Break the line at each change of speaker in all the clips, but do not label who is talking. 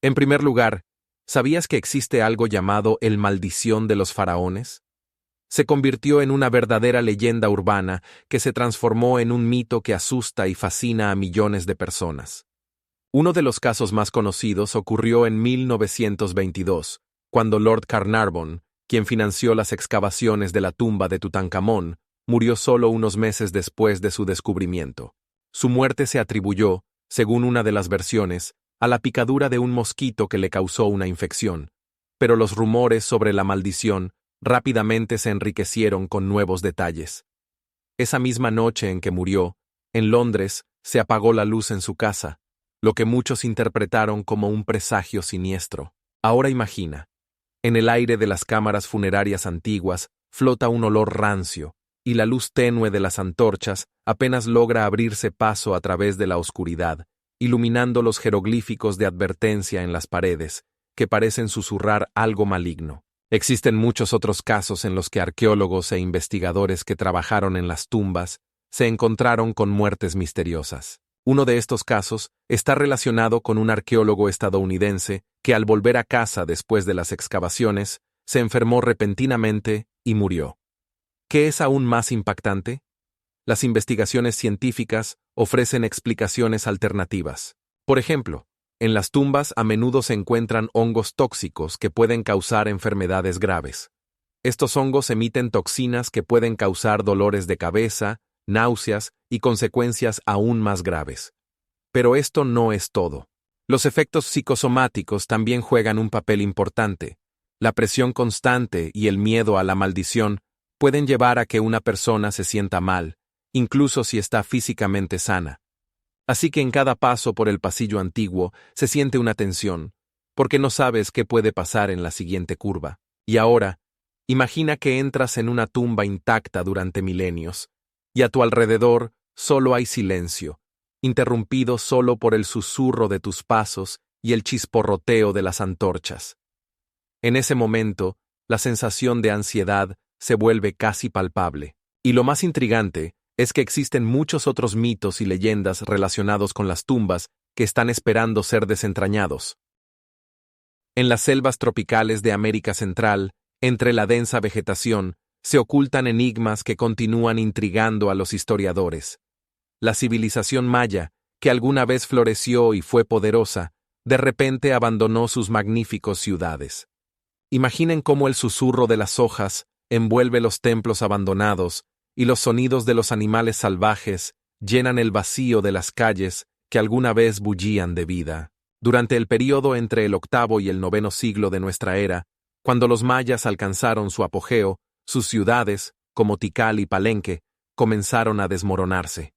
En primer lugar, ¿sabías que existe algo llamado el maldición de los faraones? Se convirtió en una verdadera leyenda urbana que se transformó en un mito que asusta y fascina a millones de personas. Uno de los casos más conocidos ocurrió en 1922, cuando Lord Carnarvon, quien financió las excavaciones de la tumba de Tutankamón, murió solo unos meses después de su descubrimiento. Su muerte se atribuyó, según una de las versiones, a la picadura de un mosquito que le causó una infección, pero los rumores sobre la maldición rápidamente se enriquecieron con nuevos detalles. Esa misma noche en que murió, en Londres, se apagó la luz en su casa, lo que muchos interpretaron como un presagio siniestro. Ahora imagina, en el aire de las cámaras funerarias antiguas flota un olor rancio, y la luz tenue de las antorchas apenas logra abrirse paso a través de la oscuridad, iluminando los jeroglíficos de advertencia en las paredes, que parecen susurrar algo maligno. Existen muchos otros casos en los que arqueólogos e investigadores que trabajaron en las tumbas se encontraron con muertes misteriosas. Uno de estos casos está relacionado con un arqueólogo estadounidense que al volver a casa después de las excavaciones, se enfermó repentinamente y murió. ¿Qué es aún más impactante? Las investigaciones científicas ofrecen explicaciones alternativas. Por ejemplo, en las tumbas a menudo se encuentran hongos tóxicos que pueden causar enfermedades graves. Estos hongos emiten toxinas que pueden causar dolores de cabeza, náuseas y consecuencias aún más graves. Pero esto no es todo. Los efectos psicosomáticos también juegan un papel importante. La presión constante y el miedo a la maldición pueden llevar a que una persona se sienta mal, incluso si está físicamente sana. Así que en cada paso por el pasillo antiguo se siente una tensión, porque no sabes qué puede pasar en la siguiente curva. Y ahora, imagina que entras en una tumba intacta durante milenios, y a tu alrededor solo hay silencio, interrumpido solo por el susurro de tus pasos y el chisporroteo de las antorchas. En ese momento, la sensación de ansiedad se vuelve casi palpable. Y lo más intrigante es que existen muchos otros mitos y leyendas relacionados con las tumbas que están esperando ser desentrañados. En las selvas tropicales de América Central, entre la densa vegetación, se ocultan enigmas que continúan intrigando a los historiadores. La civilización maya, que alguna vez floreció y fue poderosa, de repente abandonó sus magníficas ciudades. Imaginen cómo el susurro de las hojas envuelve los templos abandonados y los sonidos de los animales salvajes llenan el vacío de las calles que alguna vez bullían de vida. Durante el período entre el octavo y el noveno siglo de nuestra era, cuando los mayas alcanzaron su apogeo, sus ciudades, como Tikal y Palenque, comenzaron a desmoronarse.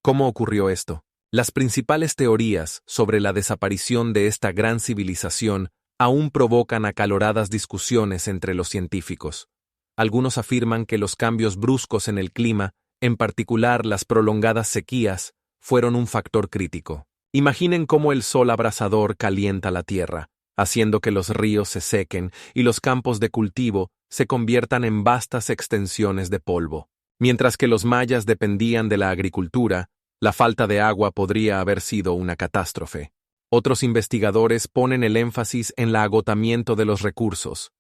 ¿Cómo ocurrió esto? Las principales teorías sobre la desaparición de esta gran civilización aún provocan acaloradas discusiones entre los científicos. Algunos afirman que los cambios bruscos en el clima, en particular las prolongadas sequías, fueron un factor crítico. Imaginen cómo el sol abrasador calienta la tierra, haciendo que los ríos se sequen y los campos de cultivo se conviertan en vastas extensiones de polvo. Mientras que los mayas dependían de la agricultura, la falta de agua podría haber sido una catástrofe. Otros investigadores ponen el énfasis en el agotamiento de los recursos.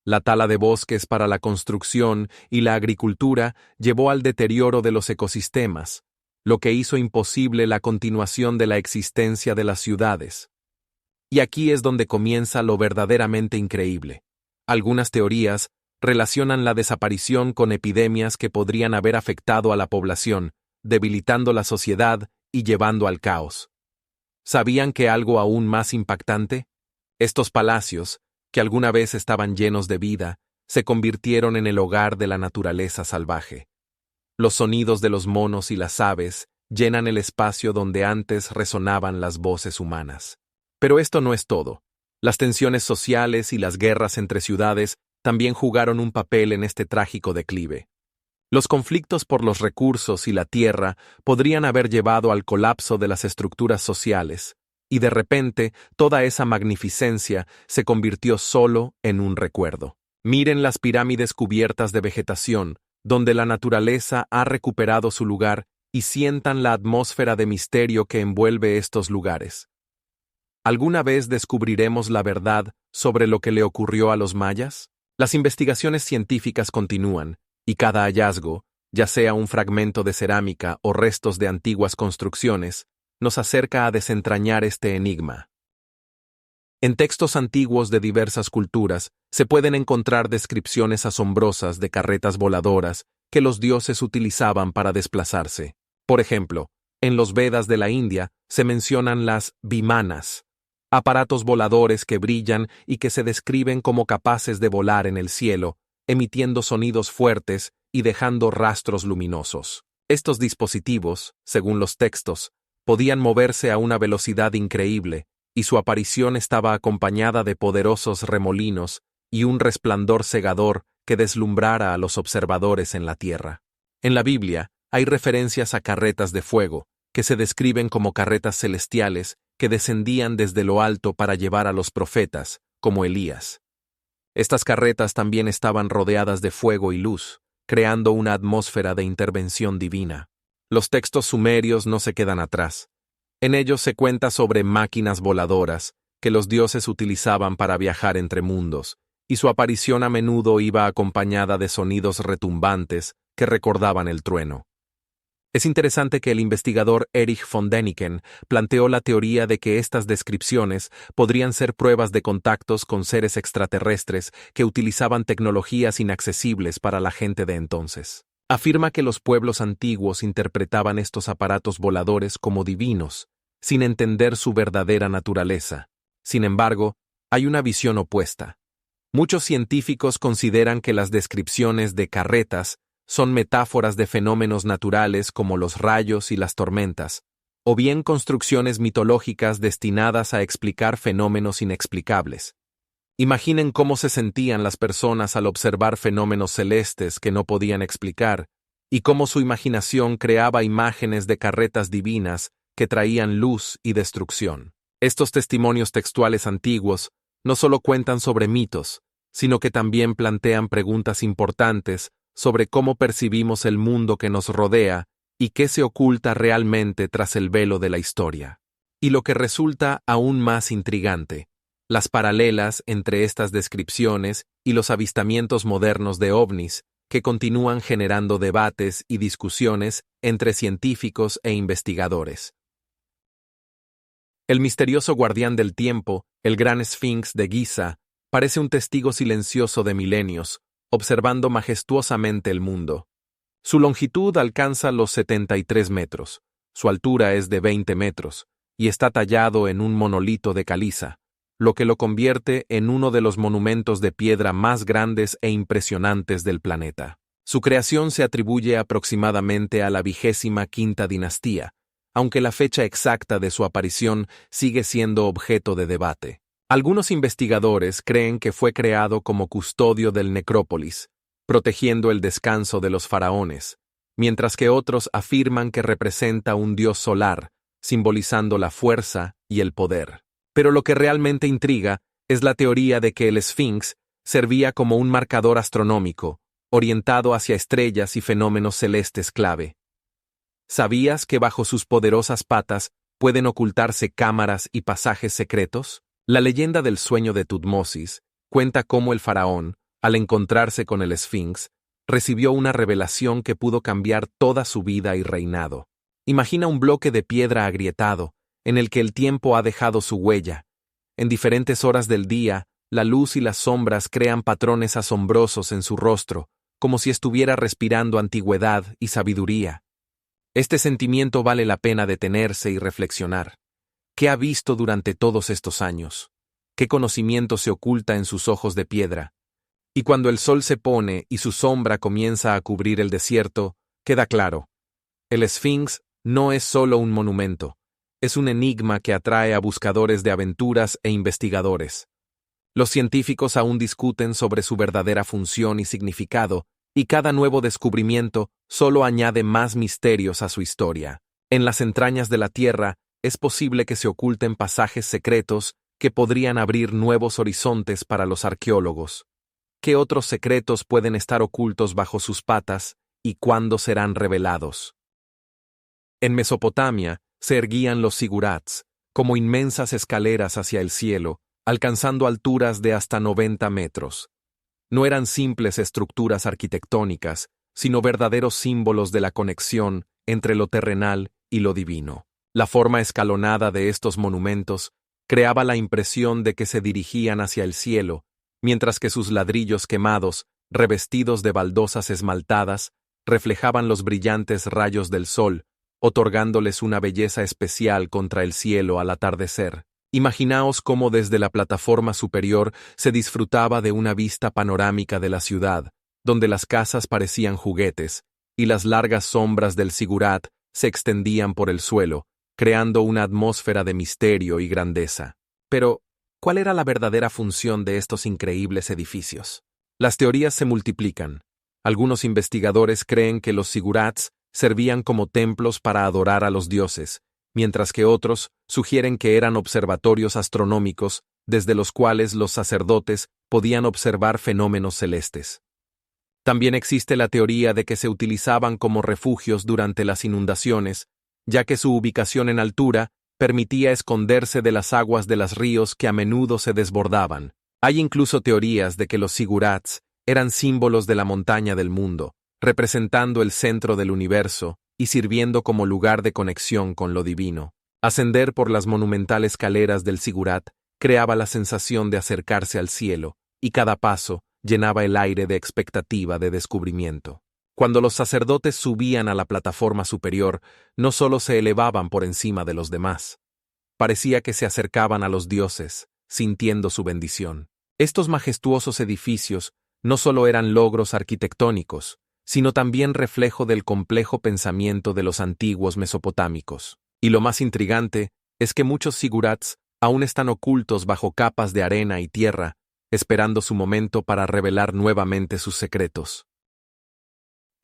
La tala de bosques para la construcción y la agricultura llevó al deterioro de los ecosistemas, lo que hizo imposible la continuación de la existencia de las ciudades. Y aquí es donde comienza lo verdaderamente increíble. Algunas teorías relacionan la desaparición con epidemias que podrían haber afectado a la población, debilitando la sociedad y llevando al caos. ¿Sabían que algo aún más impactante? Estos palacios, que alguna vez estaban llenos de vida, se convirtieron en el hogar de la naturaleza salvaje. Los sonidos de los monos y las aves llenan el espacio donde antes resonaban las voces humanas. Pero esto no es todo. Las tensiones sociales y las guerras entre ciudades también jugaron un papel en este trágico declive. Los conflictos por los recursos y la tierra podrían haber llevado al colapso de las estructuras sociales, y de repente toda esa magnificencia se convirtió solo en un recuerdo. Miren las pirámides cubiertas de vegetación, donde la naturaleza ha recuperado su lugar, y sientan la atmósfera de misterio que envuelve estos lugares. ¿Alguna vez descubriremos la verdad sobre lo que le ocurrió a los mayas? Las investigaciones científicas continúan, y cada hallazgo, ya sea un fragmento de cerámica o restos de antiguas construcciones, nos acerca a desentrañar este enigma. En textos antiguos de diversas culturas se pueden encontrar descripciones asombrosas de carretas voladoras que los dioses utilizaban para desplazarse. Por ejemplo, en los Vedas de la India se mencionan las vimanas, aparatos voladores que brillan y que se describen como capaces de volar en el cielo, emitiendo sonidos fuertes y dejando rastros luminosos. Estos dispositivos, según los textos, podían moverse a una velocidad increíble, y su aparición estaba acompañada de poderosos remolinos y un resplandor cegador que deslumbrara a los observadores en la tierra. En la Biblia hay referencias a carretas de fuego, que se describen como carretas celestiales que descendían desde lo alto para llevar a los profetas, como Elías. Estas carretas también estaban rodeadas de fuego y luz, creando una atmósfera de intervención divina. Los textos sumerios no se quedan atrás. En ellos se cuenta sobre máquinas voladoras que los dioses utilizaban para viajar entre mundos, y su aparición a menudo iba acompañada de sonidos retumbantes que recordaban el trueno. Es interesante que el investigador Erich von Däniken planteó la teoría de que estas descripciones podrían ser pruebas de contactos con seres extraterrestres que utilizaban tecnologías inaccesibles para la gente de entonces. Afirma que los pueblos antiguos interpretaban estos aparatos voladores como divinos, sin entender su verdadera naturaleza. Sin embargo, hay una visión opuesta. Muchos científicos consideran que las descripciones de carretas son metáforas de fenómenos naturales como los rayos y las tormentas, o bien construcciones mitológicas destinadas a explicar fenómenos inexplicables. Imaginen cómo se sentían las personas al observar fenómenos celestes que no podían explicar, y cómo su imaginación creaba imágenes de carretas divinas que traían luz y destrucción. Estos testimonios textuales antiguos no solo cuentan sobre mitos, sino que también plantean preguntas importantes sobre cómo percibimos el mundo que nos rodea y qué se oculta realmente tras el velo de la historia. Y lo que resulta aún más intrigante, las paralelas entre estas descripciones y los avistamientos modernos de ovnis, que continúan generando debates y discusiones entre científicos e investigadores. El misterioso guardián del tiempo, el gran Sphinx de Giza, parece un testigo silencioso de milenios, observando majestuosamente el mundo. Su longitud alcanza los 73 metros, su altura es de 20 metros, y está tallado en un monolito de caliza, lo que lo convierte en uno de los monumentos de piedra más grandes e impresionantes del planeta. Su creación se atribuye aproximadamente a la 25ª dinastía, aunque la fecha exacta de su aparición sigue siendo objeto de debate. Algunos investigadores creen que fue creado como custodio del necrópolis, protegiendo el descanso de los faraones, mientras que otros afirman que representa un dios solar, simbolizando la fuerza y el poder. Pero lo que realmente intriga es la teoría de que el Sphinx servía como un marcador astronómico, orientado hacia estrellas y fenómenos celestes clave. ¿Sabías que bajo sus poderosas patas pueden ocultarse cámaras y pasajes secretos? La leyenda del sueño de Tutmosis cuenta cómo el faraón, al encontrarse con el Sphinx, recibió una revelación que pudo cambiar toda su vida y reinado. Imagina un bloque de piedra agrietado, en el que el tiempo ha dejado su huella. En diferentes horas del día, la luz y las sombras crean patrones asombrosos en su rostro, como si estuviera respirando antigüedad y sabiduría. Este sentimiento vale la pena detenerse y reflexionar. ¿Qué ha visto durante todos estos años? ¿Qué conocimiento se oculta en sus ojos de piedra? Y cuando el sol se pone y su sombra comienza a cubrir el desierto, queda claro. El Sphinx no es solo un monumento, es un enigma que atrae a buscadores de aventuras e investigadores. Los científicos aún discuten sobre su verdadera función y significado, y cada nuevo descubrimiento solo añade más misterios a su historia. En las entrañas de la Tierra, es posible que se oculten pasajes secretos que podrían abrir nuevos horizontes para los arqueólogos. ¿Qué otros secretos pueden estar ocultos bajo sus patas y cuándo serán revelados? En Mesopotamia se erguían los zigurats, como inmensas escaleras hacia el cielo, alcanzando alturas de hasta 90 metros. No eran simples estructuras arquitectónicas, sino verdaderos símbolos de la conexión entre lo terrenal y lo divino. La forma escalonada de estos monumentos creaba la impresión de que se dirigían hacia el cielo, mientras que sus ladrillos quemados, revestidos de baldosas esmaltadas, reflejaban los brillantes rayos del sol, otorgándoles una belleza especial contra el cielo al atardecer. Imaginaos cómo desde la plataforma superior se disfrutaba de una vista panorámica de la ciudad, donde las casas parecían juguetes, y las largas sombras del zigurat se extendían por el suelo, creando una atmósfera de misterio y grandeza. Pero, ¿cuál era la verdadera función de estos increíbles edificios? Las teorías se multiplican. Algunos investigadores creen que los zigurats servían como templos para adorar a los dioses, mientras que otros sugieren que eran observatorios astronómicos desde los cuales los sacerdotes podían observar fenómenos celestes. También existe la teoría de que se utilizaban como refugios durante las inundaciones, ya que su ubicación en altura permitía esconderse de las aguas de los ríos que a menudo se desbordaban. Hay incluso teorías de que los zigurats eran símbolos de la montaña del mundo, representando el centro del universo y sirviendo como lugar de conexión con lo divino. Ascender por las monumentales escaleras del zigurat creaba la sensación de acercarse al cielo, y cada paso llenaba el aire de expectativa de descubrimiento. Cuando los sacerdotes subían a la plataforma superior, no solo se elevaban por encima de los demás. Parecía que se acercaban a los dioses, sintiendo su bendición. Estos majestuosos edificios no solo eran logros arquitectónicos, sino también reflejo del complejo pensamiento de los antiguos mesopotámicos. Y lo más intrigante es que muchos zigurats aún están ocultos bajo capas de arena y tierra, esperando su momento para revelar nuevamente sus secretos.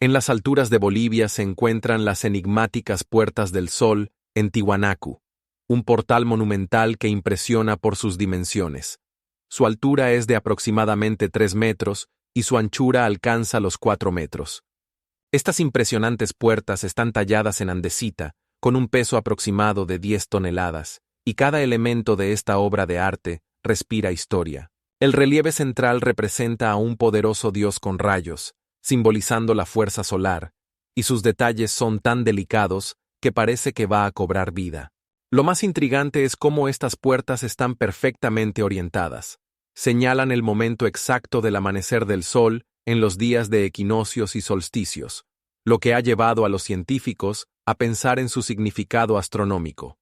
En las alturas de Bolivia se encuentran las enigmáticas Puertas del Sol en Tiwanaku, un portal monumental que impresiona por sus dimensiones. Su altura es de aproximadamente 3 metros y su anchura alcanza los 4 metros. Estas impresionantes puertas están talladas en andesita, con un peso aproximado de 10 toneladas, y cada elemento de esta obra de arte respira historia. El relieve central representa a un poderoso dios con rayos, simbolizando la fuerza solar, y sus detalles son tan delicados que parece que va a cobrar vida. Lo más intrigante es cómo estas puertas están perfectamente orientadas. Señalan el momento exacto del amanecer del sol en los días de equinoccios y solsticios, lo que ha llevado a los científicos a pensar en su significado astronómico.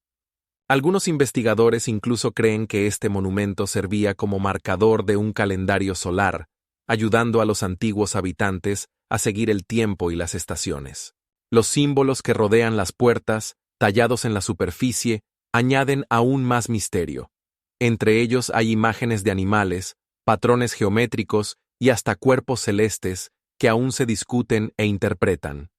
Algunos investigadores incluso creen que este monumento servía como marcador de un calendario solar, ayudando a los antiguos habitantes a seguir el tiempo y las estaciones. Los símbolos que rodean las puertas, tallados en la superficie, añaden aún más misterio. Entre ellos hay imágenes de animales, patrones geométricos y hasta cuerpos celestes que aún se discuten e interpretan.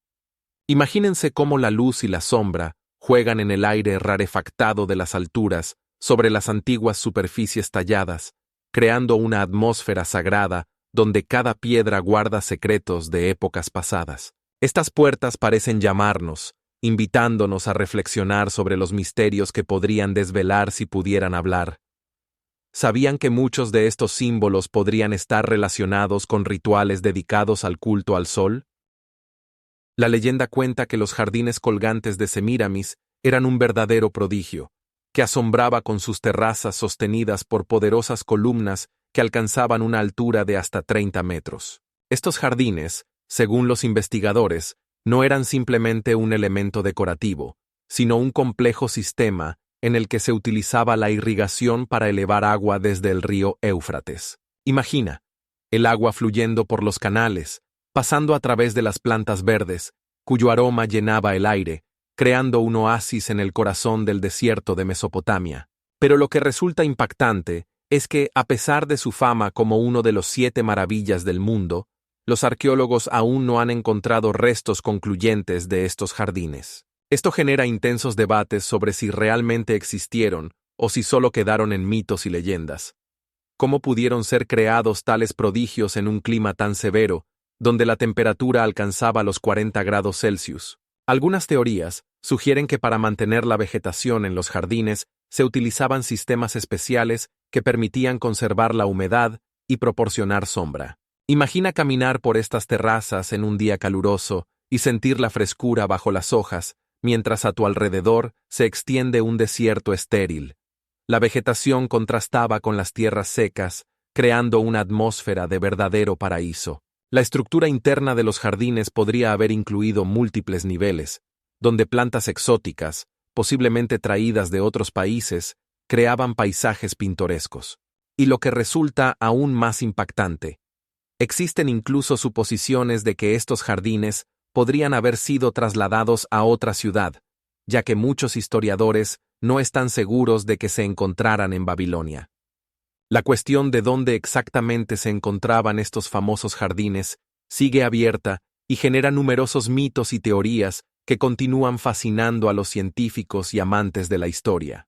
Imagínense cómo la luz y la sombra juegan en el aire rarefactado de las alturas sobre las antiguas superficies talladas, creando una atmósfera sagrada donde cada piedra guarda secretos de épocas pasadas. Estas puertas parecen llamarnos, invitándonos a reflexionar sobre los misterios que podrían desvelar si pudieran hablar. ¿Sabían que muchos de estos símbolos podrían estar relacionados con rituales dedicados al culto al sol? La leyenda cuenta que los jardines colgantes de Semíramis eran un verdadero prodigio, que asombraba con sus terrazas sostenidas por poderosas columnas que alcanzaban una altura de hasta 30 metros. Estos jardines, según los investigadores, no eran simplemente un elemento decorativo, sino un complejo sistema en el que se utilizaba la irrigación para elevar agua desde el río Éufrates. Imagina, el agua fluyendo por los canales, pasando a través de las plantas verdes, cuyo aroma llenaba el aire, creando un oasis en el corazón del desierto de Mesopotamia. Pero lo que resulta impactante es que, a pesar de su fama como uno de los 7 maravillas del mundo, los arqueólogos aún no han encontrado restos concluyentes de estos jardines. Esto genera intensos debates sobre si realmente existieron o si solo quedaron en mitos y leyendas. ¿Cómo pudieron ser creados tales prodigios en un clima tan severo, donde la temperatura alcanzaba los 40 grados Celsius? Algunas teorías sugieren que para mantener la vegetación en los jardines se utilizaban sistemas especiales que permitían conservar la humedad y proporcionar sombra. Imagina caminar por estas terrazas en un día caluroso y sentir la frescura bajo las hojas, mientras a tu alrededor se extiende un desierto estéril. La vegetación contrastaba con las tierras secas, creando una atmósfera de verdadero paraíso. La estructura interna de los jardines podría haber incluido múltiples niveles, donde plantas exóticas, posiblemente traídas de otros países, creaban paisajes pintorescos. Y lo que resulta aún más impactante, existen incluso suposiciones de que estos jardines podrían haber sido trasladados a otra ciudad, ya que muchos historiadores no están seguros de que se encontraran en Babilonia. La cuestión de dónde exactamente se encontraban estos famosos jardines sigue abierta y genera numerosos mitos y teorías que continúan fascinando a los científicos y amantes de la historia.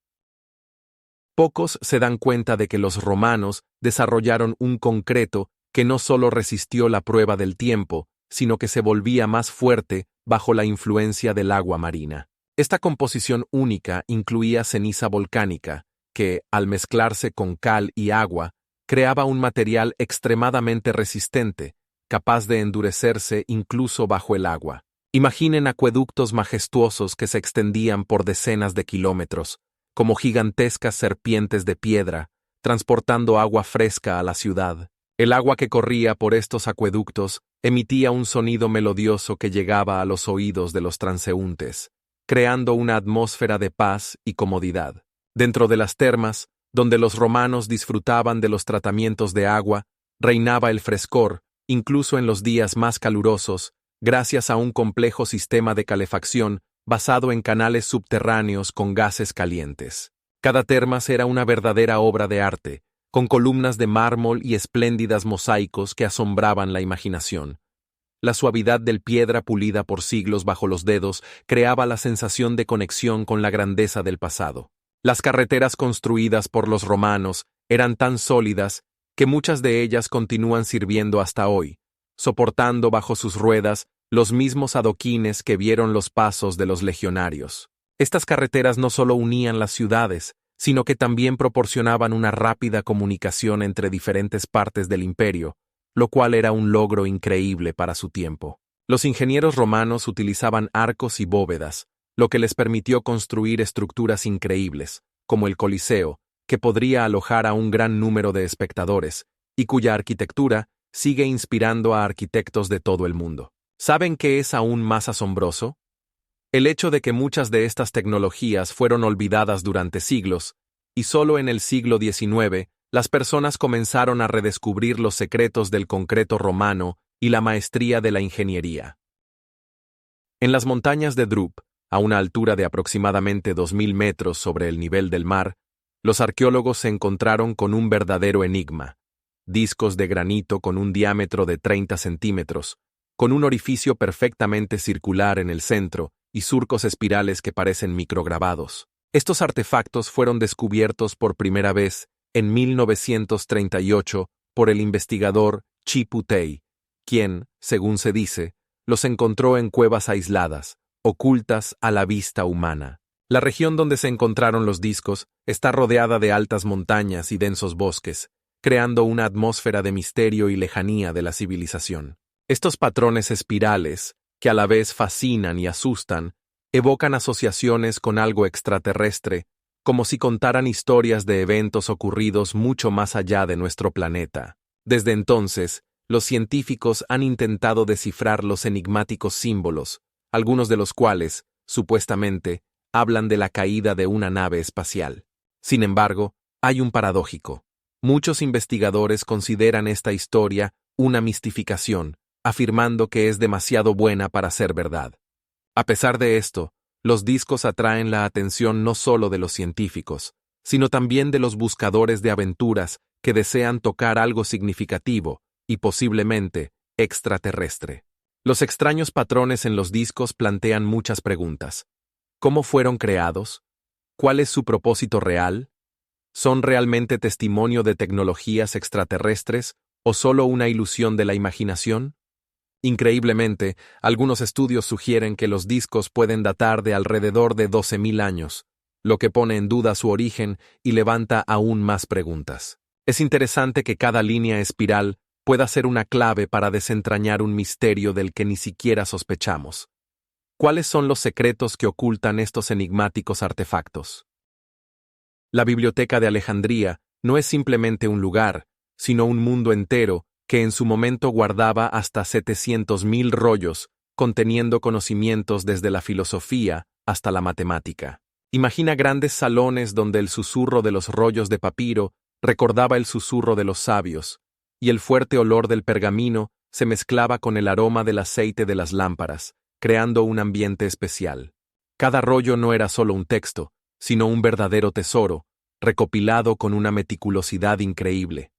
Pocos se dan cuenta de que los romanos desarrollaron un concreto que no solo resistió la prueba del tiempo, sino que se volvía más fuerte bajo la influencia del agua marina. Esta composición única incluía ceniza volcánica, que, al mezclarse con cal y agua, creaba un material extremadamente resistente, capaz de endurecerse incluso bajo el agua. Imaginen acueductos majestuosos que se extendían por decenas de kilómetros, como gigantescas serpientes de piedra, transportando agua fresca a la ciudad. El agua que corría por estos acueductos emitía un sonido melodioso que llegaba a los oídos de los transeúntes, creando una atmósfera de paz y comodidad. Dentro de las termas, donde los romanos disfrutaban de los tratamientos de agua, reinaba el frescor, incluso en los días más calurosos, gracias a un complejo sistema de calefacción basado en canales subterráneos con gases calientes. Cada termas era una verdadera obra de arte, con columnas de mármol y espléndidas mosaicos que asombraban la imaginación. La suavidad del piedra pulida por siglos bajo los dedos creaba la sensación de conexión con la grandeza del pasado. Las carreteras construidas por los romanos eran tan sólidas que muchas de ellas continúan sirviendo hasta hoy, soportando bajo sus ruedas los mismos adoquines que vieron los pasos de los legionarios. Estas carreteras no solo unían las ciudades, sino que también proporcionaban una rápida comunicación entre diferentes partes del imperio, lo cual era un logro increíble para su tiempo. Los ingenieros romanos utilizaban arcos y bóvedas, lo que les permitió construir estructuras increíbles, como el Coliseo, que podría alojar a un gran número de espectadores, y cuya arquitectura sigue inspirando a arquitectos de todo el mundo. ¿Saben qué es aún más asombroso? El hecho de que muchas de estas tecnologías fueron olvidadas durante siglos, y solo en el siglo XIX, las personas comenzaron a redescubrir los secretos del concreto romano y la maestría de la ingeniería. En las montañas de Drup, a una altura de aproximadamente 2.000 metros sobre el nivel del mar, los arqueólogos se encontraron con un verdadero enigma: discos de granito con un diámetro de 30 centímetros, con un orificio perfectamente circular en el centro y surcos espirales que parecen micrograbados. Estos artefactos fueron descubiertos por primera vez en 1938 por el investigador Chipu Tei, quien, según se dice, los encontró en cuevas aisladas, ocultas a la vista humana. La región donde se encontraron los discos está rodeada de altas montañas y densos bosques, creando una atmósfera de misterio y lejanía de la civilización. Estos patrones espirales, que a la vez fascinan y asustan, evocan asociaciones con algo extraterrestre, como si contaran historias de eventos ocurridos mucho más allá de nuestro planeta. Desde entonces, los científicos han intentado descifrar los enigmáticos símbolos, algunos de los cuales, supuestamente, hablan de la caída de una nave espacial. Sin embargo, hay un paradójico. Muchos investigadores consideran esta historia una mistificación, afirmando que es demasiado buena para ser verdad. A pesar de esto, los discos atraen la atención no solo de los científicos, sino también de los buscadores de aventuras que desean tocar algo significativo y posiblemente extraterrestre. Los extraños patrones en los discos plantean muchas preguntas. ¿Cómo fueron creados? ¿Cuál es su propósito real? ¿Son realmente testimonio de tecnologías extraterrestres o solo una ilusión de la imaginación? Increíblemente, algunos estudios sugieren que los discos pueden datar de alrededor de 12.000 años, lo que pone en duda su origen y levanta aún más preguntas. Es interesante que cada línea espiral pueda ser una clave para desentrañar un misterio del que ni siquiera sospechamos. ¿Cuáles son los secretos que ocultan estos enigmáticos artefactos? La Biblioteca de Alejandría no es simplemente un lugar, sino un mundo entero que en su momento guardaba hasta 700.000 rollos, conteniendo conocimientos desde la filosofía hasta la matemática. Imagina grandes salones donde el susurro de los rollos de papiro recordaba el susurro de los sabios, y el fuerte olor del pergamino se mezclaba con el aroma del aceite de las lámparas, creando un ambiente especial. Cada rollo no era solo un texto, sino un verdadero tesoro, recopilado con una meticulosidad increíble.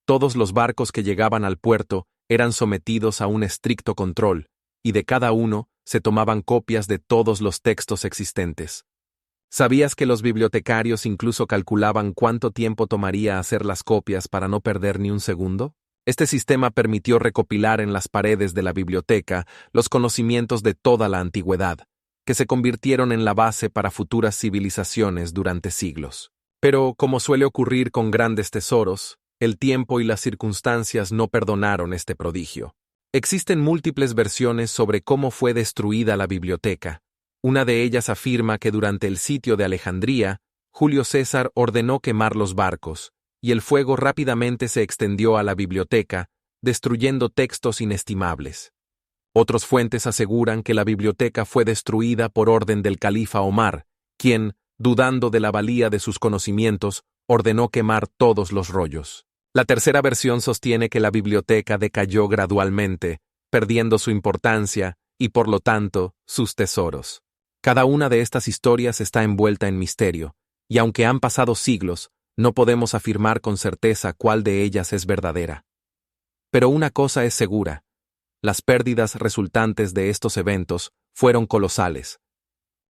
Todos los barcos que llegaban al puerto eran sometidos a un estricto control, y de cada uno se tomaban copias de todos los textos existentes. ¿Sabías que los bibliotecarios incluso calculaban cuánto tiempo tomaría hacer las copias para no perder ni un segundo? Este sistema permitió recopilar en las paredes de la biblioteca los conocimientos de toda la antigüedad, que se convirtieron en la base para futuras civilizaciones durante siglos. Pero, como suele ocurrir con grandes tesoros, el tiempo y las circunstancias no perdonaron este prodigio. Existen múltiples versiones sobre cómo fue destruida la biblioteca. Una de ellas afirma que durante el sitio de Alejandría, Julio César ordenó quemar los barcos, y el fuego rápidamente se extendió a la biblioteca, destruyendo textos inestimables. Otras fuentes aseguran que la biblioteca fue destruida por orden del califa Omar, quien, dudando de la valía de sus conocimientos, ordenó quemar todos los rollos. La tercera versión sostiene que la biblioteca decayó gradualmente, perdiendo su importancia y, por lo tanto, sus tesoros. Cada una de estas historias está envuelta en misterio, y aunque han pasado siglos, no podemos afirmar con certeza cuál de ellas es verdadera. Pero una cosa es segura: las pérdidas resultantes de estos eventos fueron colosales.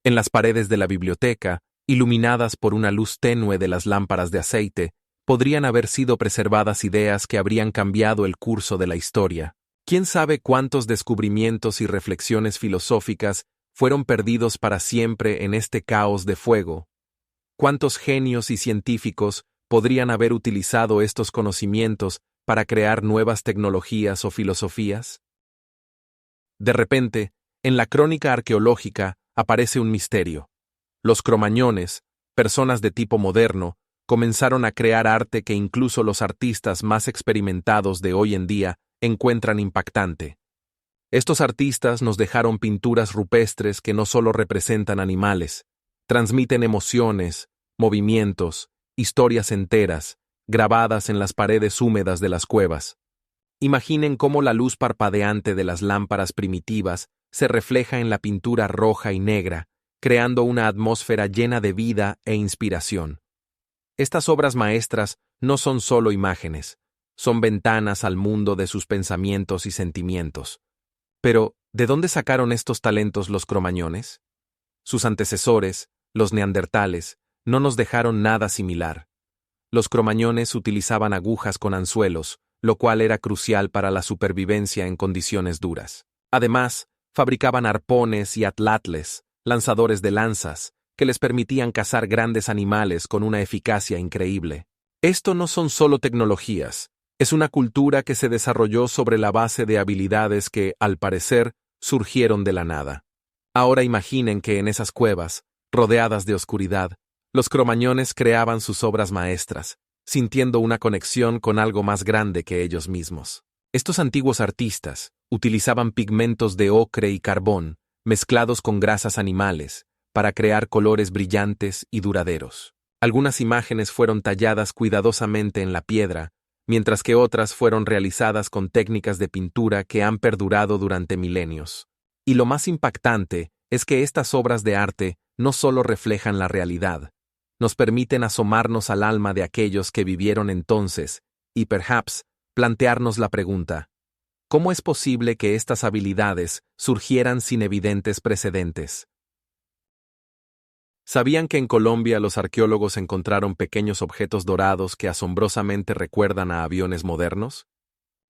En las paredes de la biblioteca, iluminadas por una luz tenue de las lámparas de aceite, podrían haber sido preservadas ideas que habrían cambiado el curso de la historia. ¿Quién sabe cuántos descubrimientos y reflexiones filosóficas fueron perdidos para siempre en este caos de fuego? ¿Cuántos genios y científicos podrían haber utilizado estos conocimientos para crear nuevas tecnologías o filosofías? De repente, en la crónica arqueológica aparece un misterio. Los cromañones, personas de tipo moderno, comenzaron a crear arte que incluso los artistas más experimentados de hoy en día encuentran impactante. Estos artistas nos dejaron pinturas rupestres que no solo representan animales, transmiten emociones, movimientos, historias enteras, grabadas en las paredes húmedas de las cuevas. Imaginen cómo la luz parpadeante de las lámparas primitivas se refleja en la pintura roja y negra, creando una atmósfera llena de vida e inspiración. Estas obras maestras no son solo imágenes, son ventanas al mundo de sus pensamientos y sentimientos. Pero, ¿de dónde sacaron estos talentos los cromañones? Sus antecesores, los neandertales, no nos dejaron nada similar. Los cromañones utilizaban agujas con anzuelos, lo cual era crucial para la supervivencia en condiciones duras. Además, fabricaban arpones y atlatles, lanzadores de lanzas, que les permitían cazar grandes animales con una eficacia increíble. Esto no son solo tecnologías, es una cultura que se desarrolló sobre la base de habilidades que, al parecer, surgieron de la nada. Ahora imaginen que en esas cuevas, rodeadas de oscuridad, los cromañones creaban sus obras maestras, sintiendo una conexión con algo más grande que ellos mismos. Estos antiguos artistas utilizaban pigmentos de ocre y carbón, mezclados con grasas animales, para crear colores brillantes y duraderos. Algunas imágenes fueron talladas cuidadosamente en la piedra, mientras que otras fueron realizadas con técnicas de pintura que han perdurado durante milenios. Y lo más impactante es que estas obras de arte no solo reflejan la realidad, nos permiten asomarnos al alma de aquellos que vivieron entonces y, perhaps, plantearnos la pregunta: ¿cómo es posible que estas habilidades surgieran sin evidentes precedentes? ¿Sabían que en Colombia los arqueólogos encontraron pequeños objetos dorados que asombrosamente recuerdan a aviones modernos?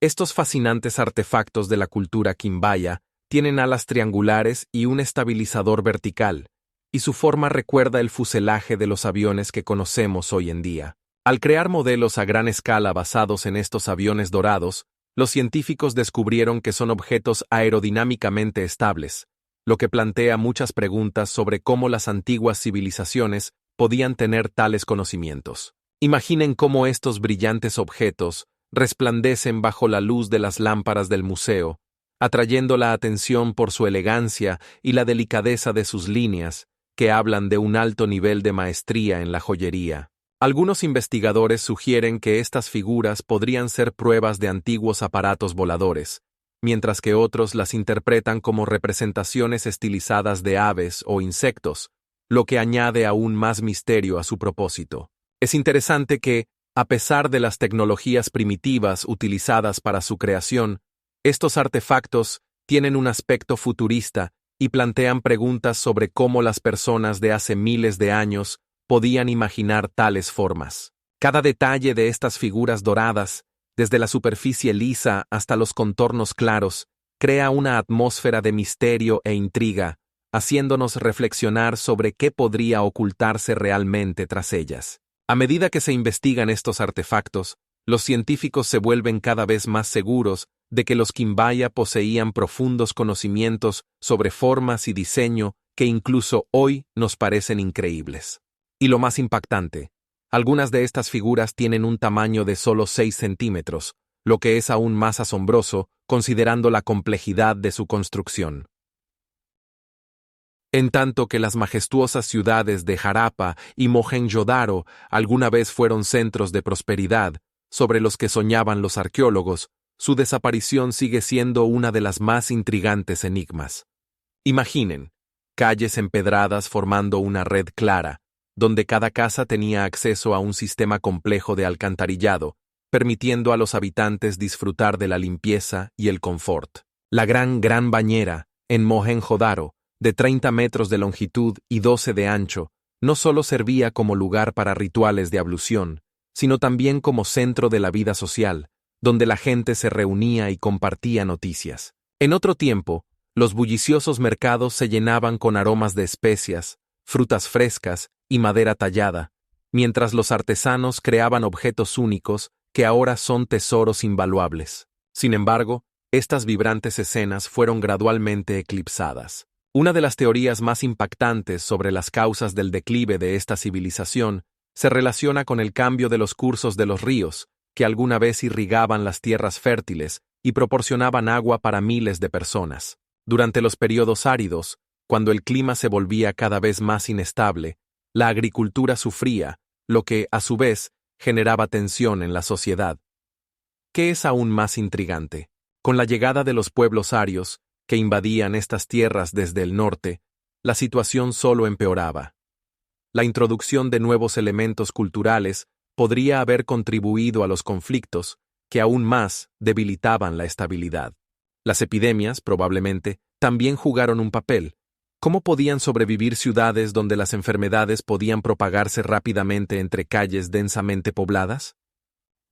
Estos fascinantes artefactos de la cultura quimbaya tienen alas triangulares y un estabilizador vertical, y su forma recuerda el fuselaje de los aviones que conocemos hoy en día. Al crear modelos a gran escala basados en estos aviones dorados, los científicos descubrieron que son objetos aerodinámicamente estables, lo que plantea muchas preguntas sobre cómo las antiguas civilizaciones podían tener tales conocimientos. Imaginen cómo estos brillantes objetos resplandecen bajo la luz de las lámparas del museo, atrayendo la atención por su elegancia y la delicadeza de sus líneas, que hablan de un alto nivel de maestría en la joyería. Algunos investigadores sugieren que estas figuras podrían ser pruebas de antiguos aparatos voladores, mientras que otros las interpretan como representaciones estilizadas de aves o insectos, lo que añade aún más misterio a su propósito. Es interesante que, a pesar de las tecnologías primitivas utilizadas para su creación, estos artefactos tienen un aspecto futurista y plantean preguntas sobre cómo las personas de hace miles de años podían imaginar tales formas. Cada detalle de estas figuras doradas, desde la superficie lisa hasta los contornos claros, crea una atmósfera de misterio e intriga, haciéndonos reflexionar sobre qué podría ocultarse realmente tras ellas. A medida que se investigan estos artefactos, los científicos se vuelven cada vez más seguros de que los Quimbaya poseían profundos conocimientos sobre formas y diseño que incluso hoy nos parecen increíbles. Y lo más impactante, algunas de estas figuras tienen un tamaño de solo 6 centímetros, lo que es aún más asombroso considerando la complejidad de su construcción. En tanto que las majestuosas ciudades de Harappa y Mohenjo-Daro alguna vez fueron centros de prosperidad, sobre los que soñaban los arqueólogos, su desaparición sigue siendo una de las más intrigantes enigmas. Imaginen, calles empedradas formando una red clara, donde cada casa tenía acceso a un sistema complejo de alcantarillado, permitiendo a los habitantes disfrutar de la limpieza y el confort. La gran bañera, en Mohenjo-Daro, de 30 metros de longitud y 12 de ancho, no solo servía como lugar para rituales de ablución, sino también como centro de la vida social, donde la gente se reunía y compartía noticias. En otro tiempo, los bulliciosos mercados se llenaban con aromas de especias, frutas frescas y madera tallada, mientras los artesanos creaban objetos únicos que ahora son tesoros invaluables. Sin embargo, estas vibrantes escenas fueron gradualmente eclipsadas. Una de las teorías más impactantes sobre las causas del declive de esta civilización se relaciona con el cambio de los cursos de los ríos, que alguna vez irrigaban las tierras fértiles y proporcionaban agua para miles de personas. Durante los periodos áridos, cuando el clima se volvía cada vez más inestable, la agricultura sufría, lo que, a su vez, generaba tensión en la sociedad. ¿Qué es aún más intrigante? Con la llegada de los pueblos arios, que invadían estas tierras desde el norte, la situación solo empeoraba. La introducción de nuevos elementos culturales podría haber contribuido a los conflictos, que aún más debilitaban la estabilidad. Las epidemias, probablemente, también jugaron un papel. ¿Cómo podían sobrevivir ciudades donde las enfermedades podían propagarse rápidamente entre calles densamente pobladas?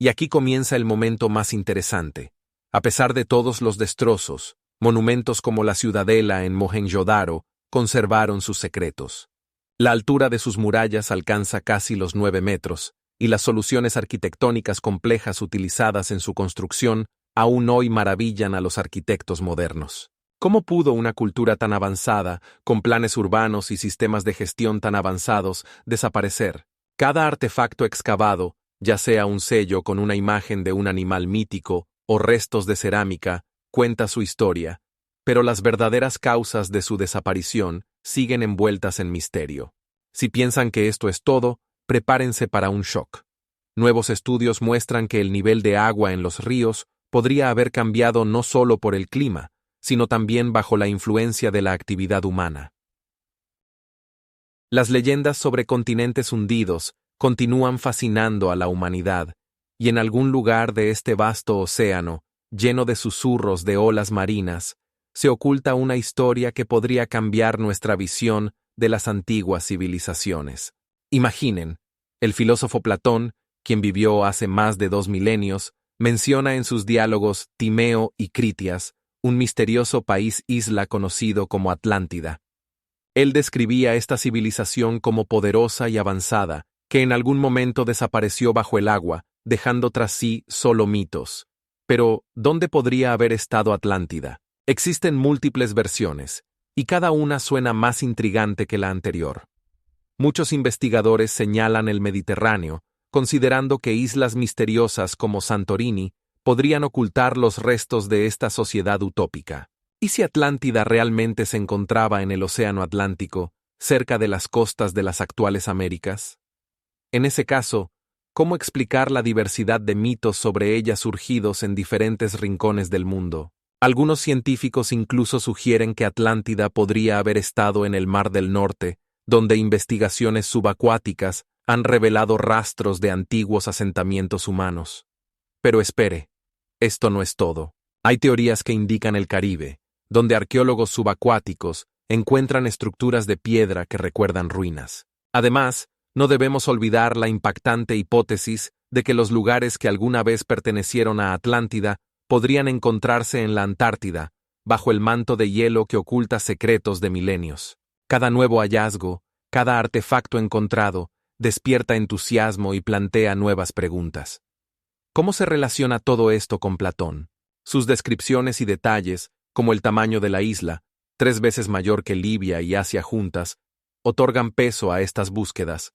Y aquí comienza el momento más interesante. A pesar de todos los destrozos, monumentos como la Ciudadela en Mohenjo-Daro conservaron sus secretos. La altura de sus murallas alcanza casi los 9 metros, y las soluciones arquitectónicas complejas utilizadas en su construcción aún hoy maravillan a los arquitectos modernos. ¿Cómo pudo una cultura tan avanzada, con planes urbanos y sistemas de gestión tan avanzados, desaparecer? Cada artefacto excavado, ya sea un sello con una imagen de un animal mítico o restos de cerámica, cuenta su historia, pero las verdaderas causas de su desaparición siguen envueltas en misterio. Si piensan que esto es todo, prepárense para un shock. Nuevos estudios muestran que el nivel de agua en los ríos podría haber cambiado no solo por el clima, sino también bajo la influencia de la actividad humana. Las leyendas sobre continentes hundidos continúan fascinando a la humanidad, y en algún lugar de este vasto océano, lleno de susurros de olas marinas, se oculta una historia que podría cambiar nuestra visión de las antiguas civilizaciones. Imaginen, el filósofo Platón, quien vivió hace más de 2 milenios, menciona en sus diálogos Timeo y Critias, un misterioso país-isla conocido como Atlántida. Él describía esta civilización como poderosa y avanzada, que en algún momento desapareció bajo el agua, dejando tras sí solo mitos. Pero, ¿dónde podría haber estado Atlántida? Existen múltiples versiones, y cada una suena más intrigante que la anterior. Muchos investigadores señalan el Mediterráneo, considerando que islas misteriosas como Santorini podrían ocultar los restos de esta sociedad utópica. ¿Y si Atlántida realmente se encontraba en el Océano Atlántico, cerca de las costas de las actuales Américas? En ese caso, ¿cómo explicar la diversidad de mitos sobre ella surgidos en diferentes rincones del mundo? Algunos científicos incluso sugieren que Atlántida podría haber estado en el Mar del Norte, donde investigaciones subacuáticas han revelado rastros de antiguos asentamientos humanos. Pero espere, esto no es todo. Hay teorías que indican el Caribe, donde arqueólogos subacuáticos encuentran estructuras de piedra que recuerdan ruinas. Además, no debemos olvidar la impactante hipótesis de que los lugares que alguna vez pertenecieron a Atlántida podrían encontrarse en la Antártida, bajo el manto de hielo que oculta secretos de milenios. Cada nuevo hallazgo, cada artefacto encontrado, despierta entusiasmo y plantea nuevas preguntas. ¿Cómo se relaciona todo esto con Platón? Sus descripciones y detalles, como el tamaño de la isla, 3 veces mayor que Libia y Asia juntas, otorgan peso a estas búsquedas.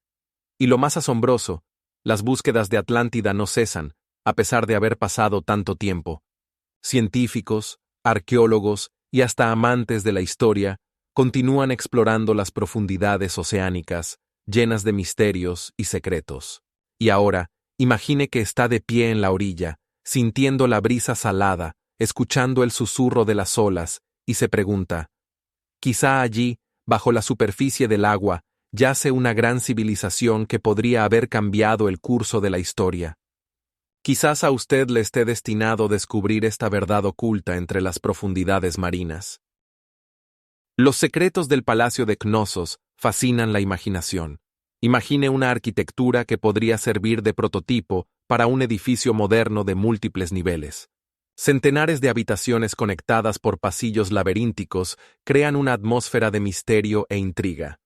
Y lo más asombroso, las búsquedas de Atlántida no cesan, a pesar de haber pasado tanto tiempo. Científicos, arqueólogos y hasta amantes de la historia continúan explorando las profundidades oceánicas, llenas de misterios y secretos. Y ahora, imagine que está de pie en la orilla, sintiendo la brisa salada, escuchando el susurro de las olas, y se pregunta, quizá allí, bajo la superficie del agua, yace una gran civilización que podría haber cambiado el curso de la historia. Quizás a usted le esté destinado descubrir esta verdad oculta entre las profundidades marinas. Los secretos del Palacio de Cnosos fascinan la imaginación. Imagine una arquitectura que podría servir de prototipo para un edificio moderno de múltiples niveles. Centenares de habitaciones conectadas por pasillos laberínticos crean una atmósfera de misterio e intriga.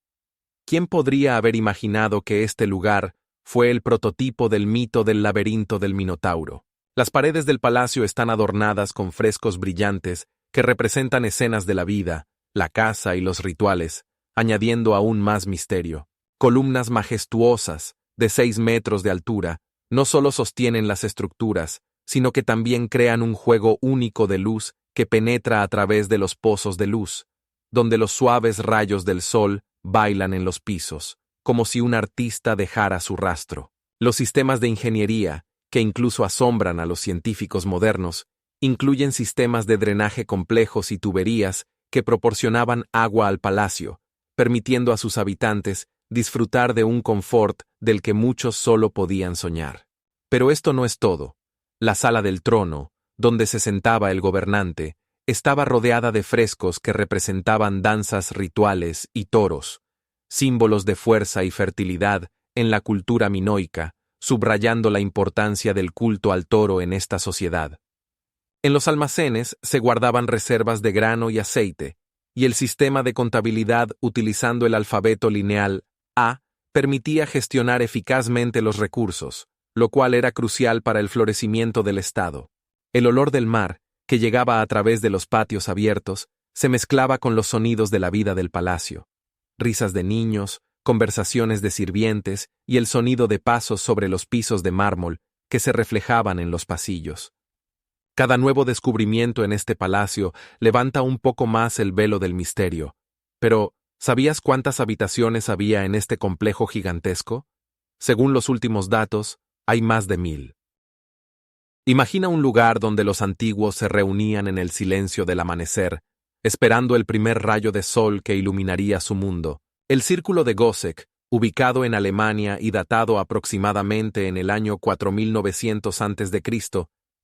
¿Quién podría haber imaginado que este lugar fue el prototipo del mito del laberinto del Minotauro? Las paredes del palacio están adornadas con frescos brillantes que representan escenas de la vida, la caza y los rituales, añadiendo aún más misterio. Columnas majestuosas, de 6 metros de altura, no solo sostienen las estructuras, sino que también crean un juego único de luz que penetra a través de los pozos de luz, donde los suaves rayos del sol bailan en los pisos, como si un artista dejara su rastro. Los sistemas de ingeniería, que incluso asombran a los científicos modernos, incluyen sistemas de drenaje complejos y tuberías que proporcionaban agua al palacio, permitiendo a sus habitantes disfrutar de un confort del que muchos solo podían soñar. Pero esto no es todo. La sala del trono, donde se sentaba el gobernante, estaba rodeada de frescos que representaban danzas rituales y toros, símbolos de fuerza y fertilidad en la cultura minoica, subrayando la importancia del culto al toro en esta sociedad. En los almacenes se guardaban reservas de grano y aceite, y el sistema de contabilidad utilizando el alfabeto lineal A permitía gestionar eficazmente los recursos, lo cual era crucial para el florecimiento del Estado. El olor del mar, que llegaba a través de los patios abiertos, se mezclaba con los sonidos de la vida del palacio. Risas de niños, conversaciones de sirvientes y el sonido de pasos sobre los pisos de mármol que se reflejaban en los pasillos. Cada nuevo descubrimiento en este palacio levanta un poco más el velo del misterio. Pero, ¿sabías cuántas habitaciones había en este complejo gigantesco? Según los últimos datos, hay más de 1000. Imagina un lugar donde los antiguos se reunían en el silencio del amanecer, esperando el primer rayo de sol que iluminaría su mundo. El Círculo de Goseck, ubicado en Alemania y datado aproximadamente en el año 4900 a.C.,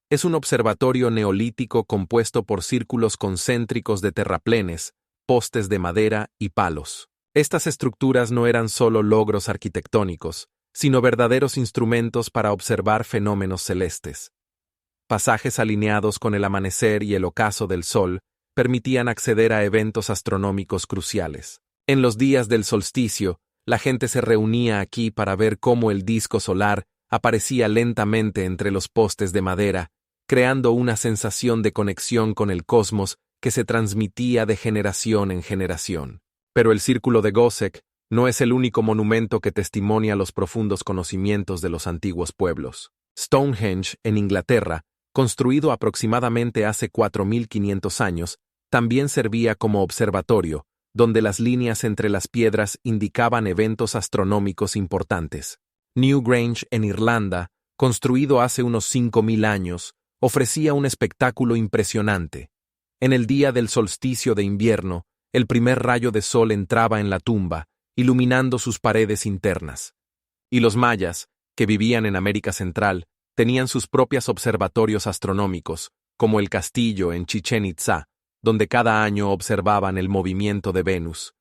es un observatorio neolítico compuesto por círculos concéntricos de terraplenes, postes de madera y palos. Estas estructuras no eran solo logros arquitectónicos, sino verdaderos instrumentos para observar fenómenos celestes. Pasajes alineados con el amanecer y el ocaso del sol permitían acceder a eventos astronómicos cruciales. En los días del solsticio, la gente se reunía aquí para ver cómo el disco solar aparecía lentamente entre los postes de madera, creando una sensación de conexión con el cosmos que se transmitía de generación en generación. Pero el Círculo de Göbekli no es el único monumento que testimonia los profundos conocimientos de los antiguos pueblos. Stonehenge, en Inglaterra, construido aproximadamente hace 4.500 años, también servía como observatorio, donde las líneas entre las piedras indicaban eventos astronómicos importantes. Newgrange, en Irlanda, construido hace unos 5.000 años, ofrecía un espectáculo impresionante. En el día del solsticio de invierno, el primer rayo de sol entraba en la tumba, iluminando sus paredes internas. Y los mayas, que vivían en América Central, tenían sus propios observatorios astronómicos, como el castillo en Chichén Itzá, donde cada año observaban el movimiento de Venus.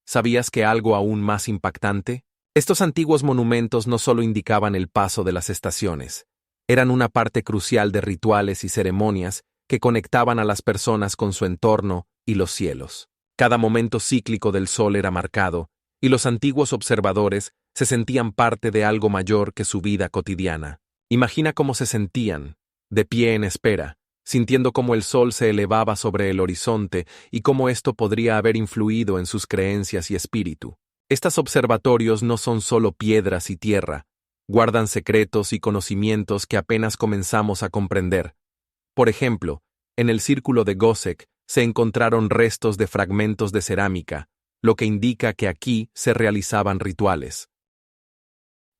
¿Sabías que algo aún más impactante? Estos antiguos monumentos no solo indicaban el paso de las estaciones, eran una parte crucial de rituales y ceremonias que conectaban a las personas con su entorno y los cielos. Cada momento cíclico del sol era marcado, y los antiguos observadores se sentían parte de algo mayor que su vida cotidiana. Imagina cómo se sentían, de pie en espera, sintiendo cómo el sol se elevaba sobre el horizonte y cómo esto podría haber influido en sus creencias y espíritu. Estos observatorios no son solo piedras y tierra, guardan secretos y conocimientos que apenas comenzamos a comprender. Por ejemplo, en el Círculo de Göbekli se encontraron restos de fragmentos de cerámica, lo que indica que aquí se realizaban rituales.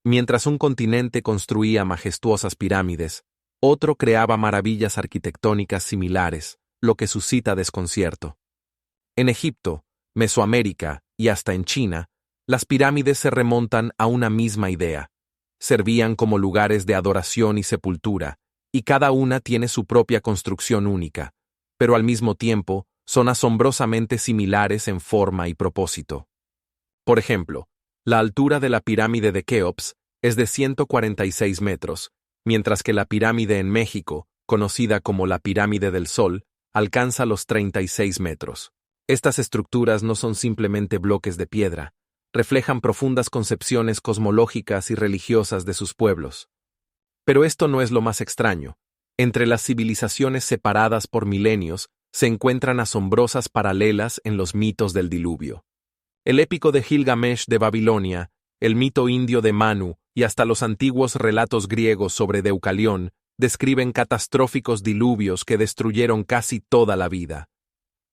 Mientras un continente construía majestuosas pirámides, otro creaba maravillas arquitectónicas similares, lo que suscita desconcierto. En Egipto, Mesoamérica y hasta en China, las pirámides se remontan a una misma idea. Servían como lugares de adoración y sepultura, y cada una tiene su propia construcción única, pero al mismo tiempo son asombrosamente similares en forma y propósito. Por ejemplo, la altura de la pirámide de Keops es de 146 metros, mientras que la pirámide en México, conocida como la Pirámide del Sol, alcanza los 36 metros. Estas estructuras no son simplemente bloques de piedra, reflejan profundas concepciones cosmológicas y religiosas de sus pueblos. Pero esto no es lo más extraño. Entre las civilizaciones separadas por milenios se encuentran asombrosas paralelas en los mitos del diluvio. El épico de Gilgamesh de Babilonia, el mito indio de Manu y hasta los antiguos relatos griegos sobre Deucalión describen catastróficos diluvios que destruyeron casi toda la vida.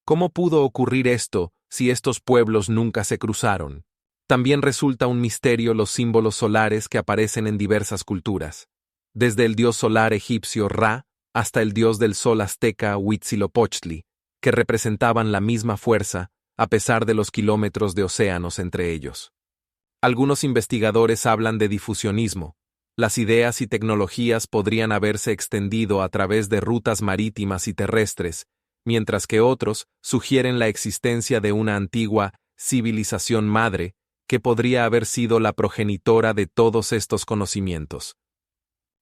¿Cómo pudo ocurrir esto si estos pueblos nunca se cruzaron? También resulta un misterio los símbolos solares que aparecen en diversas culturas, desde el dios solar egipcio Ra hasta el dios del sol azteca Huitzilopochtli, que representaban la misma fuerza a pesar de los kilómetros de océanos entre ellos. Algunos investigadores hablan de difusionismo. Las ideas y tecnologías podrían haberse extendido a través de rutas marítimas y terrestres, mientras que otros sugieren la existencia de una antigua civilización madre que podría haber sido la progenitora de todos estos conocimientos.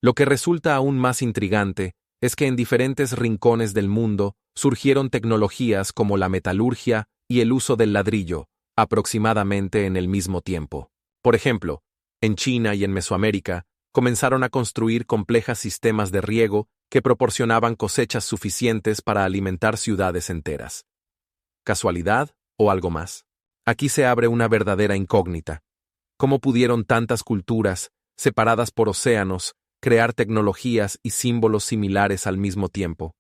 Lo que resulta aún más intrigante es que en diferentes rincones del mundo surgieron tecnologías como la metalurgia y el uso del ladrillo, aproximadamente en el mismo tiempo. Por ejemplo, en China y en Mesoamérica, comenzaron a construir complejas sistemas de riego que proporcionaban cosechas suficientes para alimentar ciudades enteras. ¿Casualidad o algo más? Aquí se abre una verdadera incógnita. ¿Cómo pudieron tantas culturas, separadas por océanos, crear tecnologías y símbolos similares al mismo tiempo?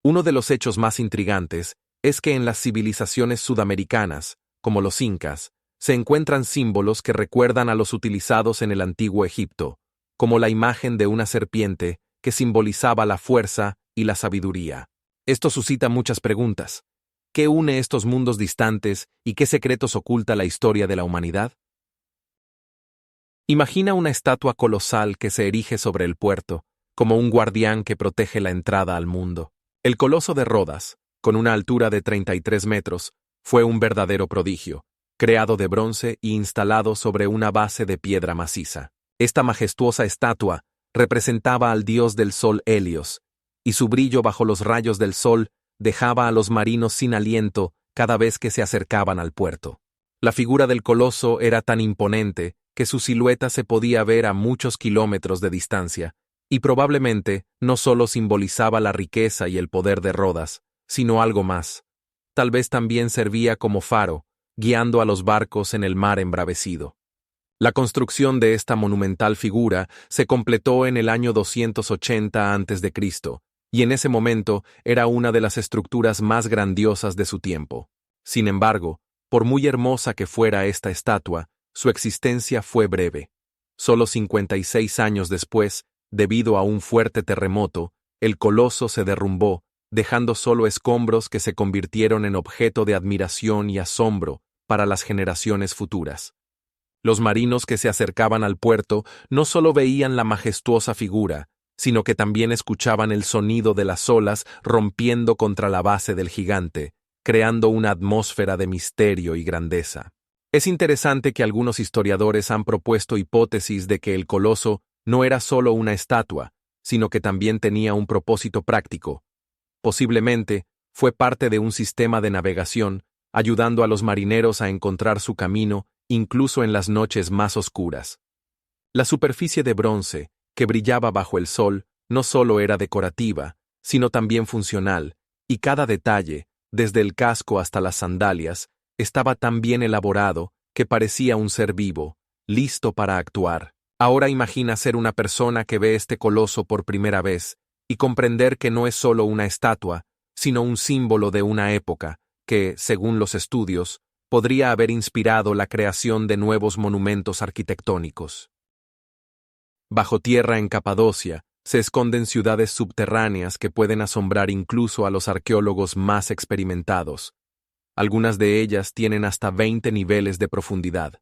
Uno de los hechos más intrigantes es que en las civilizaciones sudamericanas, como los incas, se encuentran símbolos que recuerdan a los utilizados en el antiguo Egipto, como la imagen de una serpiente que simbolizaba la fuerza y la sabiduría. Esto suscita muchas preguntas. ¿Qué une estos mundos distantes y qué secretos oculta la historia de la humanidad? Imagina una estatua colosal que se erige sobre el puerto, como un guardián que protege la entrada al mundo. El Coloso de Rodas, con una altura de 33 metros, fue un verdadero prodigio, creado de bronce y instalado sobre una base de piedra maciza. Esta majestuosa estatua representaba al dios del sol Helios, y su brillo bajo los rayos del sol dejaba a los marinos sin aliento cada vez que se acercaban al puerto. La figura del coloso era tan imponente que su silueta se podía ver a muchos kilómetros de distancia, y probablemente no solo simbolizaba la riqueza y el poder de Rodas, sino algo más. Tal vez también servía como faro, guiando a los barcos en el mar embravecido. La construcción de esta monumental figura se completó en el año 280 a.C., y en ese momento era una de las estructuras más grandiosas de su tiempo. Sin embargo, por muy hermosa que fuera esta estatua, su existencia fue breve. Solo 56 años después, debido a un fuerte terremoto, el coloso se derrumbó, dejando solo escombros que se convirtieron en objeto de admiración y asombro para las generaciones futuras. Los marinos que se acercaban al puerto no solo veían la majestuosa figura, sino que también escuchaban el sonido de las olas rompiendo contra la base del gigante, creando una atmósfera de misterio y grandeza. Es interesante que algunos historiadores han propuesto hipótesis de que el coloso no era solo una estatua, sino que también tenía un propósito práctico. Posiblemente, fue parte de un sistema de navegación, ayudando a los marineros a encontrar su camino incluso en las noches más oscuras. La superficie de bronce, que brillaba bajo el sol, no solo era decorativa, sino también funcional, y cada detalle, desde el casco hasta las sandalias, estaba tan bien elaborado que parecía un ser vivo, listo para actuar. Ahora imagina ser una persona que ve este coloso por primera vez y comprender que no es solo una estatua, sino un símbolo de una época que, según los estudios, podría haber inspirado la creación de nuevos monumentos arquitectónicos. Bajo tierra en Capadocia, se esconden ciudades subterráneas que pueden asombrar incluso a los arqueólogos más experimentados. Algunas de ellas tienen hasta 20 niveles de profundidad.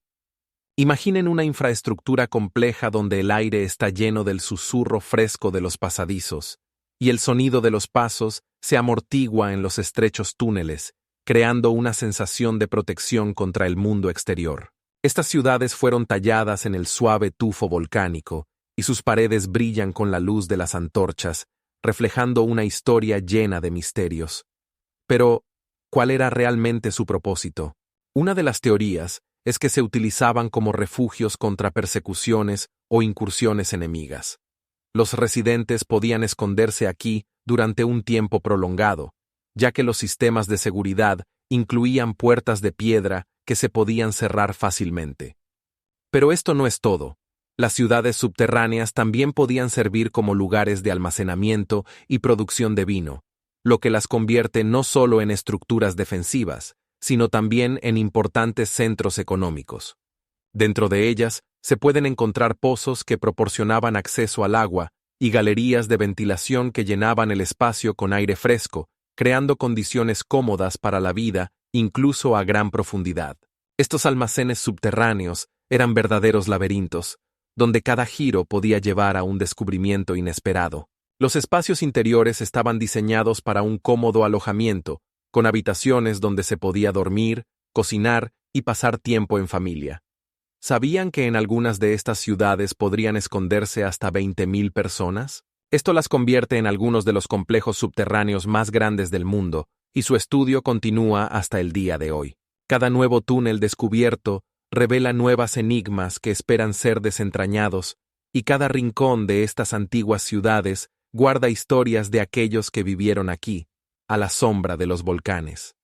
Imaginen una infraestructura compleja donde el aire está lleno del susurro fresco de los pasadizos, y el sonido de los pasos se amortigua en los estrechos túneles, creando una sensación de protección contra el mundo exterior. Estas ciudades fueron talladas en el suave tufo volcánico, y sus paredes brillan con la luz de las antorchas, reflejando una historia llena de misterios. Pero, ¿cuál era realmente su propósito? Una de las teorías es que se utilizaban como refugios contra persecuciones o incursiones enemigas. Los residentes podían esconderse aquí durante un tiempo prolongado, ya que los sistemas de seguridad incluían puertas de piedra que se podían cerrar fácilmente. Pero esto no es todo. Las ciudades subterráneas también podían servir como lugares de almacenamiento y producción de vino, lo que las convierte no solo en estructuras defensivas, sino también en importantes centros económicos. Dentro de ellas, se pueden encontrar pozos que proporcionaban acceso al agua y galerías de ventilación que llenaban el espacio con aire fresco, creando condiciones cómodas para la vida, incluso a gran profundidad. Estos almacenes subterráneos eran verdaderos laberintos, donde cada giro podía llevar a un descubrimiento inesperado. Los espacios interiores estaban diseñados para un cómodo alojamiento, con habitaciones donde se podía dormir, cocinar y pasar tiempo en familia. ¿Sabían que en algunas de estas ciudades podrían esconderse hasta 20.000 personas? Esto las convierte en algunos de los complejos subterráneos más grandes del mundo, y su estudio continúa hasta el día de hoy. Cada nuevo túnel descubierto revela nuevas enigmas que esperan ser desentrañados, y cada rincón de estas antiguas ciudades guarda historias de aquellos que vivieron aquí, a la sombra de los volcanes.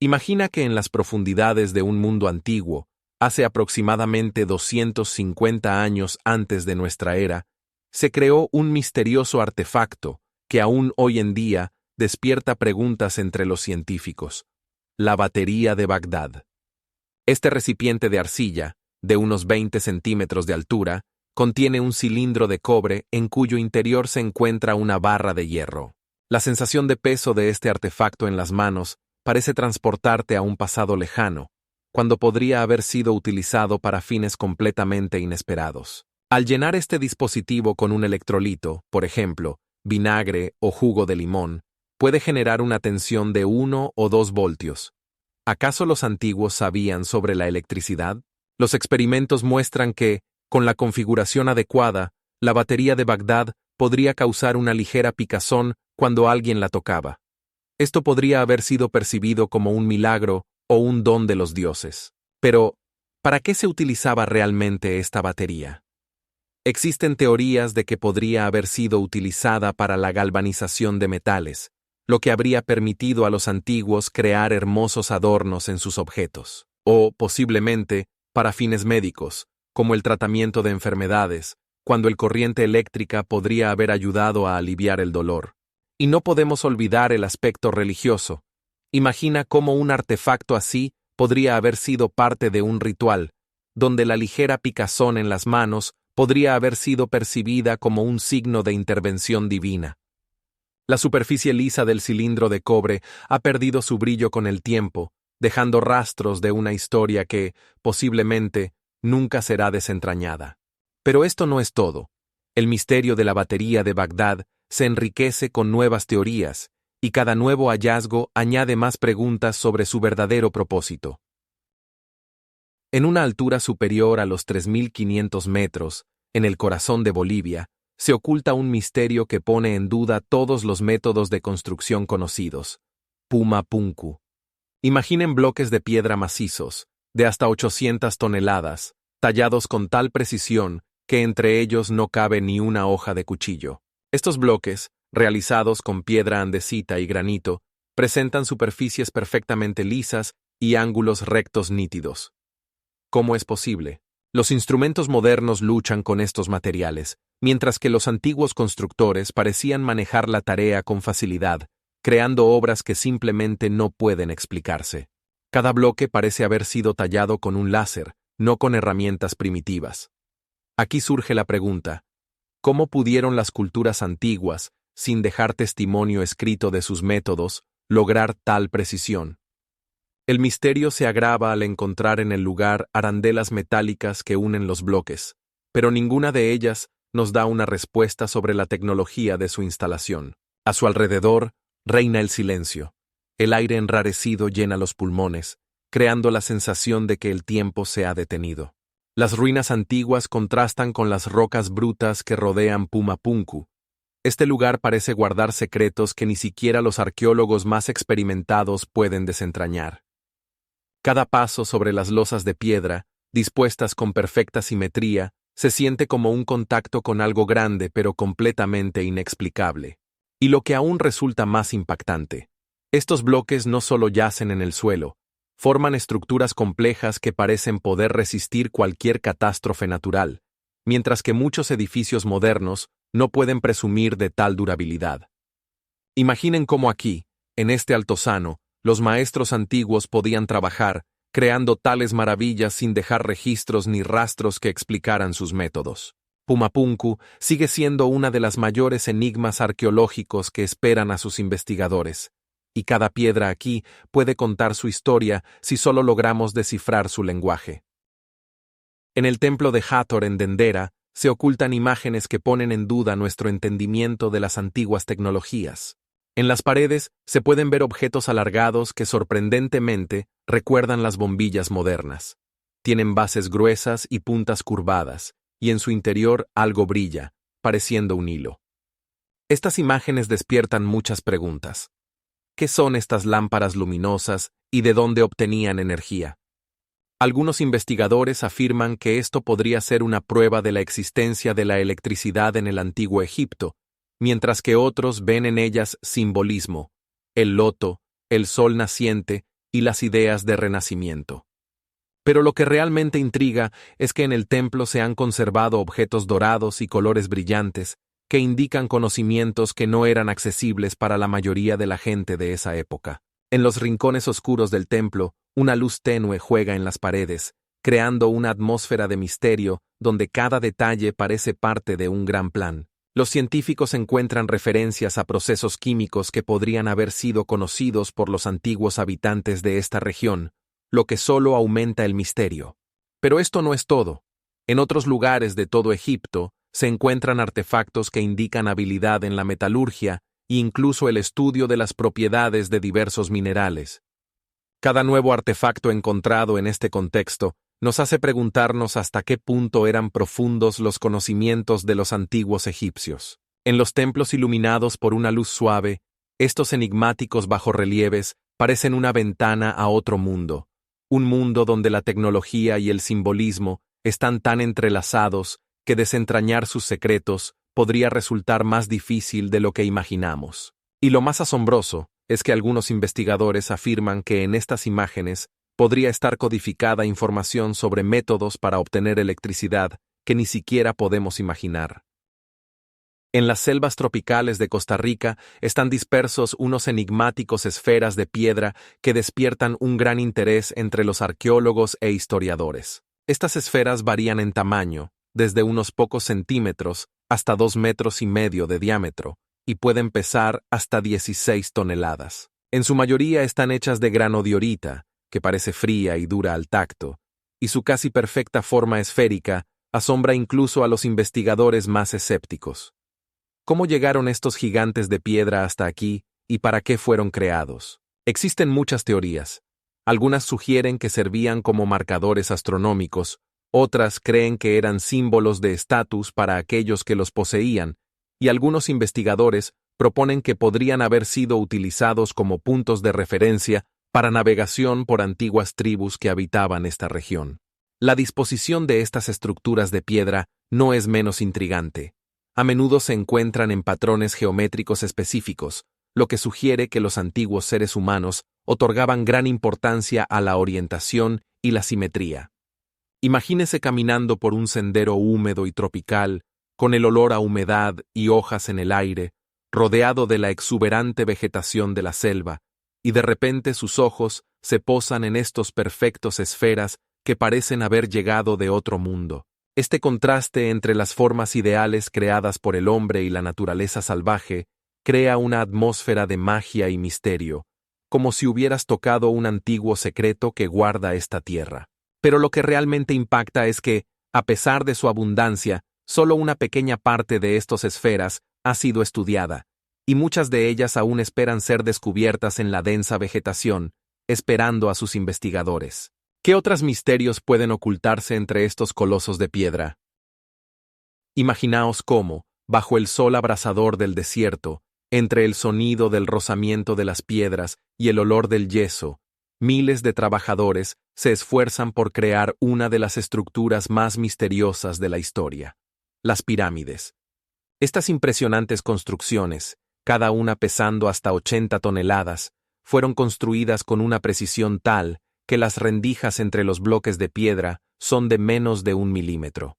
Imagina que en las profundidades de un mundo antiguo, hace aproximadamente 250 años antes de nuestra era, se creó un misterioso artefacto que aún hoy en día despierta preguntas entre los científicos: la batería de Bagdad. Este recipiente de arcilla, de unos 20 centímetros de altura, contiene un cilindro de cobre en cuyo interior se encuentra una barra de hierro. La sensación de peso de este artefacto en las manos parece transportarte a un pasado lejano, cuando podría haber sido utilizado para fines completamente inesperados. Al llenar este dispositivo con un electrolito, por ejemplo, vinagre o jugo de limón, puede generar una tensión de 1 o 2 voltios. ¿Acaso los antiguos sabían sobre la electricidad? Los experimentos muestran que, con la configuración adecuada, la batería de Bagdad podría causar una ligera picazón cuando alguien la tocaba. Esto podría haber sido percibido como un milagro o un don de los dioses. Pero, ¿para qué se utilizaba realmente esta batería? Existen teorías de que podría haber sido utilizada para la galvanización de metales, lo que habría permitido a los antiguos crear hermosos adornos en sus objetos, o, posiblemente, para fines médicos, como el tratamiento de enfermedades, cuando el corriente eléctrica podría haber ayudado a aliviar el dolor. Y no podemos olvidar el aspecto religioso. Imagina cómo un artefacto así podría haber sido parte de un ritual, donde la ligera picazón en las manos podría haber sido percibida como un signo de intervención divina. La superficie lisa del cilindro de cobre ha perdido su brillo con el tiempo, dejando rastros de una historia que, posiblemente, nunca será desentrañada. Pero esto no es todo. El misterio de la batería de Bagdad se enriquece con nuevas teorías, y cada nuevo hallazgo añade más preguntas sobre su verdadero propósito. En una altura superior a los 3.500 metros, en el corazón de Bolivia, se oculta un misterio que pone en duda todos los métodos de construcción conocidos. Puma Punku. Imaginen bloques de piedra macizos, de hasta 800 toneladas, tallados con tal precisión que entre ellos no cabe ni una hoja de cuchillo. Estos bloques, realizados con piedra andesita y granito, presentan superficies perfectamente lisas y ángulos rectos nítidos. ¿Cómo es posible? Los instrumentos modernos luchan con estos materiales, mientras que los antiguos constructores parecían manejar la tarea con facilidad, creando obras que simplemente no pueden explicarse. Cada bloque parece haber sido tallado con un láser, no con herramientas primitivas. Aquí surge la pregunta: ¿cómo pudieron las culturas antiguas, sin dejar testimonio escrito de sus métodos, lograr tal precisión? El misterio se agrava al encontrar en el lugar arandelas metálicas que unen los bloques, pero ninguna de ellas nos da una respuesta sobre la tecnología de su instalación. A su alrededor reina el silencio. El aire enrarecido llena los pulmones, creando la sensación de que el tiempo se ha detenido. Las ruinas antiguas contrastan con las rocas brutas que rodean Puma Punku. Este lugar parece guardar secretos que ni siquiera los arqueólogos más experimentados pueden desentrañar. Cada paso sobre las losas de piedra, dispuestas con perfecta simetría, se siente como un contacto con algo grande pero completamente inexplicable. Y lo que aún resulta más impactante: estos bloques no solo yacen en el suelo, forman estructuras complejas que parecen poder resistir cualquier catástrofe natural, mientras que muchos edificios modernos no pueden presumir de tal durabilidad. Imaginen cómo aquí, en este altozano, los maestros antiguos podían trabajar, creando tales maravillas sin dejar registros ni rastros que explicaran sus métodos. Puma Punku sigue siendo una de las mayores enigmas arqueológicos que esperan a sus investigadores, y cada piedra aquí puede contar su historia si solo logramos descifrar su lenguaje. En el templo de Hathor en Dendera se ocultan imágenes que ponen en duda nuestro entendimiento de las antiguas tecnologías. En las paredes se pueden ver objetos alargados que sorprendentemente recuerdan las bombillas modernas. Tienen bases gruesas y puntas curvadas, y en su interior algo brilla, pareciendo un hilo. Estas imágenes despiertan muchas preguntas. ¿Qué son estas lámparas luminosas y de dónde obtenían energía? Algunos investigadores afirman que esto podría ser una prueba de la existencia de la electricidad en el antiguo Egipto, mientras que otros ven en ellas simbolismo: el loto, el sol naciente y las ideas de renacimiento. Pero lo que realmente intriga es que en el templo se han conservado objetos dorados y colores brillantes que indican conocimientos que no eran accesibles para la mayoría de la gente de esa época. En los rincones oscuros del templo, una luz tenue juega en las paredes, creando una atmósfera de misterio donde cada detalle parece parte de un gran plan. Los científicos encuentran referencias a procesos químicos que podrían haber sido conocidos por los antiguos habitantes de esta región, lo que solo aumenta el misterio. Pero esto no es todo. En otros lugares de todo Egipto se encuentran artefactos que indican habilidad en la metalurgia e incluso el estudio de las propiedades de diversos minerales. Cada nuevo artefacto encontrado en este contexto nos hace preguntarnos hasta qué punto eran profundos los conocimientos de los antiguos egipcios. En los templos iluminados por una luz suave, estos enigmáticos bajorrelieves parecen una ventana a otro mundo, un mundo donde la tecnología y el simbolismo están tan entrelazados que desentrañar sus secretos podría resultar más difícil de lo que imaginamos. Y lo más asombroso es que algunos investigadores afirman que en estas imágenes podría estar codificada información sobre métodos para obtener electricidad que ni siquiera podemos imaginar. En las selvas tropicales de Costa Rica están dispersos unos enigmáticos esferas de piedra que despiertan un gran interés entre los arqueólogos e historiadores. Estas esferas varían en tamaño, desde unos pocos centímetros hasta 2,5 metros de diámetro, y pueden pesar hasta 16 toneladas. En su mayoría están hechas de grano diorita, que parece fría y dura al tacto, y su casi perfecta forma esférica asombra incluso a los investigadores más escépticos. ¿Cómo llegaron estos gigantes de piedra hasta aquí y para qué fueron creados? Existen muchas teorías. Algunas sugieren que servían como marcadores astronómicos, otras creen que eran símbolos de estatus para aquellos que los poseían, y algunos investigadores proponen que podrían haber sido utilizados como puntos de referencia para navegación por antiguas tribus que habitaban esta región. La disposición de estas estructuras de piedra no es menos intrigante. A menudo se encuentran en patrones geométricos específicos, lo que sugiere que los antiguos seres humanos otorgaban gran importancia a la orientación y la simetría. Imagínese caminando por un sendero húmedo y tropical, con el olor a humedad y hojas en el aire, rodeado de la exuberante vegetación de la selva, y de repente sus ojos se posan en estos perfectos esferas que parecen haber llegado de otro mundo. Este contraste entre las formas ideales creadas por el hombre y la naturaleza salvaje crea una atmósfera de magia y misterio, como si hubieras tocado un antiguo secreto que guarda esta tierra. Pero lo que realmente impacta es que, a pesar de su abundancia, solo una pequeña parte de estas esferas ha sido estudiada, y muchas de ellas aún esperan ser descubiertas en la densa vegetación, esperando a sus investigadores. ¿Qué otros misterios pueden ocultarse entre estos colosos de piedra? Imaginaos cómo, bajo el sol abrasador del desierto, entre el sonido del rozamiento de las piedras y el olor del yeso, miles de trabajadores se esfuerzan por crear una de las estructuras más misteriosas de la historia: las pirámides. Estas impresionantes construcciones, cada una pesando hasta 80 toneladas, fueron construidas con una precisión tal que las rendijas entre los bloques de piedra son de menos de 1 milímetro.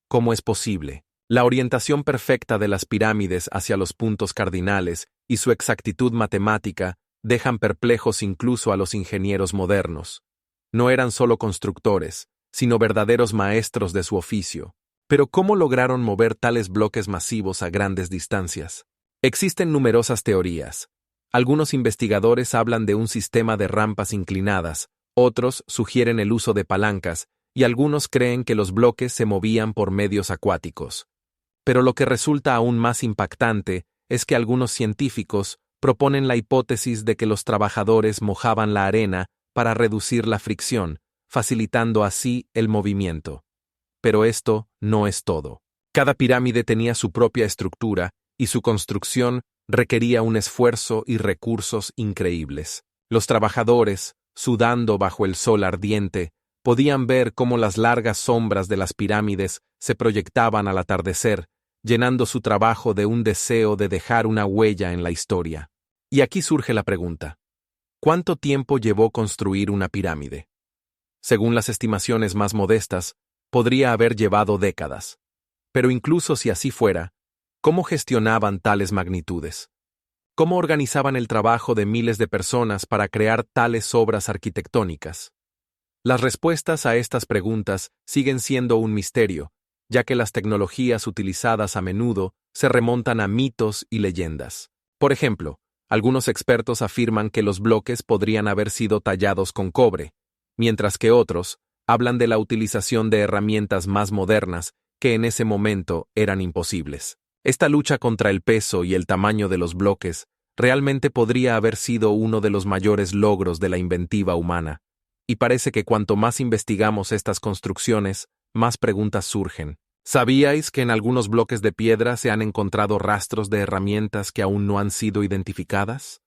¿Cómo es posible? La orientación perfecta de las pirámides hacia los puntos cardinales y su exactitud matemática dejan perplejos incluso a los ingenieros modernos. No eran solo constructores, sino verdaderos maestros de su oficio. Pero ¿cómo lograron mover tales bloques masivos a grandes distancias? Existen numerosas teorías. Algunos investigadores hablan de un sistema de rampas inclinadas, otros sugieren el uso de palancas, y algunos creen que los bloques se movían por medios acuáticos. Pero lo que resulta aún más impactante es que algunos científicos proponen la hipótesis de que los trabajadores mojaban la arena para reducir la fricción, facilitando así el movimiento. Pero esto no es todo. Cada pirámide tenía su propia estructura y su construcción requería un esfuerzo y recursos increíbles. Los trabajadores, sudando bajo el sol ardiente, podían ver cómo las largas sombras de las pirámides se proyectaban al atardecer, llenando su trabajo de un deseo de dejar una huella en la historia. Y aquí surge la pregunta: ¿cuánto tiempo llevó construir una pirámide? Según las estimaciones más modestas, podría haber llevado décadas. Pero incluso si así fuera, ¿cómo gestionaban tales magnitudes? ¿Cómo organizaban el trabajo de miles de personas para crear tales obras arquitectónicas? Las respuestas a estas preguntas siguen siendo un misterio, ya que las tecnologías utilizadas a menudo se remontan a mitos y leyendas. Por ejemplo, algunos expertos afirman que los bloques podrían haber sido tallados con cobre, mientras que otros hablan de la utilización de herramientas más modernas que en ese momento eran imposibles. Esta lucha contra el peso y el tamaño de los bloques realmente podría haber sido uno de los mayores logros de la inventiva humana, y parece que cuanto más investigamos estas construcciones, más preguntas surgen. ¿Sabíais que en algunos bloques de piedra se han encontrado rastros de herramientas que aún no han sido identificadas?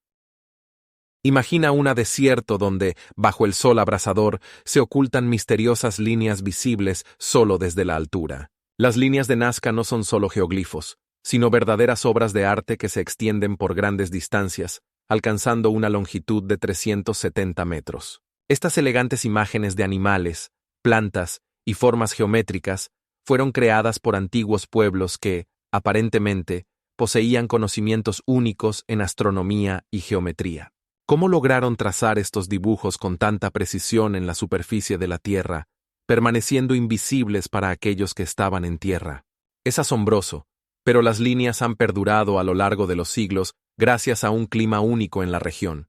Imagina un desierto donde, bajo el sol abrasador, se ocultan misteriosas líneas visibles solo desde la altura. Las líneas de Nazca no son solo geoglifos, sino verdaderas obras de arte que se extienden por grandes distancias, alcanzando una longitud de 370 metros. Estas elegantes imágenes de animales, plantas y formas geométricas fueron creadas por antiguos pueblos que, aparentemente, poseían conocimientos únicos en astronomía y geometría. ¿Cómo lograron trazar estos dibujos con tanta precisión en la superficie de la Tierra, permaneciendo invisibles para aquellos que estaban en tierra? Es asombroso, pero las líneas han perdurado a lo largo de los siglos gracias a un clima único en la región,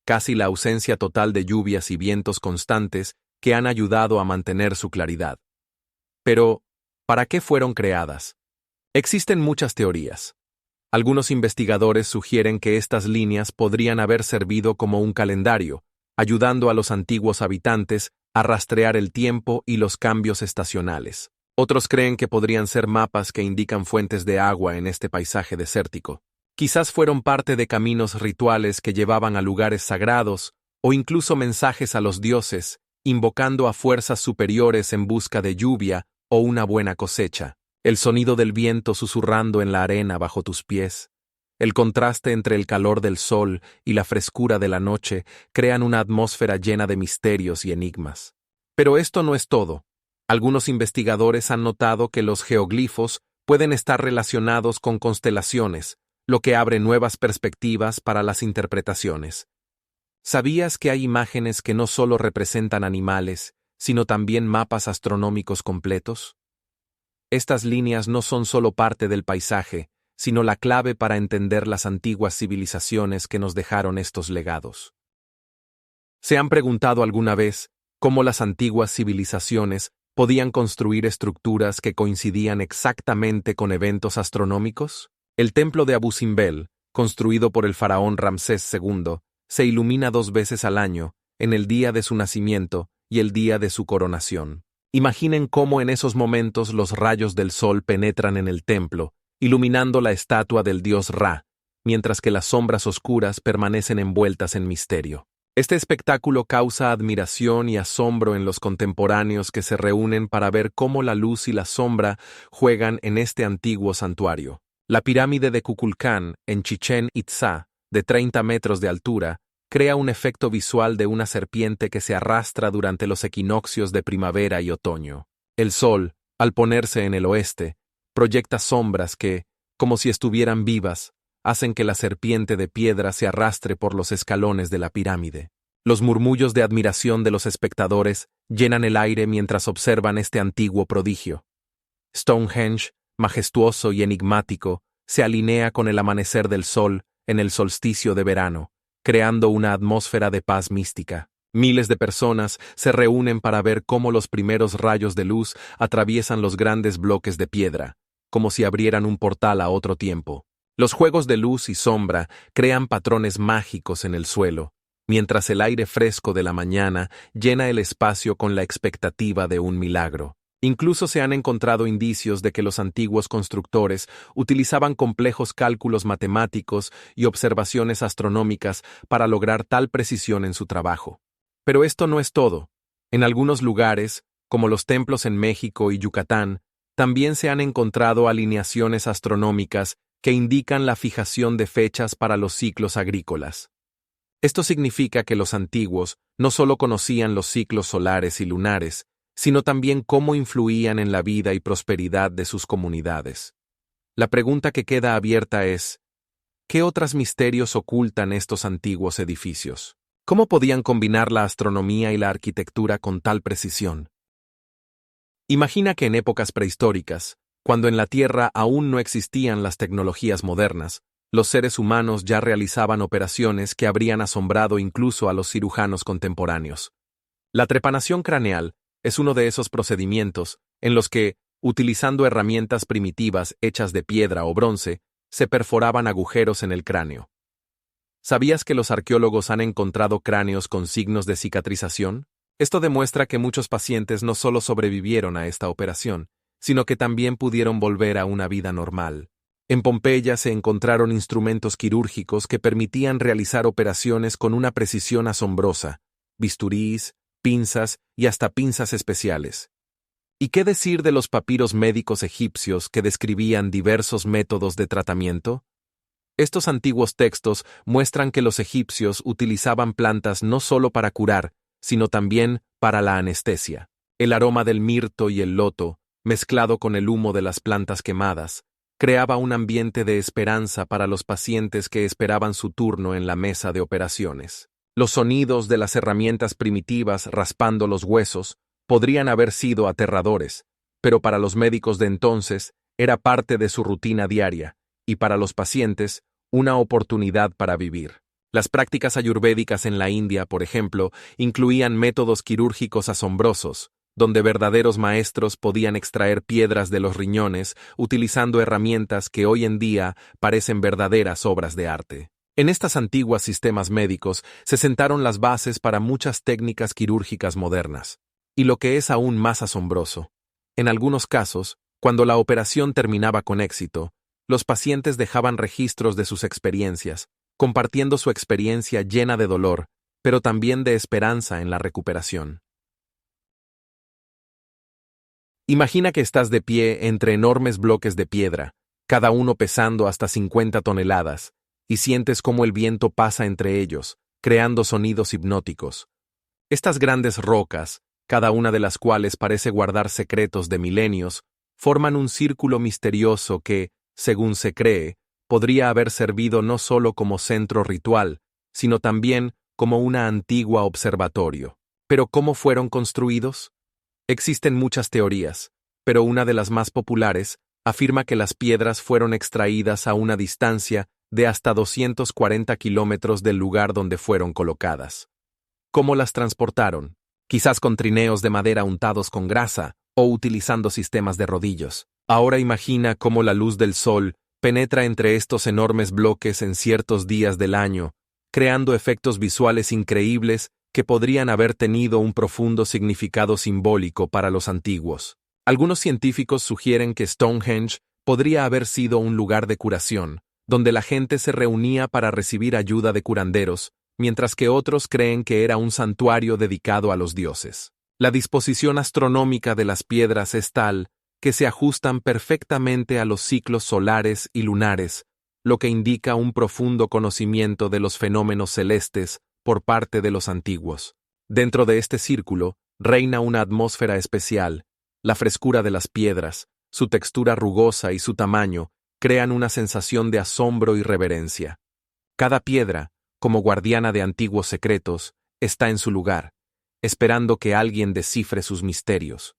casi la ausencia total de lluvias y vientos constantes que han ayudado a mantener su claridad. Pero, ¿para qué fueron creadas? Existen muchas teorías. Algunos investigadores sugieren que estas líneas podrían haber servido como un calendario, ayudando a los antiguos habitantes a rastrear el tiempo y los cambios estacionales. Otros creen que podrían ser mapas que indican fuentes de agua en este paisaje desértico. Quizás fueron parte de caminos rituales que llevaban a lugares sagrados o incluso mensajes a los dioses, invocando a fuerzas superiores en busca de lluvia o una buena cosecha. El sonido del viento susurrando en la arena bajo tus pies, el contraste entre el calor del sol y la frescura de la noche crean una atmósfera llena de misterios y enigmas. Pero esto no es todo. Algunos investigadores han notado que los geoglifos pueden estar relacionados con constelaciones, lo que abre nuevas perspectivas para las interpretaciones. ¿Sabías que hay imágenes que no solo representan animales, sino también mapas astronómicos completos? Estas líneas no son solo parte del paisaje, sino la clave para entender las antiguas civilizaciones que nos dejaron estos legados. ¿Se han preguntado alguna vez cómo las antiguas civilizaciones podían construir estructuras que coincidían exactamente con eventos astronómicos? El templo de Abu Simbel, construido por el faraón Ramsés II, se ilumina 2 veces al año, en el día de su nacimiento y el día de su coronación. Imaginen cómo en esos momentos los rayos del sol penetran en el templo, iluminando la estatua del dios Ra, mientras que las sombras oscuras permanecen envueltas en misterio. Este espectáculo causa admiración y asombro en los contemporáneos que se reúnen para ver cómo la luz y la sombra juegan en este antiguo santuario. La pirámide de Kukulcán, en Chichén Itzá, de 30 metros de altura, crea un efecto visual de una serpiente que se arrastra durante los equinoccios de primavera y otoño. El sol, al ponerse en el oeste, proyecta sombras que, como si estuvieran vivas, hacen que la serpiente de piedra se arrastre por los escalones de la pirámide. Los murmullos de admiración de los espectadores llenan el aire mientras observan este antiguo prodigio. Stonehenge, majestuoso y enigmático, se alinea con el amanecer del sol en el solsticio de verano, creando una atmósfera de paz mística. Miles de personas se reúnen para ver cómo los primeros rayos de luz atraviesan los grandes bloques de piedra, como si abrieran un portal a otro tiempo. Los juegos de luz y sombra crean patrones mágicos en el suelo, mientras el aire fresco de la mañana llena el espacio con la expectativa de un milagro. Incluso se han encontrado indicios de que los antiguos constructores utilizaban complejos cálculos matemáticos y observaciones astronómicas para lograr tal precisión en su trabajo. Pero esto no es todo. En algunos lugares, como los templos en México y Yucatán, también se han encontrado alineaciones astronómicas que indican la fijación de fechas para los ciclos agrícolas. Esto significa que los antiguos no solo conocían los ciclos solares y lunares, sino también cómo influían en la vida y prosperidad de sus comunidades. La pregunta que queda abierta es, ¿qué otros misterios ocultan estos antiguos edificios? ¿Cómo podían combinar la astronomía y la arquitectura con tal precisión? Imagina que en épocas prehistóricas, cuando en la Tierra aún no existían las tecnologías modernas, los seres humanos ya realizaban operaciones que habrían asombrado incluso a los cirujanos contemporáneos. La trepanación craneal es uno de esos procedimientos en los que, utilizando herramientas primitivas hechas de piedra o bronce, se perforaban agujeros en el cráneo. ¿Sabías que los arqueólogos han encontrado cráneos con signos de cicatrización? Esto demuestra que muchos pacientes no solo sobrevivieron a esta operación, sino que también pudieron volver a una vida normal. En Pompeya se encontraron instrumentos quirúrgicos que permitían realizar operaciones con una precisión asombrosa, bisturís, pinzas y hasta pinzas especiales. ¿Y qué decir de los papiros médicos egipcios que describían diversos métodos de tratamiento? Estos antiguos textos muestran que los egipcios utilizaban plantas no solo para curar, sino también para la anestesia. El aroma del mirto y el loto, mezclado con el humo de las plantas quemadas, creaba un ambiente de esperanza para los pacientes que esperaban su turno en la mesa de operaciones. Los sonidos de las herramientas primitivas raspando los huesos podrían haber sido aterradores, pero para los médicos de entonces era parte de su rutina diaria, y para los pacientes, una oportunidad para vivir. Las prácticas ayurvédicas en la India, por ejemplo, incluían métodos quirúrgicos asombrosos, donde verdaderos maestros podían extraer piedras de los riñones utilizando herramientas que hoy en día parecen verdaderas obras de arte. En estos antiguos sistemas médicos se sentaron las bases para muchas técnicas quirúrgicas modernas. Y lo que es aún más asombroso, en algunos casos, cuando la operación terminaba con éxito, los pacientes dejaban registros de sus experiencias, compartiendo su experiencia llena de dolor, pero también de esperanza en la recuperación. Imagina que estás de pie entre enormes bloques de piedra, cada uno pesando hasta 50 toneladas, y sientes cómo el viento pasa entre ellos, creando sonidos hipnóticos. Estas grandes rocas, cada una de las cuales parece guardar secretos de milenios, forman un círculo misterioso que, según se cree, podría haber servido no solo como centro ritual, sino también como una antigua observatorio. ¿Pero cómo fueron construidos? Existen muchas teorías, pero una de las más populares afirma que las piedras fueron extraídas a una distancia de hasta 240 kilómetros del lugar donde fueron colocadas. ¿Cómo las transportaron? Quizás con trineos de madera untados con grasa o utilizando sistemas de rodillos. Ahora imagina cómo la luz del sol penetra entre estos enormes bloques en ciertos días del año, creando efectos visuales increíbles que podrían haber tenido un profundo significado simbólico para los antiguos. Algunos científicos sugieren que Stonehenge podría haber sido un lugar de curación, donde la gente se reunía para recibir ayuda de curanderos, mientras que otros creen que era un santuario dedicado a los dioses. La disposición astronómica de las piedras es tal que se ajustan perfectamente a los ciclos solares y lunares, lo que indica un profundo conocimiento de los fenómenos celestes por parte de los antiguos. Dentro de este círculo reina una atmósfera especial. La frescura de las piedras, su textura rugosa y su tamaño crean una sensación de asombro y reverencia. Cada piedra, como guardiana de antiguos secretos, está en su lugar, esperando que alguien descifre sus misterios.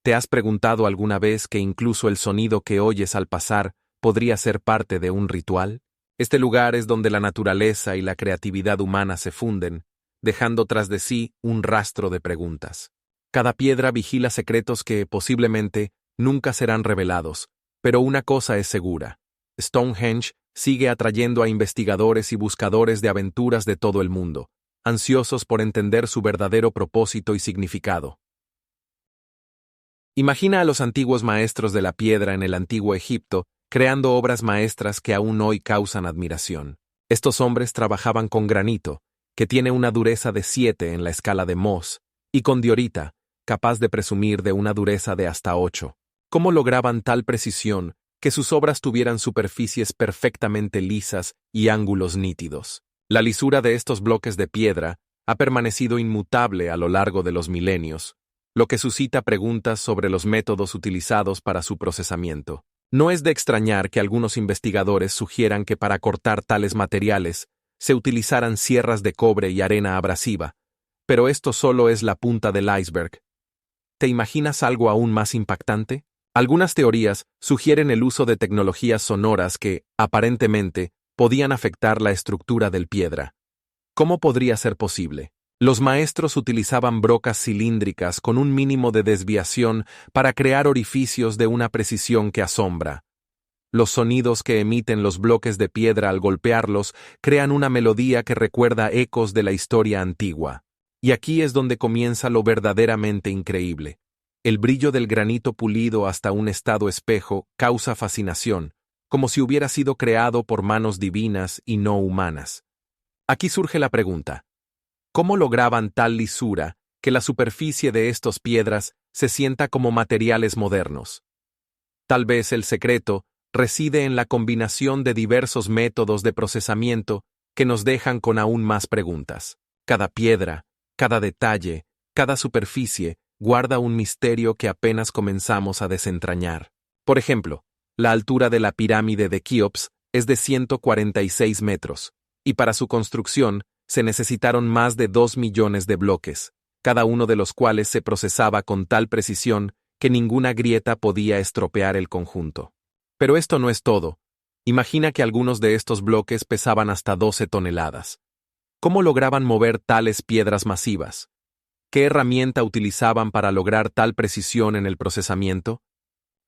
¿Te has preguntado alguna vez que incluso el sonido que oyes al pasar podría ser parte de un ritual? Este lugar es donde la naturaleza y la creatividad humana se funden, dejando tras de sí un rastro de preguntas. Cada piedra vigila secretos que, posiblemente, nunca serán revelados, pero una cosa es segura: Stonehenge sigue atrayendo a investigadores y buscadores de aventuras de todo el mundo, ansiosos por entender su verdadero propósito y significado. Imagina a los antiguos maestros de la piedra en el antiguo Egipto, creando obras maestras que aún hoy causan admiración. Estos hombres trabajaban con granito, que tiene una dureza de 7 en la escala de Mohs, y con diorita, capaz de presumir de una dureza de hasta 8. ¿Cómo lograban tal precisión que sus obras tuvieran superficies perfectamente lisas y ángulos nítidos? La lisura de estos bloques de piedra ha permanecido inmutable a lo largo de los milenios, lo que suscita preguntas sobre los métodos utilizados para su procesamiento. No es de extrañar que algunos investigadores sugieran que para cortar tales materiales se utilizaran sierras de cobre y arena abrasiva, pero esto solo es la punta del iceberg. ¿Te imaginas algo aún más impactante? Algunas teorías sugieren el uso de tecnologías sonoras que, aparentemente, podían afectar la estructura del piedra. ¿Cómo podría ser posible? Los maestros utilizaban brocas cilíndricas con un mínimo de desviación para crear orificios de una precisión que asombra. Los sonidos que emiten los bloques de piedra al golpearlos crean una melodía que recuerda ecos de la historia antigua. Y aquí es donde comienza lo verdaderamente increíble. El brillo del granito pulido hasta un estado espejo causa fascinación, como si hubiera sido creado por manos divinas y no humanas. Aquí surge la pregunta: ¿cómo lograban tal lisura que la superficie de estas piedras se sienta como materiales modernos? Tal vez el secreto reside en la combinación de diversos métodos de procesamiento que nos dejan con aún más preguntas. Cada piedra, cada detalle, cada superficie guarda un misterio que apenas comenzamos a desentrañar. Por ejemplo, la altura de la pirámide de Keops es de 146 metros, y para su construcción se necesitaron más de 2 millones de bloques, cada uno de los cuales se procesaba con tal precisión que ninguna grieta podía estropear el conjunto. Pero esto no es todo. Imagina que algunos de estos bloques pesaban hasta 12 toneladas. ¿Cómo lograban mover tales piedras masivas? ¿Qué herramienta utilizaban para lograr tal precisión en el procesamiento?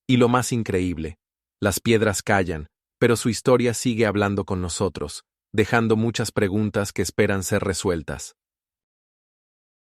Y lo más increíble, las piedras callan, pero su historia sigue hablando con nosotros, dejando muchas preguntas que esperan ser resueltas.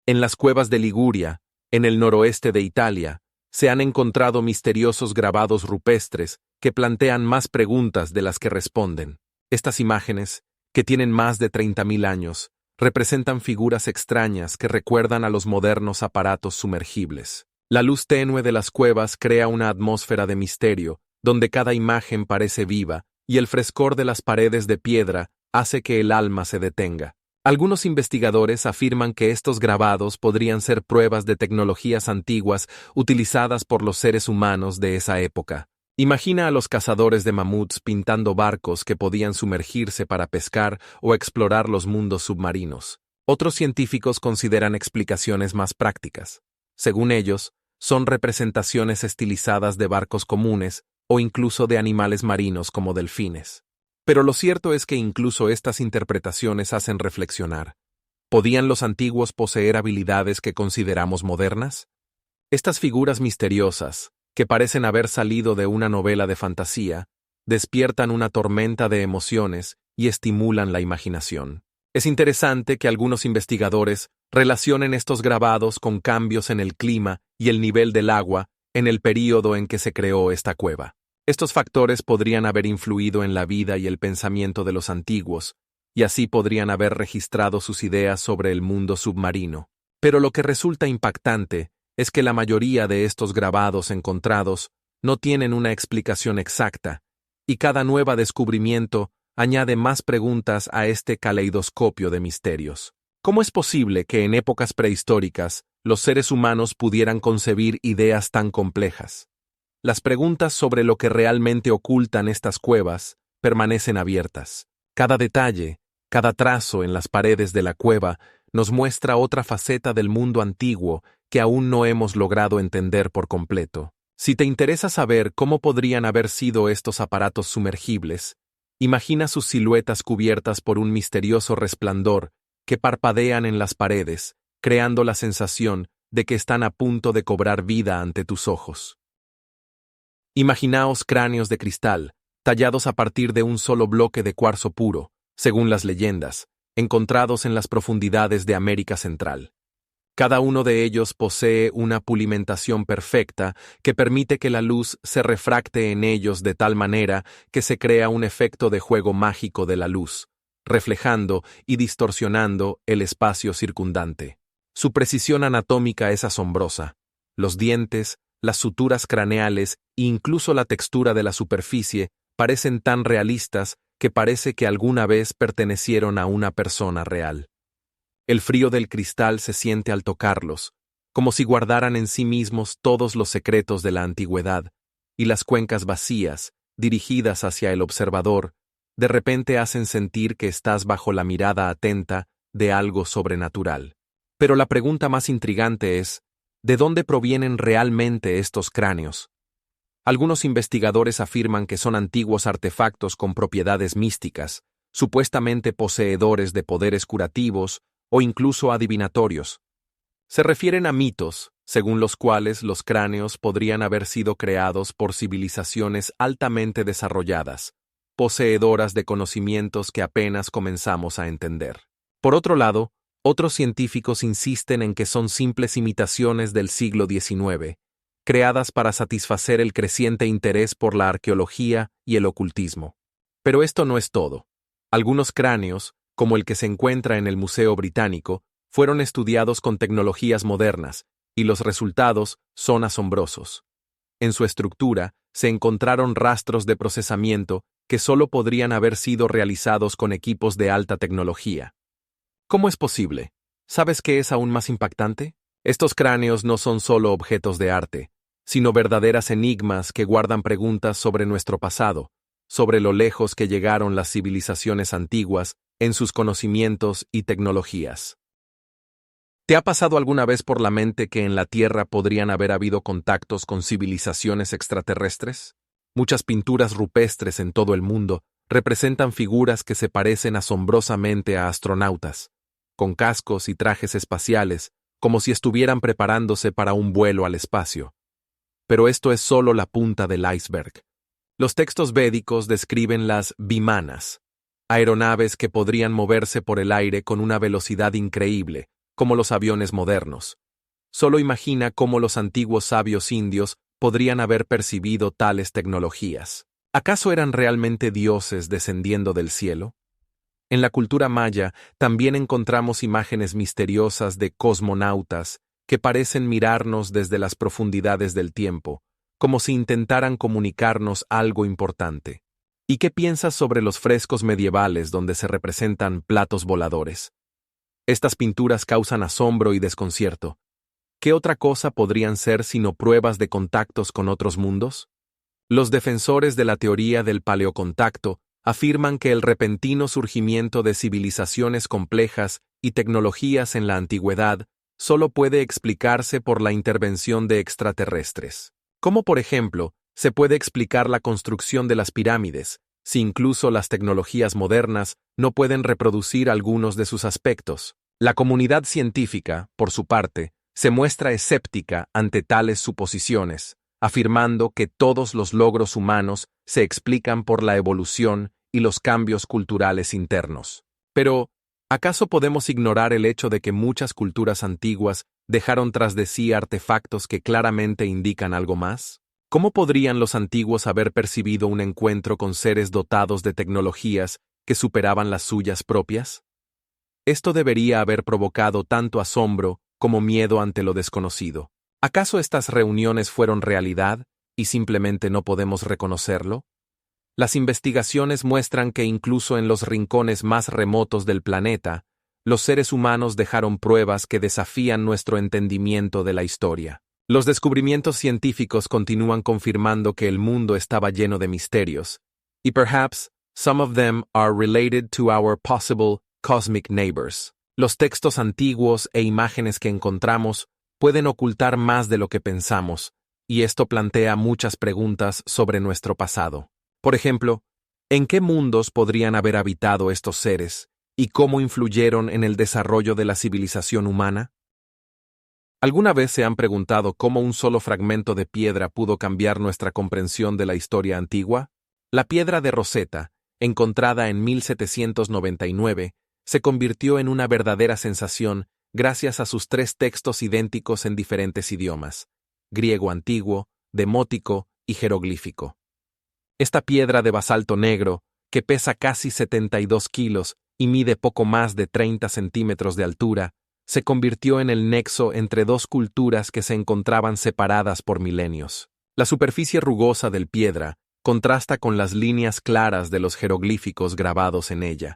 En las cuevas de Liguria, en el noroeste de Italia, se han encontrado misteriosos grabados rupestres que plantean más preguntas de las que responden. Estas imágenes, que tienen más de 30.000 años, representan figuras extrañas que recuerdan a los modernos aparatos sumergibles. La luz tenue de las cuevas crea una atmósfera de misterio, donde cada imagen parece viva, y el frescor de las paredes de piedra hace que el alma se detenga. Algunos investigadores afirman que estos grabados podrían ser pruebas de tecnologías antiguas utilizadas por los seres humanos de esa época. Imagina a los cazadores de mamuts pintando barcos que podían sumergirse para pescar o explorar los mundos submarinos. Otros científicos consideran explicaciones más prácticas. Según ellos, son representaciones estilizadas de barcos comunes o incluso de animales marinos como delfines. Pero lo cierto es que incluso estas interpretaciones hacen reflexionar. ¿Podían los antiguos poseer habilidades que consideramos modernas? Estas figuras misteriosas, que parecen haber salido de una novela de fantasía, despiertan una tormenta de emociones y estimulan la imaginación. Es interesante que algunos investigadores relacionen estos grabados con cambios en el clima y el nivel del agua en el período en que se creó esta cueva. Estos factores podrían haber influido en la vida y el pensamiento de los antiguos, y así podrían haber registrado sus ideas sobre el mundo submarino. Pero lo que resulta impactante es que la mayoría de estos grabados encontrados no tienen una explicación exacta, y cada nuevo descubrimiento añade más preguntas a este caleidoscopio de misterios. ¿Cómo es posible que en épocas prehistóricas los seres humanos pudieran concebir ideas tan complejas? Las preguntas sobre lo que realmente ocultan estas cuevas permanecen abiertas. Cada detalle, cada trazo en las paredes de la cueva nos muestra otra faceta del mundo antiguo que aún no hemos logrado entender por completo. Si te interesa saber cómo podrían haber sido estos aparatos sumergibles, imagina sus siluetas cubiertas por un misterioso resplandor que parpadean en las paredes, creando la sensación de que están a punto de cobrar vida ante tus ojos. Imaginaos cráneos de cristal, tallados a partir de un solo bloque de cuarzo puro, según las leyendas, encontrados en las profundidades de América Central. Cada uno de ellos posee una pulimentación perfecta que permite que la luz se refracte en ellos de tal manera que se crea un efecto de juego mágico de la luz, reflejando y distorsionando el espacio circundante. Su precisión anatómica es asombrosa. Los dientes, las suturas craneales e incluso la textura de la superficie parecen tan realistas que parece que alguna vez pertenecieron a una persona real. El frío del cristal se siente al tocarlos, como si guardaran en sí mismos todos los secretos de la antigüedad, y las cuencas vacías, dirigidas hacia el observador, de repente hacen sentir que estás bajo la mirada atenta de algo sobrenatural. Pero la pregunta más intrigante es, ¿de dónde provienen realmente estos cráneos? Algunos investigadores afirman que son antiguos artefactos con propiedades místicas, supuestamente poseedores de poderes curativos o incluso adivinatorios. Se refieren a mitos, según los cuales los cráneos podrían haber sido creados por civilizaciones altamente desarrolladas, poseedoras de conocimientos que apenas comenzamos a entender. Por otro lado, otros científicos insisten en que son simples imitaciones del siglo XIX, creadas para satisfacer el creciente interés por la arqueología y el ocultismo. Pero esto no es todo. Algunos cráneos, como el que se encuentra en el Museo Británico, fueron estudiados con tecnologías modernas, y los resultados son asombrosos. En su estructura se encontraron rastros de procesamiento que solo podrían haber sido realizados con equipos de alta tecnología. ¿Cómo es posible? ¿Sabes qué es aún más impactante? Estos cráneos no son solo objetos de arte, sino verdaderas enigmas que guardan preguntas sobre nuestro pasado, sobre lo lejos que llegaron las civilizaciones antiguas en sus conocimientos y tecnologías. ¿Te ha pasado alguna vez por la mente que en la Tierra podrían haber habido contactos con civilizaciones extraterrestres? Muchas pinturas rupestres en todo el mundo representan figuras que se parecen asombrosamente a astronautas, con cascos y trajes espaciales, como si estuvieran preparándose para un vuelo al espacio. Pero esto es solo la punta del iceberg. Los textos védicos describen las vimanas, aeronaves que podrían moverse por el aire con una velocidad increíble, como los aviones modernos. Solo imagina cómo los antiguos sabios indios podrían haber percibido tales tecnologías. ¿Acaso eran realmente dioses descendiendo del cielo? En la cultura maya también encontramos imágenes misteriosas de cosmonautas que parecen mirarnos desde las profundidades del tiempo, como si intentaran comunicarnos algo importante. ¿Y qué piensas sobre los frescos medievales donde se representan platos voladores? Estas pinturas causan asombro y desconcierto. ¿Qué otra cosa podrían ser sino pruebas de contactos con otros mundos? Los defensores de la teoría del paleocontacto afirman que el repentino surgimiento de civilizaciones complejas y tecnologías en la antigüedad solo puede explicarse por la intervención de extraterrestres. ¿Cómo, por ejemplo, se puede explicar la construcción de las pirámides, si incluso las tecnologías modernas no pueden reproducir algunos de sus aspectos? La comunidad científica, por su parte, se muestra escéptica ante tales suposiciones, afirmando que todos los logros humanos se explican por la evolución y los cambios culturales internos. Pero, ¿acaso podemos ignorar el hecho de que muchas culturas antiguas dejaron tras de sí artefactos que claramente indican algo más? ¿Cómo podrían los antiguos haber percibido un encuentro con seres dotados de tecnologías que superaban las suyas propias? Esto debería haber provocado tanto asombro como miedo ante lo desconocido. ¿Acaso estas reuniones fueron realidad y simplemente no podemos reconocerlo? Las investigaciones muestran que incluso en los rincones más remotos del planeta, los seres humanos dejaron pruebas que desafían nuestro entendimiento de la historia. Los descubrimientos científicos continúan confirmando que el mundo estaba lleno de misterios, y perhaps some of them are related to our possible cosmic neighbors. Los textos antiguos e imágenes que encontramos pueden ocultar más de lo que pensamos, y esto plantea muchas preguntas sobre nuestro pasado. Por ejemplo, ¿en qué mundos podrían haber habitado estos seres y cómo influyeron en el desarrollo de la civilización humana? ¿Alguna vez se han preguntado cómo un solo fragmento de piedra pudo cambiar nuestra comprensión de la historia antigua? La piedra de Rosetta, encontrada en 1799, se convirtió en una verdadera sensación gracias a sus 3 textos idénticos en diferentes idiomas: griego antiguo, demótico y jeroglífico. Esta piedra de basalto negro, que pesa casi 72 kilos y mide poco más de 30 centímetros de altura, se convirtió en el nexo entre 2 culturas que se encontraban separadas por milenios. La superficie rugosa del piedra contrasta con las líneas claras de los jeroglíficos grabados en ella,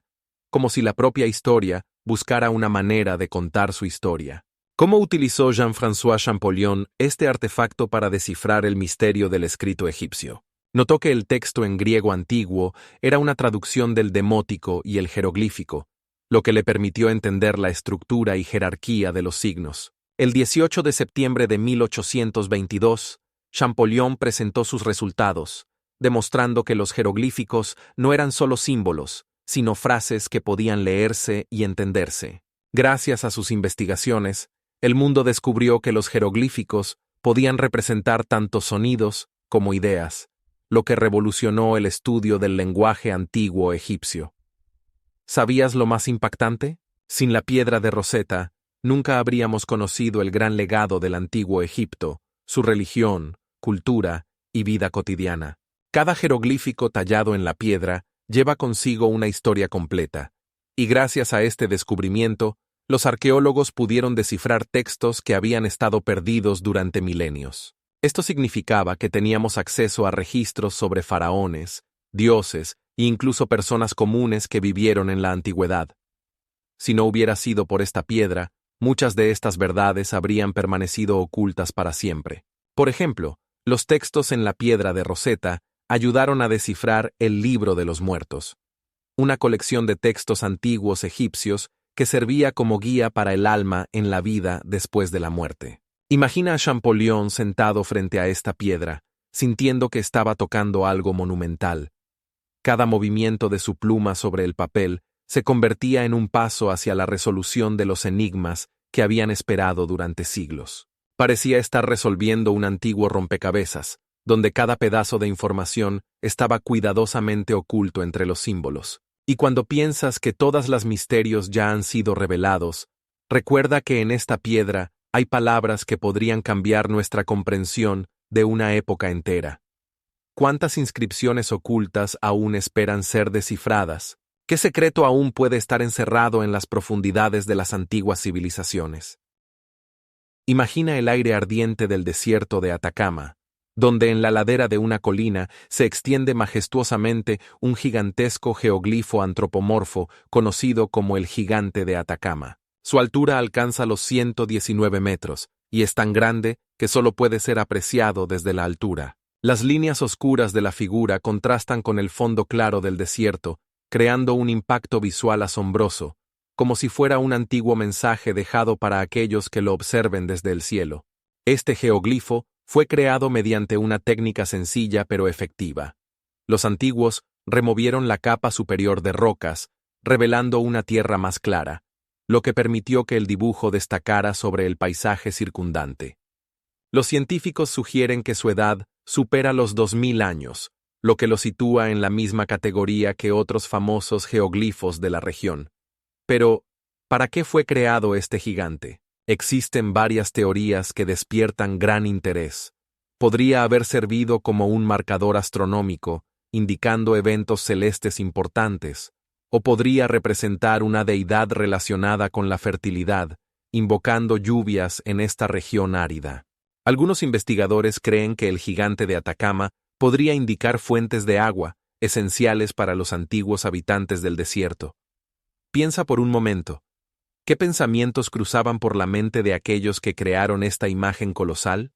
como si la propia historia buscara una manera de contar su historia. ¿Cómo utilizó Jean-François Champollion este artefacto para descifrar el misterio del escrito egipcio? Notó que el texto en griego antiguo era una traducción del demótico y el jeroglífico, lo que le permitió entender la estructura y jerarquía de los signos. El 18 de septiembre de 1822, Champollion presentó sus resultados, demostrando que los jeroglíficos no eran solo símbolos, sino frases que podían leerse y entenderse. Gracias a sus investigaciones, el mundo descubrió que los jeroglíficos podían representar tanto sonidos como ideas, lo que revolucionó el estudio del lenguaje antiguo egipcio. ¿Sabías lo más impactante? Sin la piedra de Rosetta, nunca habríamos conocido el gran legado del antiguo Egipto, su religión, cultura y vida cotidiana. Cada jeroglífico tallado en la piedra lleva consigo una historia completa, y gracias a este descubrimiento, los arqueólogos pudieron descifrar textos que habían estado perdidos durante milenios. Esto significaba que teníamos acceso a registros sobre faraones, dioses e incluso personas comunes que vivieron en la antigüedad. Si no hubiera sido por esta piedra, muchas de estas verdades habrían permanecido ocultas para siempre. Por ejemplo, los textos en la piedra de Rosetta ayudaron a descifrar el Libro de los Muertos, una colección de textos antiguos egipcios que servía como guía para el alma en la vida después de la muerte. Imagina a Champollion sentado frente a esta piedra, sintiendo que estaba tocando algo monumental. Cada movimiento de su pluma sobre el papel se convertía en un paso hacia la resolución de los enigmas que habían esperado durante siglos. Parecía estar resolviendo un antiguo rompecabezas, donde cada pedazo de información estaba cuidadosamente oculto entre los símbolos. Y cuando piensas que todos los misterios ya han sido revelados, recuerda que en esta piedra hay palabras que podrían cambiar nuestra comprensión de una época entera. ¿Cuántas inscripciones ocultas aún esperan ser descifradas? ¿Qué secreto aún puede estar encerrado en las profundidades de las antiguas civilizaciones? Imagina el aire ardiente del desierto de Atacama, donde en la ladera de una colina se extiende majestuosamente un gigantesco geoglifo antropomorfo conocido como el Gigante de Atacama. Su altura alcanza los 119 metros, y es tan grande que solo puede ser apreciado desde la altura. Las líneas oscuras de la figura contrastan con el fondo claro del desierto, creando un impacto visual asombroso, como si fuera un antiguo mensaje dejado para aquellos que lo observen desde el cielo. Este geoglifo fue creado mediante una técnica sencilla pero efectiva. Los antiguos removieron la capa superior de rocas, revelando una tierra más clara, lo que permitió que el dibujo destacara sobre el paisaje circundante. Los científicos sugieren que su edad supera los 2000 años, lo que lo sitúa en la misma categoría que otros famosos geoglifos de la región. Pero, ¿para qué fue creado este gigante? Existen varias teorías que despiertan gran interés. Podría haber servido como un marcador astronómico, indicando eventos celestes importantes, o podría representar una deidad relacionada con la fertilidad, invocando lluvias en esta región árida. Algunos investigadores creen que el Gigante de Atacama podría indicar fuentes de agua, esenciales para los antiguos habitantes del desierto. Piensa por un momento. ¿Qué pensamientos cruzaban por la mente de aquellos que crearon esta imagen colosal?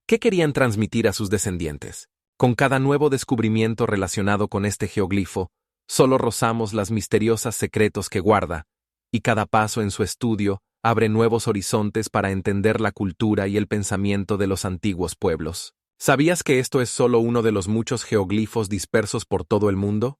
¿Qué querían transmitir a sus descendientes? Con cada nuevo descubrimiento relacionado con este geoglifo, solo rozamos los misteriosos secretos que guarda, y cada paso en su estudio abre nuevos horizontes para entender la cultura y el pensamiento de los antiguos pueblos. ¿Sabías que esto es solo uno de los muchos geoglifos dispersos por todo el mundo?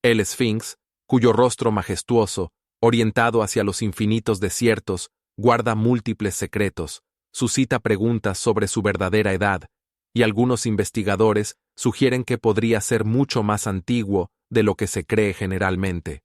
El Esfinx, cuyo rostro majestuoso, orientado hacia los infinitos desiertos, guarda múltiples secretos, suscita preguntas sobre su verdadera edad, y algunos investigadores sugieren que podría ser mucho más antiguo de lo que se cree generalmente.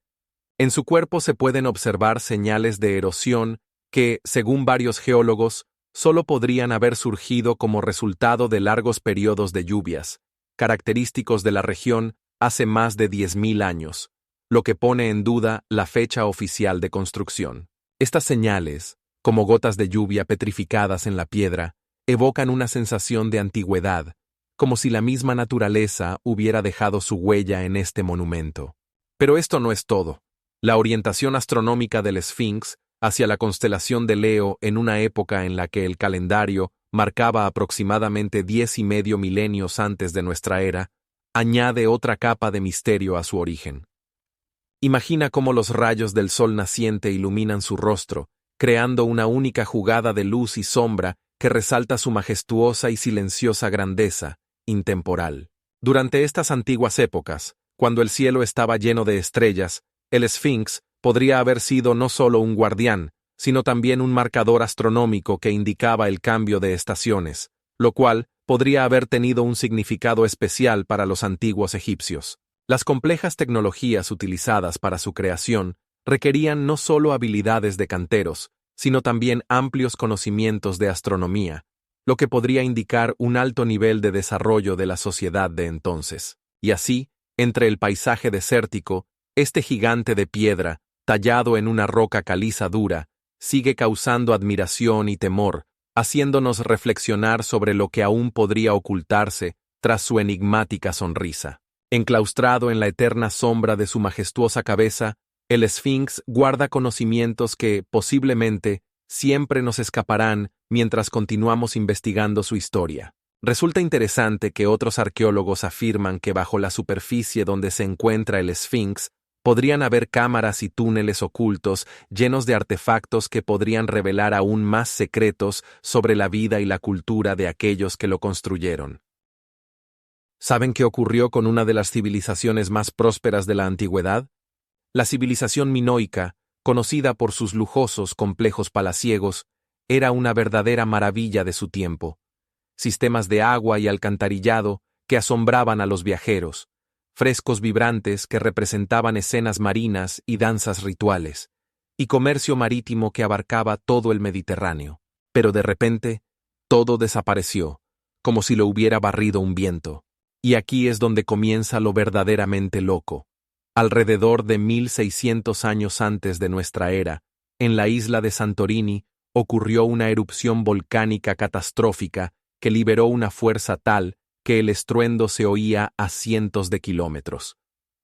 En su cuerpo se pueden observar señales de erosión que, según varios geólogos, solo podrían haber surgido como resultado de largos periodos de lluvias, característicos de la región hace más de 10.000 años, lo que pone en duda la fecha oficial de construcción. Estas señales, como gotas de lluvia petrificadas en la piedra, evocan una sensación de antigüedad, como si la misma naturaleza hubiera dejado su huella en este monumento. Pero esto no es todo. La orientación astronómica del Esfinx hacia la constelación de Leo en una época en la que el calendario marcaba aproximadamente 10,5 milenios antes de nuestra era, añade otra capa de misterio a su origen. Imagina cómo los rayos del sol naciente iluminan su rostro, creando una única jugada de luz y sombra que resalta su majestuosa y silenciosa grandeza, intemporal. Durante estas antiguas épocas, cuando el cielo estaba lleno de estrellas, el Esfinx podría haber sido no solo un guardián, sino también un marcador astronómico que indicaba el cambio de estaciones, lo cual podría haber tenido un significado especial para los antiguos egipcios. Las complejas tecnologías utilizadas para su creación requerían no solo habilidades de canteros, sino también amplios conocimientos de astronomía, lo que podría indicar un alto nivel de desarrollo de la sociedad de entonces. Y así, entre el paisaje desértico, este gigante de piedra, tallado en una roca caliza dura, sigue causando admiración y temor, haciéndonos reflexionar sobre lo que aún podría ocultarse tras su enigmática sonrisa. Enclaustrado en la eterna sombra de su majestuosa cabeza, el Esfinx guarda conocimientos que, posiblemente, siempre nos escaparán mientras continuamos investigando su historia. Resulta interesante que otros arqueólogos afirman que bajo la superficie donde se encuentra el Esfinx podrían haber cámaras y túneles ocultos llenos de artefactos que podrían revelar aún más secretos sobre la vida y la cultura de aquellos que lo construyeron. ¿Saben qué ocurrió con una de las civilizaciones más prósperas de la antigüedad? La civilización minoica, conocida por sus lujosos complejos palaciegos, era una verdadera maravilla de su tiempo. Sistemas de agua y alcantarillado que asombraban a los viajeros, frescos vibrantes que representaban escenas marinas y danzas rituales, y comercio marítimo que abarcaba todo el Mediterráneo. Pero de repente, todo desapareció, como si lo hubiera barrido un viento. Y aquí es donde comienza lo verdaderamente loco. Alrededor de 1600 años antes de nuestra era, en la isla de Santorini, ocurrió una erupción volcánica catastrófica que liberó una fuerza tal que el estruendo se oía a cientos de kilómetros.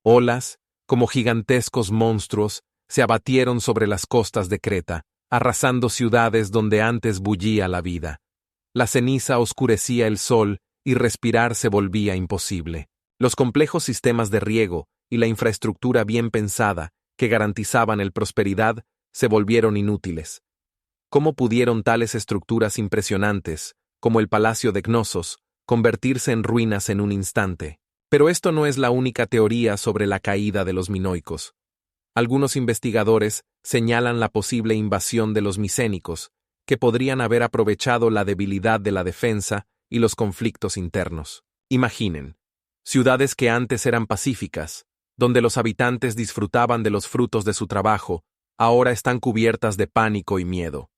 Olas, como gigantescos monstruos, se abatieron sobre las costas de Creta, arrasando ciudades donde antes bullía la vida. La ceniza oscurecía el sol y respirar se volvía imposible. Los complejos sistemas de riego y la infraestructura bien pensada que garantizaban el prosperidad se volvieron inútiles. ¿Cómo pudieron tales estructuras impresionantes, como el Palacio de Cnosos, convertirse en ruinas en un instante? Pero esto no es la única teoría sobre la caída de los minoicos. Algunos investigadores señalan la posible invasión de los micénicos, que podrían haber aprovechado la debilidad de la defensa y los conflictos internos. Imaginen, ciudades que antes eran pacíficas, donde los habitantes disfrutaban de los frutos de su trabajo, ahora están cubiertas de pánico y miedo.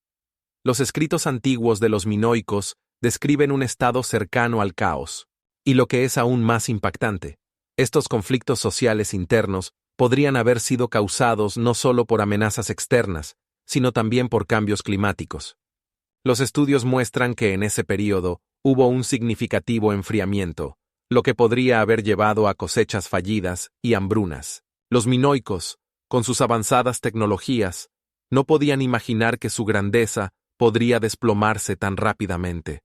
Los escritos antiguos de los minoicos describen un estado cercano al caos. Y lo que es aún más impactante, estos conflictos sociales internos podrían haber sido causados no solo por amenazas externas, sino también por cambios climáticos. Los estudios muestran que en ese período hubo un significativo enfriamiento, lo que podría haber llevado a cosechas fallidas y hambrunas. Los minoicos, con sus avanzadas tecnologías, no podían imaginar que su grandeza podría desplomarse tan rápidamente.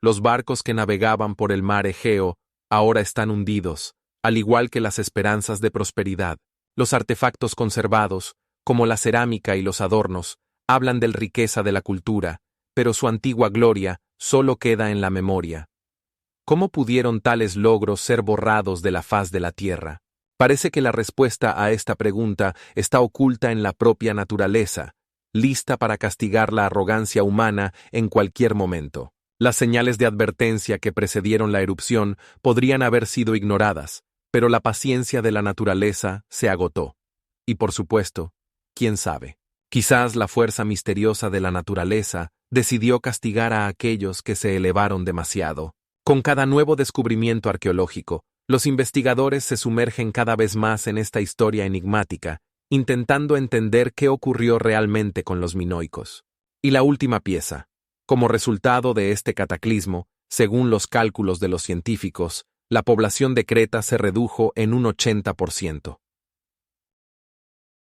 Los barcos que navegaban por el mar Egeo ahora están hundidos, al igual que las esperanzas de prosperidad. Los artefactos conservados, como la cerámica y los adornos, hablan de la riqueza de la cultura, pero su antigua gloria solo queda en la memoria. ¿Cómo pudieron tales logros ser borrados de la faz de la tierra? Parece que la respuesta a esta pregunta está oculta en la propia naturaleza, lista para castigar la arrogancia humana en cualquier momento. Las señales de advertencia que precedieron la erupción podrían haber sido ignoradas, pero la paciencia de la naturaleza se agotó. Y por supuesto, quién sabe, quizás la fuerza misteriosa de la naturaleza decidió castigar a aquellos que se elevaron demasiado. Con cada nuevo descubrimiento arqueológico, los investigadores se sumergen cada vez más en esta historia enigmática, intentando entender qué ocurrió realmente con los minoicos. Y la última pieza. Como resultado de este cataclismo, según los cálculos de los científicos, la población de Creta se redujo en un 80%.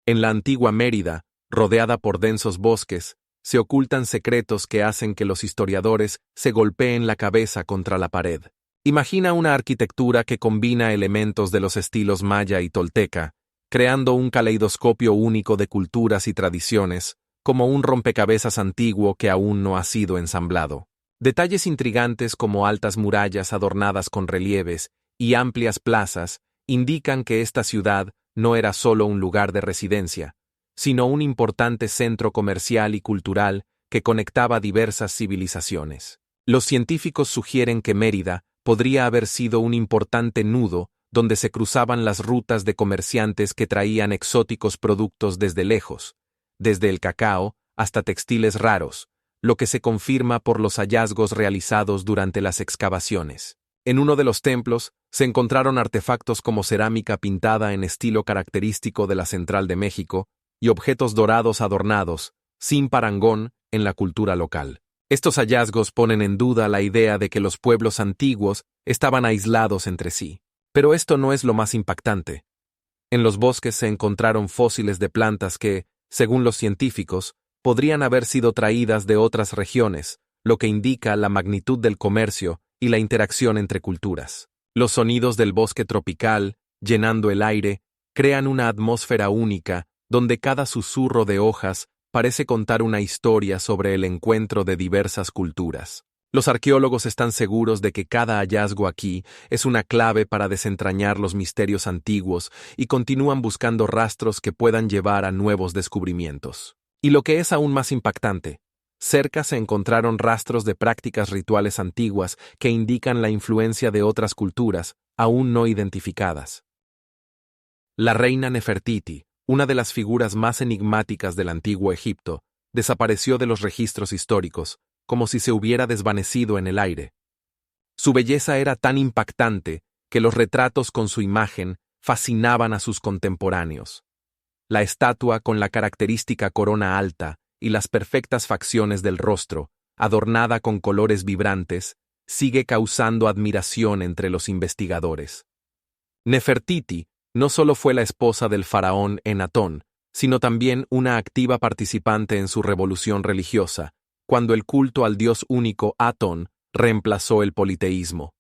En la antigua Mérida, rodeada por densos bosques, se ocultan secretos que hacen que los historiadores se golpeen la cabeza contra la pared. Imagina una arquitectura que combina elementos de los estilos maya y tolteca, creando un caleidoscopio único de culturas y tradiciones, como un rompecabezas antiguo que aún no ha sido ensamblado. Detalles intrigantes como altas murallas adornadas con relieves y amplias plazas indican que esta ciudad no era solo un lugar de residencia, sino un importante centro comercial y cultural que conectaba diversas civilizaciones. Los científicos sugieren que Mérida podría haber sido un importante nudo donde se cruzaban las rutas de comerciantes que traían exóticos productos desde lejos, desde el cacao hasta textiles raros, lo que se confirma por los hallazgos realizados durante las excavaciones. En uno de los templos se encontraron artefactos como cerámica pintada en estilo característico de la Central de México y objetos dorados adornados, sin parangón en la cultura local. Estos hallazgos ponen en duda la idea de que los pueblos antiguos estaban aislados entre sí. Pero esto no es lo más impactante. En los bosques se encontraron fósiles de plantas que, según los científicos, podrían haber sido traídas de otras regiones, lo que indica la magnitud del comercio y la interacción entre culturas. Los sonidos del bosque tropical, llenando el aire, crean una atmósfera única, donde cada susurro de hojas parece contar una historia sobre el encuentro de diversas culturas. Los arqueólogos están seguros de que cada hallazgo aquí es una clave para desentrañar los misterios antiguos y continúan buscando rastros que puedan llevar a nuevos descubrimientos. Y lo que es aún más impactante, cerca se encontraron rastros de prácticas rituales antiguas que indican la influencia de otras culturas, aún no identificadas. La reina Nefertiti, una de las figuras más enigmáticas del antiguo Egipto, desapareció de los registros históricos, como si se hubiera desvanecido en el aire. Su belleza era tan impactante que los retratos con su imagen fascinaban a sus contemporáneos. La estatua con la característica corona alta y las perfectas facciones del rostro, adornada con colores vibrantes, sigue causando admiración entre los investigadores. Nefertiti no solo fue la esposa del faraón Enatón, sino también una activa participante en su revolución religiosa, cuando el culto al dios único Atón reemplazó el politeísmo.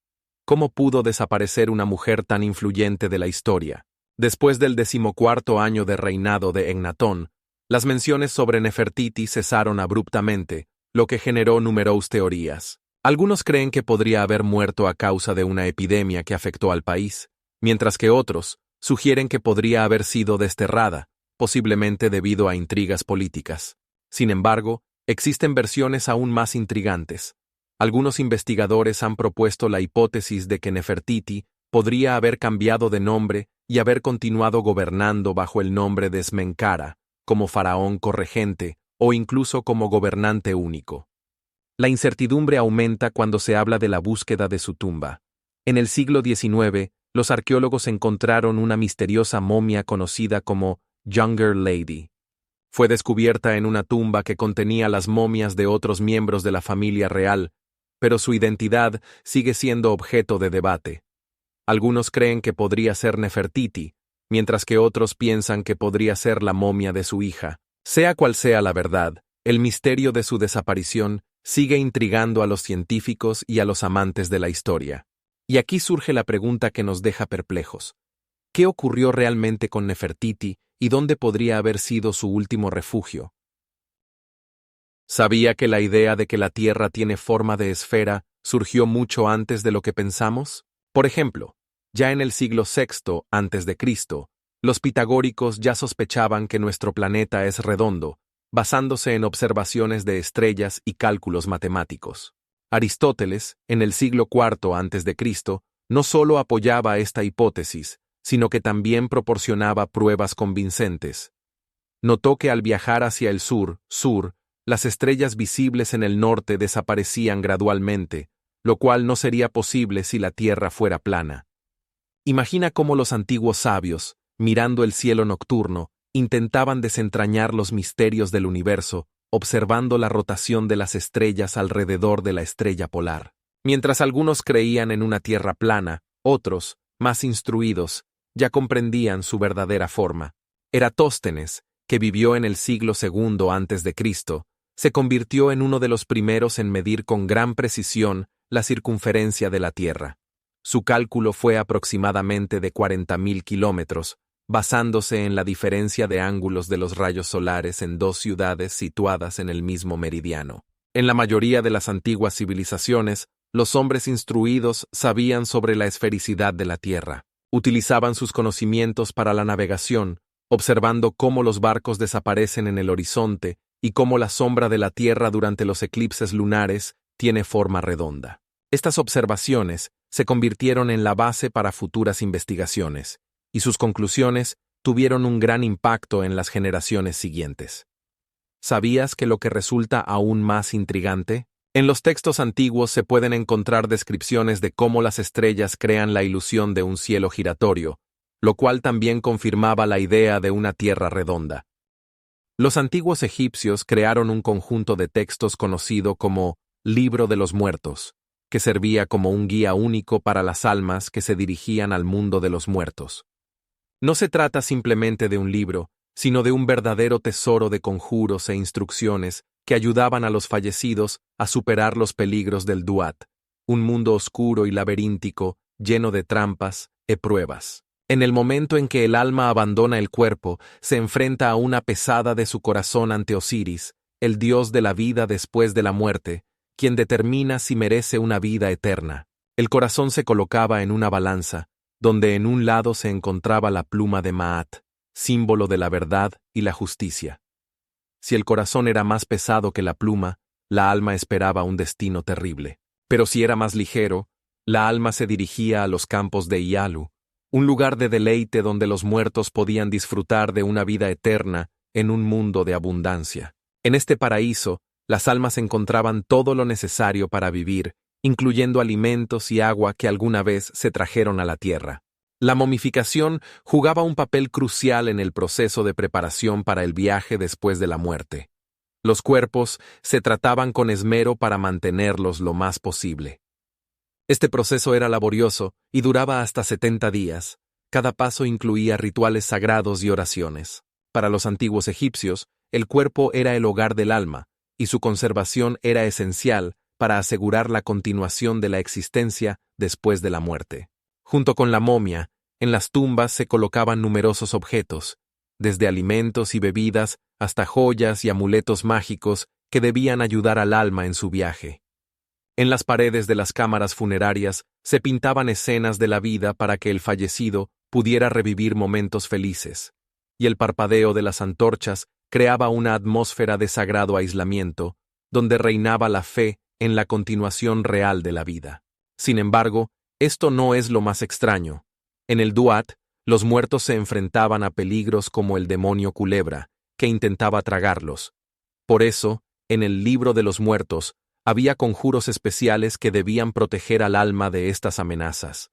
¿Cómo pudo desaparecer una mujer tan influyente de la historia? Después del 14º año de reinado de Ennatón, las menciones sobre Nefertiti cesaron abruptamente, lo que generó numerosas teorías. Algunos creen que podría haber muerto a causa de una epidemia que afectó al país, mientras que otros sugieren que podría haber sido desterrada, posiblemente debido a intrigas políticas. Sin embargo, existen versiones aún más intrigantes. Algunos investigadores han propuesto la hipótesis de que Nefertiti podría haber cambiado de nombre y haber continuado gobernando bajo el nombre de Smenkhara, como faraón corregente o incluso como gobernante único. La incertidumbre aumenta cuando se habla de la búsqueda de su tumba. En el siglo XIX, los arqueólogos encontraron una misteriosa momia conocida como Younger Lady. Fue descubierta en una tumba que contenía las momias de otros miembros de la familia real, pero su identidad sigue siendo objeto de debate. Algunos creen que podría ser Nefertiti, mientras que otros piensan que podría ser la momia de su hija. Sea cual sea la verdad, el misterio de su desaparición sigue intrigando a los científicos y a los amantes de la historia. Y aquí surge la pregunta que nos deja perplejos. ¿Qué ocurrió realmente con Nefertiti y dónde podría haber sido su último refugio? ¿Sabía que la idea de que la Tierra tiene forma de esfera surgió mucho antes de lo que pensamos? Por ejemplo, ya en el siglo VI a.C., los pitagóricos ya sospechaban que nuestro planeta es redondo, basándose en observaciones de estrellas y cálculos matemáticos. Aristóteles, en el siglo IV a.C., no solo apoyaba esta hipótesis, sino que también proporcionaba pruebas convincentes. Notó que al viajar hacia el sur, las estrellas visibles en el norte desaparecían gradualmente, lo cual no sería posible si la Tierra fuera plana. Imagina cómo los antiguos sabios, mirando el cielo nocturno, intentaban desentrañar los misterios del universo, observando la rotación de las estrellas alrededor de la estrella polar. Mientras algunos creían en una Tierra plana, otros, más instruidos, ya comprendían su verdadera forma. Eratóstenes, que vivió en el siglo II a.C., se convirtió en uno de los primeros en medir con gran precisión la circunferencia de la Tierra. Su cálculo fue aproximadamente de 40.000 kilómetros, basándose en la diferencia de ángulos de los rayos solares en dos ciudades situadas en el mismo meridiano. En la mayoría de las antiguas civilizaciones, los hombres instruidos sabían sobre la esfericidad de la Tierra. Utilizaban sus conocimientos para la navegación, observando cómo los barcos desaparecen en el horizonte y cómo la sombra de la Tierra durante los eclipses lunares tiene forma redonda. Estas observaciones se convirtieron en la base para futuras investigaciones, y sus conclusiones tuvieron un gran impacto en las generaciones siguientes. ¿Sabías que lo que resulta aún más intrigante? En los textos antiguos se pueden encontrar descripciones de cómo las estrellas crean la ilusión de un cielo giratorio, lo cual también confirmaba la idea de una tierra redonda. Los antiguos egipcios crearon un conjunto de textos conocido como Libro de los Muertos, que servía como un guía único para las almas que se dirigían al mundo de los muertos. No se trata simplemente de un libro, sino de un verdadero tesoro de conjuros e instrucciones que ayudaban a los fallecidos a superar los peligros del Duat, un mundo oscuro y laberíntico, lleno de trampas y pruebas. En el momento en que el alma abandona el cuerpo, se enfrenta a una pesada de su corazón ante Osiris, el dios de la vida después de la muerte, quien determina si merece una vida eterna. El corazón se colocaba en una balanza, donde en un lado se encontraba la pluma de Maat, símbolo de la verdad y la justicia. Si el corazón era más pesado que la pluma, la alma esperaba un destino terrible. Pero si era más ligero, la alma se dirigía a los campos de Ialu, un lugar de deleite donde los muertos podían disfrutar de una vida eterna en un mundo de abundancia. En este paraíso, las almas encontraban todo lo necesario para vivir, incluyendo alimentos y agua que alguna vez se trajeron a la tierra. La momificación jugaba un papel crucial en el proceso de preparación para el viaje después de la muerte. Los cuerpos se trataban con esmero para mantenerlos lo más posible. Este proceso era laborioso y duraba hasta 70 días. Cada paso incluía rituales sagrados y oraciones. Para los antiguos egipcios, el cuerpo era el hogar del alma, y su conservación era esencial para asegurar la continuación de la existencia después de la muerte. Junto con la momia, en las tumbas se colocaban numerosos objetos, desde alimentos y bebidas hasta joyas y amuletos mágicos que debían ayudar al alma en su viaje. En las paredes de las cámaras funerarias se pintaban escenas de la vida para que el fallecido pudiera revivir momentos felices, y el parpadeo de las antorchas creaba una atmósfera de sagrado aislamiento, donde reinaba la fe en la continuación real de la vida. Sin embargo, esto no es lo más extraño. En el Duat, los muertos se enfrentaban a peligros como el demonio culebra, que intentaba tragarlos. Por eso, en el Libro de los Muertos, había conjuros especiales que debían proteger al alma de estas amenazas.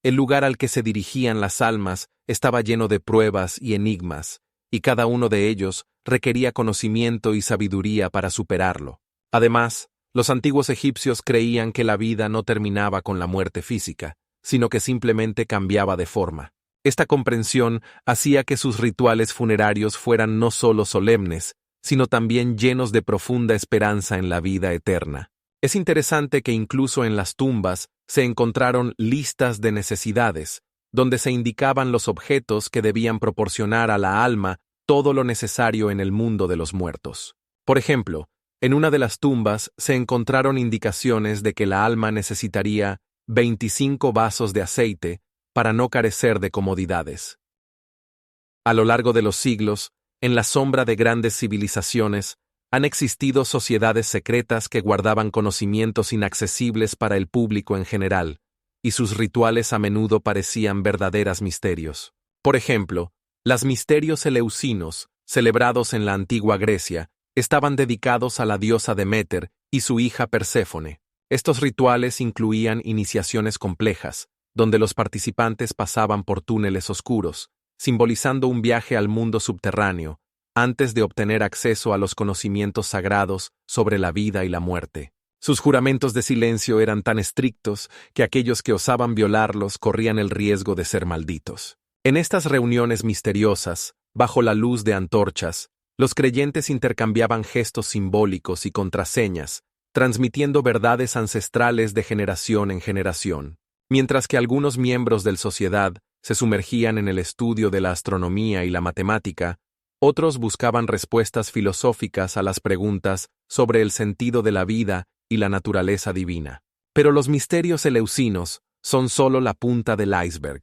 El lugar al que se dirigían las almas estaba lleno de pruebas y enigmas, y cada uno de ellos requería conocimiento y sabiduría para superarlo. Además, los antiguos egipcios creían que la vida no terminaba con la muerte física, sino que simplemente cambiaba de forma. Esta comprensión hacía que sus rituales funerarios fueran no solo solemnes, sino también llenos de profunda esperanza en la vida eterna. Es interesante que incluso en las tumbas se encontraron listas de necesidades, donde se indicaban los objetos que debían proporcionar a la alma todo lo necesario en el mundo de los muertos. Por ejemplo, en una de las tumbas se encontraron indicaciones de que la alma necesitaría 25 vasos de aceite para no carecer de comodidades. A lo largo de los siglos, en la sombra de grandes civilizaciones, han existido sociedades secretas que guardaban conocimientos inaccesibles para el público en general, y sus rituales a menudo parecían verdaderos misterios. Por ejemplo, los misterios eleusinos, celebrados en la antigua Grecia, estaban dedicados a la diosa Deméter y su hija Perséfone. Estos rituales incluían iniciaciones complejas, donde los participantes pasaban por túneles oscuros, simbolizando un viaje al mundo subterráneo, antes de obtener acceso a los conocimientos sagrados sobre la vida y la muerte. Sus juramentos de silencio eran tan estrictos que aquellos que osaban violarlos corrían el riesgo de ser malditos. En estas reuniones misteriosas, bajo la luz de antorchas, los creyentes intercambiaban gestos simbólicos y contraseñas, transmitiendo verdades ancestrales de generación en generación. Mientras que algunos miembros de la sociedad se sumergían en el estudio de la astronomía y la matemática, otros buscaban respuestas filosóficas a las preguntas sobre el sentido de la vida y la naturaleza divina. Pero los misterios eleusinos son solo la punta del iceberg.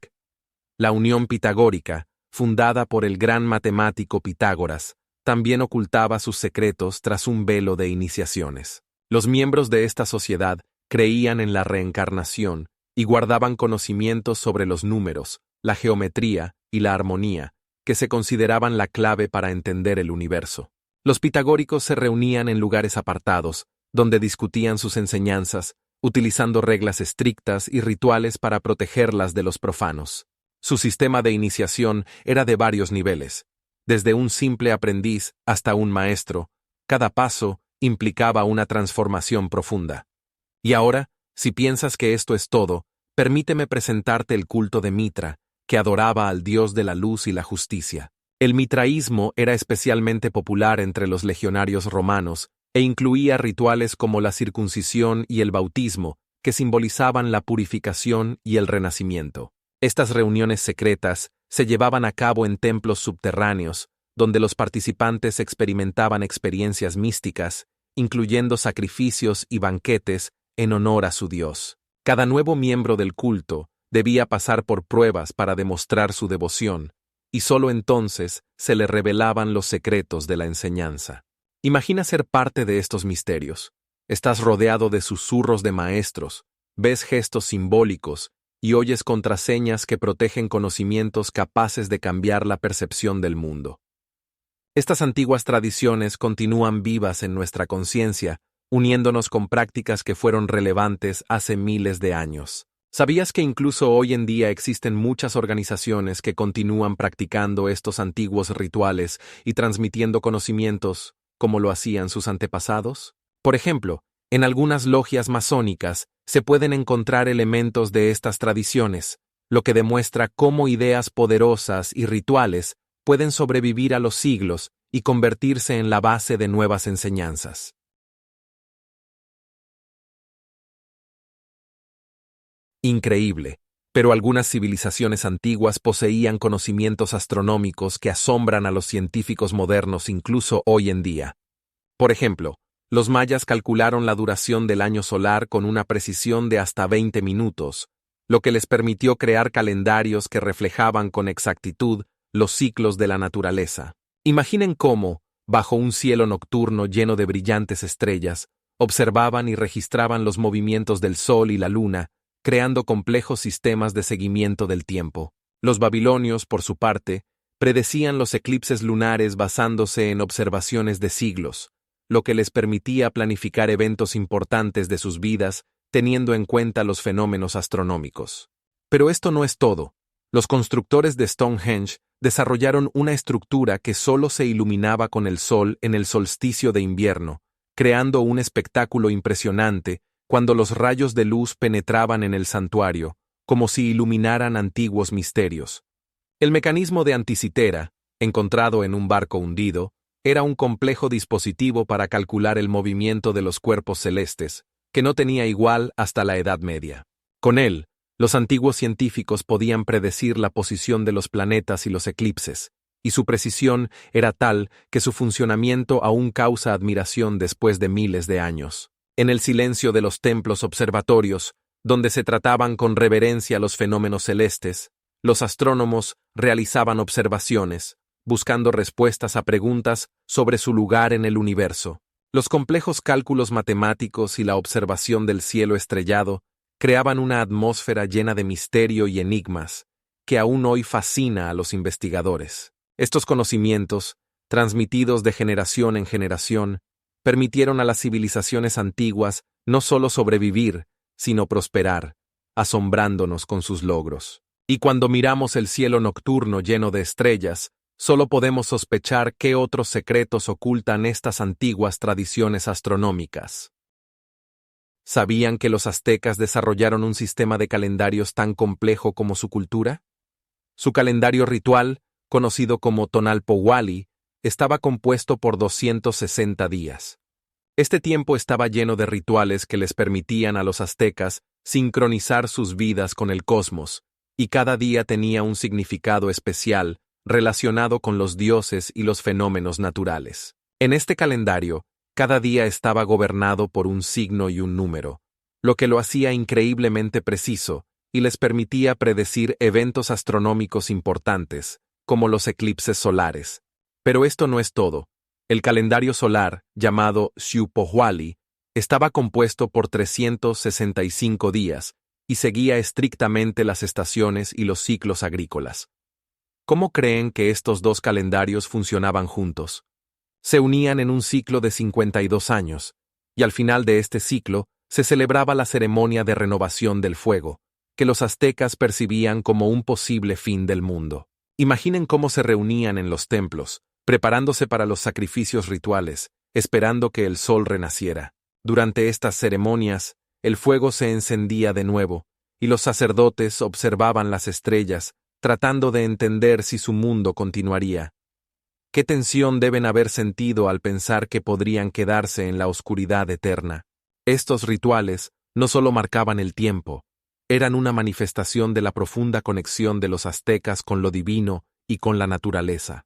La unión pitagórica, fundada por el gran matemático Pitágoras, también ocultaba sus secretos tras un velo de iniciaciones. Los miembros de esta sociedad creían en la reencarnación y guardaban conocimientos sobre los números, la geometría y la armonía, que se consideraban la clave para entender el universo. Los pitagóricos se reunían en lugares apartados, donde discutían sus enseñanzas, utilizando reglas estrictas y rituales para protegerlas de los profanos. Su sistema de iniciación era de varios niveles. Desde un simple aprendiz hasta un maestro, cada paso implicaba una transformación profunda. Y ahora, si piensas que esto es todo, permíteme presentarte el culto de Mitra, que adoraba al dios de la luz y la justicia. El mitraísmo era especialmente popular entre los legionarios romanos e incluía rituales como la circuncisión y el bautismo, que simbolizaban la purificación y el renacimiento. Estas reuniones secretas se llevaban a cabo en templos subterráneos, donde los participantes experimentaban experiencias místicas, incluyendo sacrificios y banquetes en honor a su dios. Cada nuevo miembro del culto debía pasar por pruebas para demostrar su devoción, y solo entonces se le revelaban los secretos de la enseñanza. Imagina ser parte de estos misterios. Estás rodeado de susurros de maestros, ves gestos simbólicos y oyes contraseñas que protegen conocimientos capaces de cambiar la percepción del mundo. Estas antiguas tradiciones continúan vivas en nuestra conciencia, uniéndonos con prácticas que fueron relevantes hace miles de años. ¿Sabías que incluso hoy en día existen muchas organizaciones que continúan practicando estos antiguos rituales y transmitiendo conocimientos como lo hacían sus antepasados? Por ejemplo, en algunas logias masónicas se pueden encontrar elementos de estas tradiciones, lo que demuestra cómo ideas poderosas y rituales pueden sobrevivir a los siglos y convertirse en la base de nuevas enseñanzas. Increíble, pero algunas civilizaciones antiguas poseían conocimientos astronómicos que asombran a los científicos modernos incluso hoy en día. Por ejemplo, los mayas calcularon la duración del año solar con una precisión de hasta 20 minutos, lo que les permitió crear calendarios que reflejaban con exactitud los ciclos de la naturaleza. Imaginen cómo, bajo un cielo nocturno lleno de brillantes estrellas, observaban y registraban los movimientos del sol y la luna, creando complejos sistemas de seguimiento del tiempo. Los babilonios, por su parte, predecían los eclipses lunares basándose en observaciones de siglos, lo que les permitía planificar eventos importantes de sus vidas teniendo en cuenta los fenómenos astronómicos. Pero esto no es todo. Los constructores de Stonehenge desarrollaron una estructura que solo se iluminaba con el sol en el solsticio de invierno, creando un espectáculo impresionante cuando los rayos de luz penetraban en el santuario, como si iluminaran antiguos misterios. El mecanismo de Anticitera, encontrado en un barco hundido, era un complejo dispositivo para calcular el movimiento de los cuerpos celestes, que no tenía igual hasta la Edad Media. Con él, los antiguos científicos podían predecir la posición de los planetas y los eclipses, y su precisión era tal que su funcionamiento aún causa admiración después de miles de años. En el silencio de los templos observatorios, donde se trataban con reverencia los fenómenos celestes, los astrónomos realizaban observaciones, buscando respuestas a preguntas sobre su lugar en el universo. Los complejos cálculos matemáticos y la observación del cielo estrellado creaban una atmósfera llena de misterio y enigmas, que aún hoy fascina a los investigadores. Estos conocimientos, transmitidos de generación en generación, permitieron a las civilizaciones antiguas no solo sobrevivir, sino prosperar, asombrándonos con sus logros. Y cuando miramos el cielo nocturno lleno de estrellas, solo podemos sospechar qué otros secretos ocultan estas antiguas tradiciones astronómicas. ¿Sabían que los aztecas desarrollaron un sistema de calendarios tan complejo como su cultura? Su calendario ritual, conocido como Tonalpohualli, estaba compuesto por 260 días. Este tiempo estaba lleno de rituales que les permitían a los aztecas sincronizar sus vidas con el cosmos, y cada día tenía un significado especial relacionado con los dioses y los fenómenos naturales. En este calendario, cada día estaba gobernado por un signo y un número, lo que lo hacía increíblemente preciso y les permitía predecir eventos astronómicos importantes, como los eclipses solares. Pero esto no es todo. El calendario solar, llamado Xiuhpohualli, estaba compuesto por 365 días y seguía estrictamente las estaciones y los ciclos agrícolas. ¿Cómo creen que estos dos calendarios funcionaban juntos? Se unían en un ciclo de 52 años, y al final de este ciclo se celebraba la ceremonia de renovación del fuego, que los aztecas percibían como un posible fin del mundo. Imaginen cómo se reunían en los templos, preparándose para los sacrificios rituales, esperando que el sol renaciera. Durante estas ceremonias, el fuego se encendía de nuevo, y los sacerdotes observaban las estrellas, tratando de entender si su mundo continuaría. ¿Qué tensión deben haber sentido al pensar que podrían quedarse en la oscuridad eterna? Estos rituales no solo marcaban el tiempo, eran una manifestación de la profunda conexión de los aztecas con lo divino y con la naturaleza.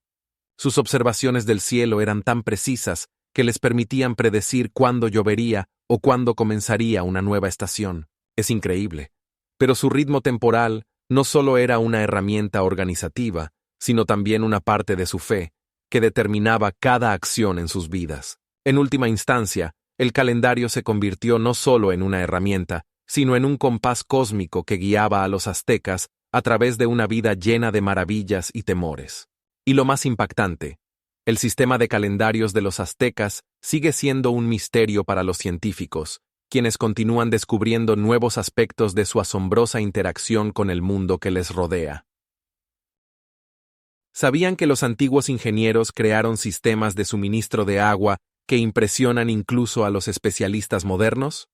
Sus observaciones del cielo eran tan precisas que les permitían predecir cuándo llovería o cuándo comenzaría una nueva estación. Es increíble. Pero su ritmo temporal no solo era una herramienta organizativa, sino también una parte de su fe, que determinaba cada acción en sus vidas. En última instancia, el calendario se convirtió no solo en una herramienta, sino en un compás cósmico que guiaba a los aztecas a través de una vida llena de maravillas y temores. Y lo más impactante, el sistema de calendarios de los aztecas sigue siendo un misterio para los científicos, quienes continúan descubriendo nuevos aspectos de su asombrosa interacción con el mundo que les rodea. ¿Sabían que los antiguos ingenieros crearon sistemas de suministro de agua que impresionan incluso a los especialistas modernos?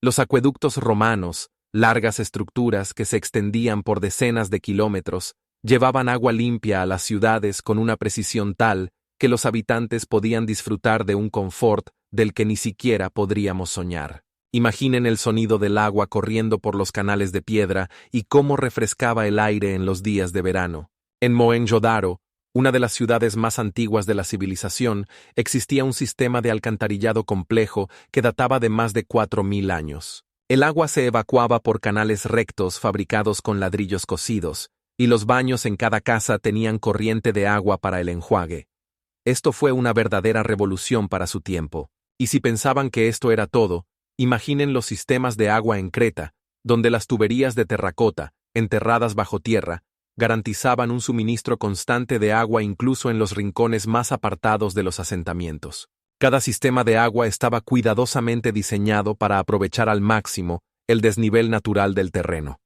Los acueductos romanos, largas estructuras que se extendían por decenas de kilómetros, llevaban agua limpia a las ciudades con una precisión tal que los habitantes podían disfrutar de un confort del que ni siquiera podríamos soñar. Imaginen el sonido del agua corriendo por los canales de piedra y cómo refrescaba el aire en los días de verano. En Mohenjo-Daro, una de las ciudades más antiguas de la civilización, existía un sistema de alcantarillado complejo que databa de más de 4000 años. El agua se evacuaba por canales rectos fabricados con ladrillos cocidos, y los baños en cada casa tenían corriente de agua para el enjuague. Esto fue una verdadera revolución para su tiempo. Y si pensaban que esto era todo, imaginen los sistemas de agua en Creta, donde las tuberías de terracota, enterradas bajo tierra, garantizaban un suministro constante de agua incluso en los rincones más apartados de los asentamientos. Cada sistema de agua estaba cuidadosamente diseñado para aprovechar al máximo el desnivel natural del terreno.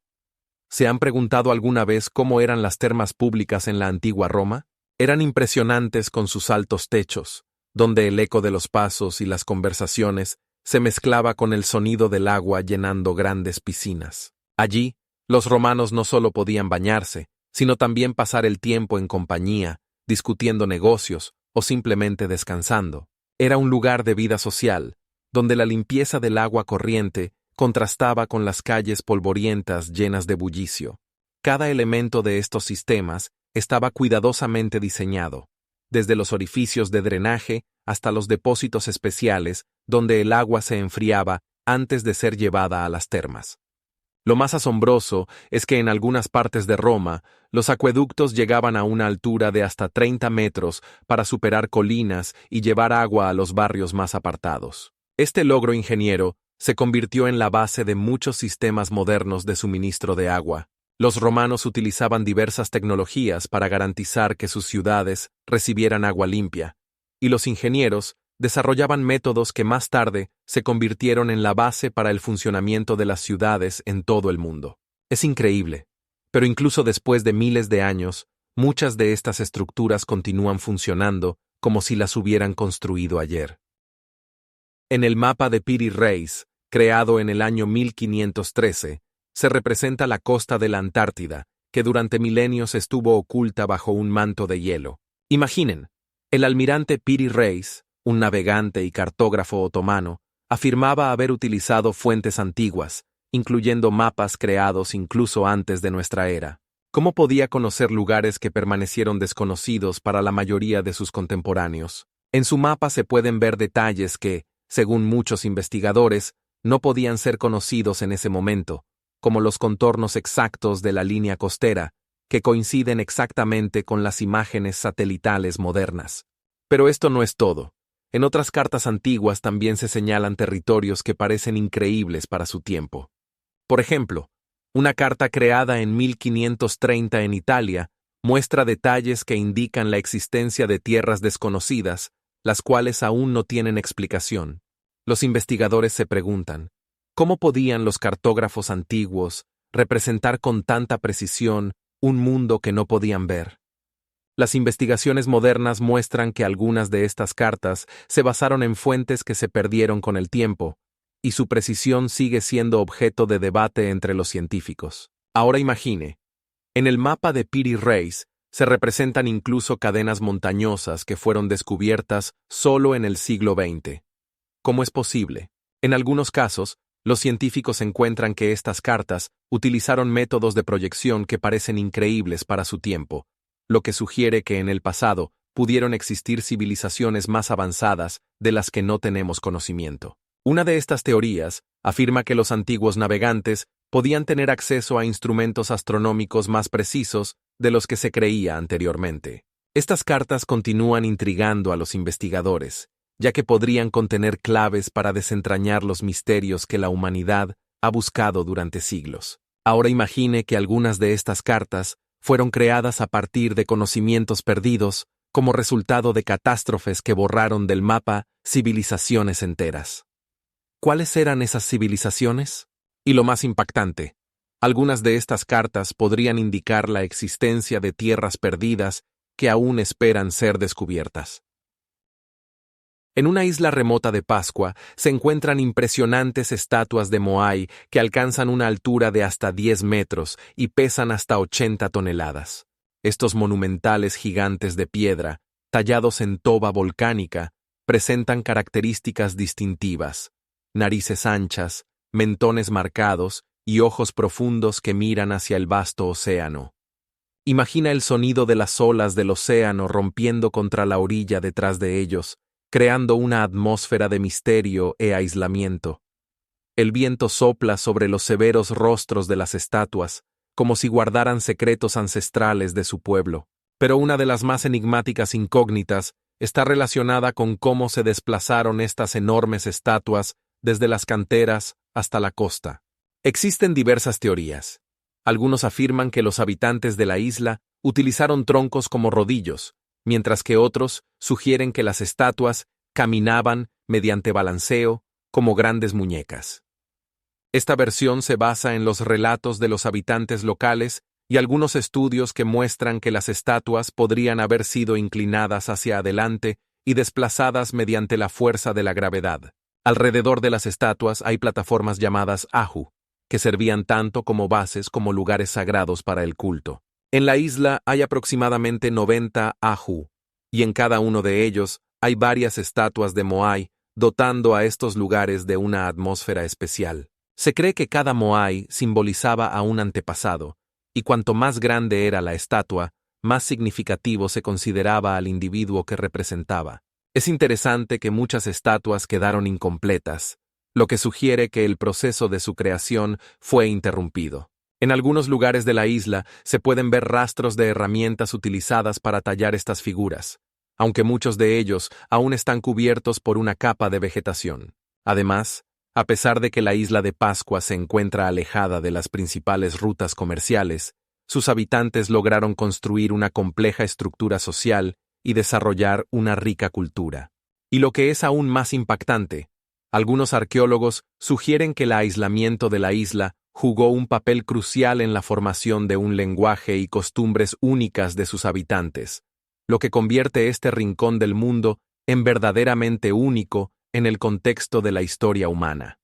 ¿Se han preguntado alguna vez cómo eran las termas públicas en la antigua Roma? Eran impresionantes con sus altos techos, donde el eco de los pasos y las conversaciones se mezclaba con el sonido del agua llenando grandes piscinas. Allí, los romanos no solo podían bañarse, sino también pasar el tiempo en compañía, discutiendo negocios o simplemente descansando. Era un lugar de vida social, donde la limpieza del agua corriente contrastaba con las calles polvorientas llenas de bullicio. Cada elemento de estos sistemas estaba cuidadosamente diseñado, desde los orificios de drenaje hasta los depósitos especiales donde el agua se enfriaba antes de ser llevada a las termas. Lo más asombroso es que en algunas partes de Roma, los acueductos llegaban a una altura de hasta 30 metros para superar colinas y llevar agua a los barrios más apartados. Este logro ingeniero se convirtió en la base de muchos sistemas modernos de suministro de agua. Los romanos utilizaban diversas tecnologías para garantizar que sus ciudades recibieran agua limpia, y los ingenieros desarrollaban métodos que más tarde se convirtieron en la base para el funcionamiento de las ciudades en todo el mundo. Es increíble, pero incluso después de miles de años, muchas de estas estructuras continúan funcionando como si las hubieran construido ayer. En el mapa de Piri Reis, creado en el año 1513, se representa la costa de la Antártida, que durante milenios estuvo oculta bajo un manto de hielo. Imaginen, el almirante Piri Reis, un navegante y cartógrafo otomano, afirmaba haber utilizado fuentes antiguas, incluyendo mapas creados incluso antes de nuestra era. ¿Cómo podía conocer lugares que permanecieron desconocidos para la mayoría de sus contemporáneos? En su mapa se pueden ver detalles que, según muchos investigadores, no podían ser conocidos en ese momento, como los contornos exactos de la línea costera, que coinciden exactamente con las imágenes satelitales modernas. Pero esto no es todo. En otras cartas antiguas también se señalan territorios que parecen increíbles para su tiempo. Por ejemplo, una carta creada en 1530 en Italia muestra detalles que indican la existencia de tierras desconocidas, las cuales aún no tienen explicación. Los investigadores se preguntan, ¿cómo podían los cartógrafos antiguos representar con tanta precisión un mundo que no podían ver? Las investigaciones modernas muestran que algunas de estas cartas se basaron en fuentes que se perdieron con el tiempo, y su precisión sigue siendo objeto de debate entre los científicos. Ahora imagine, en el mapa de Piri Reis se representan incluso cadenas montañosas que fueron descubiertas solo en el siglo XX. ¿Cómo es posible? En algunos casos, los científicos encuentran que estas cartas utilizaron métodos de proyección que parecen increíbles para su tiempo, lo que sugiere que en el pasado pudieron existir civilizaciones más avanzadas de las que no tenemos conocimiento. Una de estas teorías afirma que los antiguos navegantes podían tener acceso a instrumentos astronómicos más precisos de los que se creía anteriormente. Estas cartas continúan intrigando a los investigadores, ya que podrían contener claves para desentrañar los misterios que la humanidad ha buscado durante siglos. Ahora imagine que algunas de estas cartas fueron creadas a partir de conocimientos perdidos como resultado de catástrofes que borraron del mapa civilizaciones enteras. ¿Cuáles eran esas civilizaciones? Y lo más impactante, algunas de estas cartas podrían indicar la existencia de tierras perdidas que aún esperan ser descubiertas. En una isla remota de Pascua se encuentran impresionantes estatuas de Moai que alcanzan una altura de hasta 10 metros y pesan hasta 80 toneladas. Estos monumentales gigantes de piedra, tallados en toba volcánica, presentan características distintivas: narices anchas, mentones marcados y ojos profundos que miran hacia el vasto océano. Imagina el sonido de las olas del océano rompiendo contra la orilla detrás de ellos, creando una atmósfera de misterio e aislamiento. El viento sopla sobre los severos rostros de las estatuas, como si guardaran secretos ancestrales de su pueblo. Pero una de las más enigmáticas incógnitas está relacionada con cómo se desplazaron estas enormes estatuas desde las canteras hasta la costa. Existen diversas teorías. Algunos afirman que los habitantes de la isla utilizaron troncos como rodillos, mientras que otros sugieren que las estatuas caminaban mediante balanceo como grandes muñecas. Esta versión se basa en los relatos de los habitantes locales y algunos estudios que muestran que las estatuas podrían haber sido inclinadas hacia adelante y desplazadas mediante la fuerza de la gravedad. Alrededor de las estatuas hay plataformas llamadas ahu, que servían tanto como bases como lugares sagrados para el culto. En la isla hay aproximadamente 90 ahu, y en cada uno de ellos hay varias estatuas de Moai, dotando a estos lugares de una atmósfera especial. Se cree que cada Moai simbolizaba a un antepasado, y cuanto más grande era la estatua, más significativo se consideraba al individuo que representaba. Es interesante que muchas estatuas quedaron incompletas, lo que sugiere que el proceso de su creación fue interrumpido. En algunos lugares de la isla se pueden ver rastros de herramientas utilizadas para tallar estas figuras, aunque muchos de ellos aún están cubiertos por una capa de vegetación. Además, a pesar de que la isla de Pascua se encuentra alejada de las principales rutas comerciales, sus habitantes lograron construir una compleja estructura social y desarrollar una rica cultura. Y lo que es aún más impactante, algunos arqueólogos sugieren que el aislamiento de la isla jugó un papel crucial en la formación de un lenguaje y costumbres únicas de sus habitantes, lo que convierte este rincón del mundo en verdaderamente único en el contexto de la historia humana.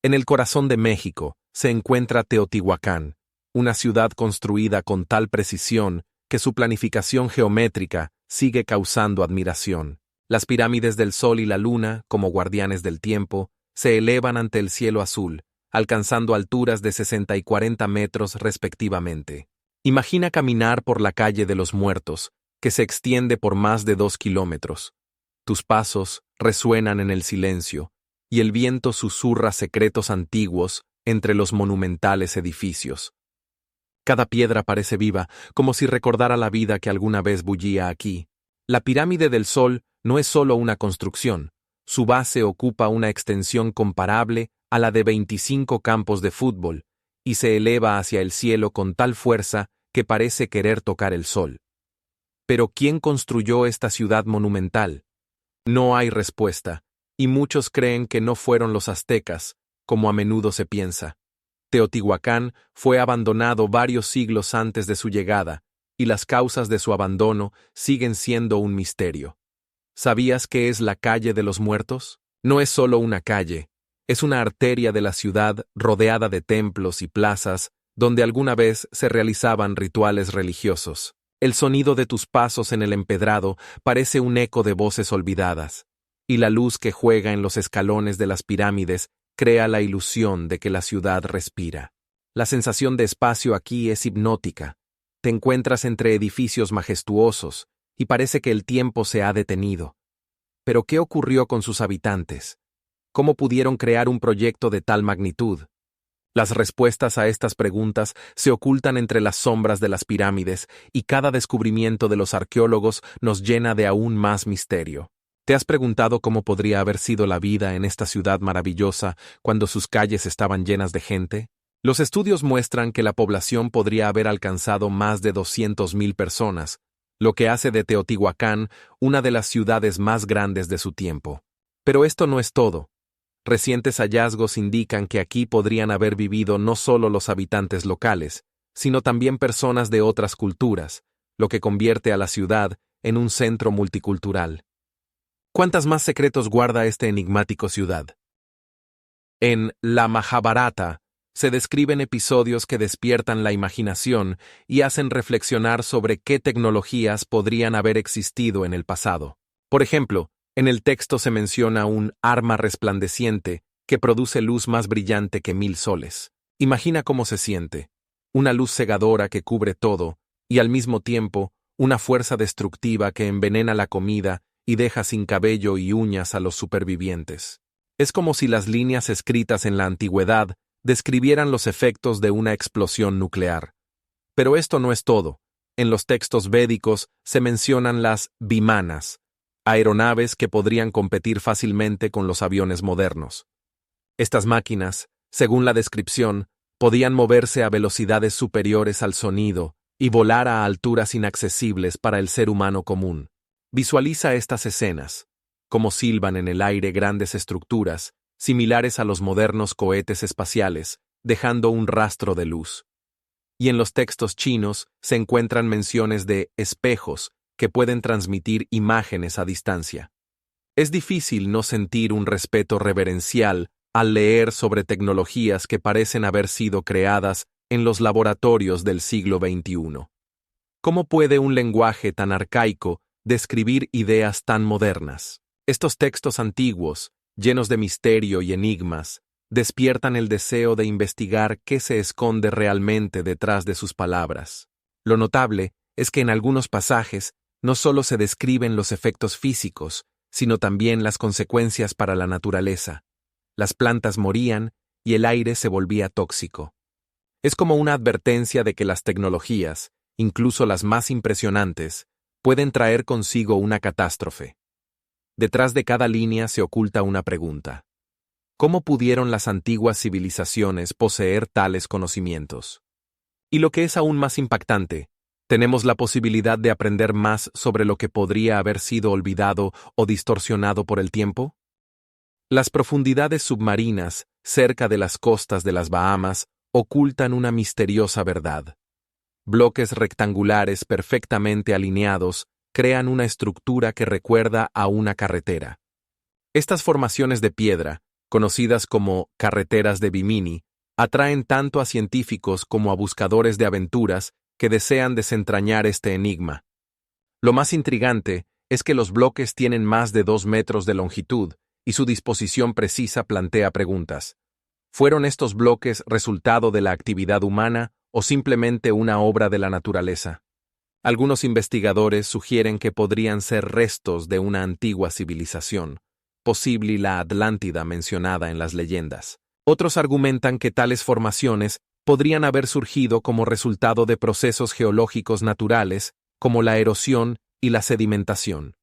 En el corazón de México se encuentra Teotihuacán, una ciudad construida con tal precisión que su planificación geométrica sigue causando admiración. Las pirámides del Sol y la Luna, como guardianes del tiempo, se elevan ante el cielo azul, alcanzando alturas de 60 y 40 metros respectivamente. Imagina caminar por la calle de los Muertos, que se extiende por más de 2 kilómetros. Tus pasos resuenan en el silencio, y el viento susurra secretos antiguos entre los monumentales edificios. Cada piedra parece viva, como si recordara la vida que alguna vez bullía aquí. La pirámide del Sol no es solo una construcción, su base ocupa una extensión comparable a la de 25 campos de fútbol, y se eleva hacia el cielo con tal fuerza que parece querer tocar el sol. Pero ¿quién construyó esta ciudad monumental? No hay respuesta, y muchos creen que no fueron los aztecas, como a menudo se piensa. Teotihuacán fue abandonado varios siglos antes de su llegada, y las causas de su abandono siguen siendo un misterio. ¿Sabías qué es la calle de los muertos? No es solo una calle, es una arteria de la ciudad rodeada de templos y plazas, donde alguna vez se realizaban rituales religiosos. El sonido de tus pasos en el empedrado parece un eco de voces olvidadas, y la luz que juega en los escalones de las pirámides crea la ilusión de que la ciudad respira. La sensación de espacio aquí es hipnótica. Te encuentras entre edificios majestuosos, y parece que el tiempo se ha detenido. Pero ¿qué ocurrió con sus habitantes? ¿Cómo pudieron crear un proyecto de tal magnitud? Las respuestas a estas preguntas se ocultan entre las sombras de las pirámides, y cada descubrimiento de los arqueólogos nos llena de aún más misterio. ¿Te has preguntado cómo podría haber sido la vida en esta ciudad maravillosa cuando sus calles estaban llenas de gente? Los estudios muestran que la población podría haber alcanzado más de 200,000 personas, lo que hace de Teotihuacán una de las ciudades más grandes de su tiempo. Pero esto no es todo. Recientes hallazgos indican que aquí podrían haber vivido no solo los habitantes locales, sino también personas de otras culturas, lo que convierte a la ciudad en un centro multicultural. ¿Cuántas más secretos guarda esta enigmática ciudad? En la Mahabharata se describen episodios que despiertan la imaginación y hacen reflexionar sobre qué tecnologías podrían haber existido en el pasado. Por ejemplo, en el texto se menciona un arma resplandeciente que produce luz más brillante que 1000 soles. Imagina cómo se siente. Una luz cegadora que cubre todo, y al mismo tiempo, una fuerza destructiva que envenena la comida y deja sin cabello y uñas a los supervivientes. Es como si las líneas escritas en la antigüedad describieran los efectos de una explosión nuclear. Pero esto no es todo. En los textos védicos se mencionan las vimanas, aeronaves que podrían competir fácilmente con los aviones modernos. Estas máquinas, según la descripción, podían moverse a velocidades superiores al sonido y volar a alturas inaccesibles para el ser humano común. Visualiza estas escenas, como silban en el aire grandes estructuras, similares a los modernos cohetes espaciales, dejando un rastro de luz. Y en los textos chinos se encuentran menciones de espejos que pueden transmitir imágenes a distancia. Es difícil no sentir un respeto reverencial al leer sobre tecnologías que parecen haber sido creadas en los laboratorios del siglo XXI. ¿Cómo puede un lenguaje tan arcaico describir ideas tan modernas? Estos textos antiguos, llenos de misterio y enigmas, despiertan el deseo de investigar qué se esconde realmente detrás de sus palabras. Lo notable es que en algunos pasajes no solo se describen los efectos físicos, sino también las consecuencias para la naturaleza. Las plantas morían y el aire se volvía tóxico. Es como una advertencia de que las tecnologías, incluso las más impresionantes, pueden traer consigo una catástrofe. Detrás de cada línea se oculta una pregunta. ¿Cómo pudieron las antiguas civilizaciones poseer tales conocimientos? Y lo que es aún más impactante, tenemos la posibilidad de aprender más sobre lo que podría haber sido olvidado o distorsionado por el tiempo. Las profundidades submarinas, cerca de las costas de las Bahamas, ocultan una misteriosa verdad. Bloques rectangulares perfectamente alineados crean una estructura que recuerda a una carretera. Estas formaciones de piedra, conocidas como carreteras de Bimini, atraen tanto a científicos como a buscadores de aventuras que desean desentrañar este enigma. Lo más intrigante es que los bloques tienen más de 2 metros de longitud y su disposición precisa plantea preguntas. ¿Fueron estos bloques resultado de la actividad humana o simplemente una obra de la naturaleza? Algunos investigadores sugieren que podrían ser restos de una antigua civilización, posible la Atlántida mencionada en las leyendas. Otros argumentan que tales formaciones podrían haber surgido como resultado de procesos geológicos naturales, como la erosión y la sedimentación.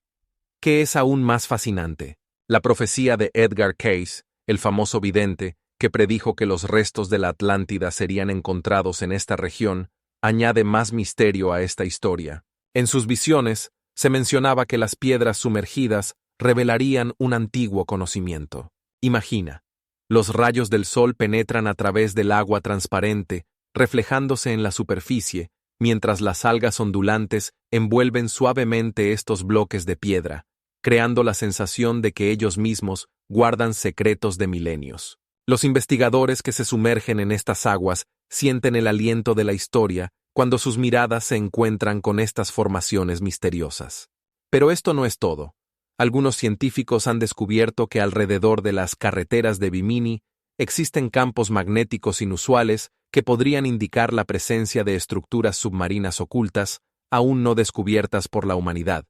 ¿Qué es aún más fascinante? La profecía de Edgar Cayce, el famoso vidente, que predijo que los restos de la Atlántida serían encontrados en esta región, añade más misterio a esta historia. En sus visiones, se mencionaba que las piedras sumergidas revelarían un antiguo conocimiento. Imagina, los rayos del sol penetran a través del agua transparente, reflejándose en la superficie, mientras las algas ondulantes envuelven suavemente estos bloques de piedra, creando la sensación de que ellos mismos guardan secretos de milenios. Los investigadores que se sumergen en estas aguas sienten el aliento de la historia cuando sus miradas se encuentran con estas formaciones misteriosas. Pero esto no es todo. Algunos científicos han descubierto que alrededor de las carreteras de Bimini existen campos magnéticos inusuales que podrían indicar la presencia de estructuras submarinas ocultas, aún no descubiertas por la humanidad.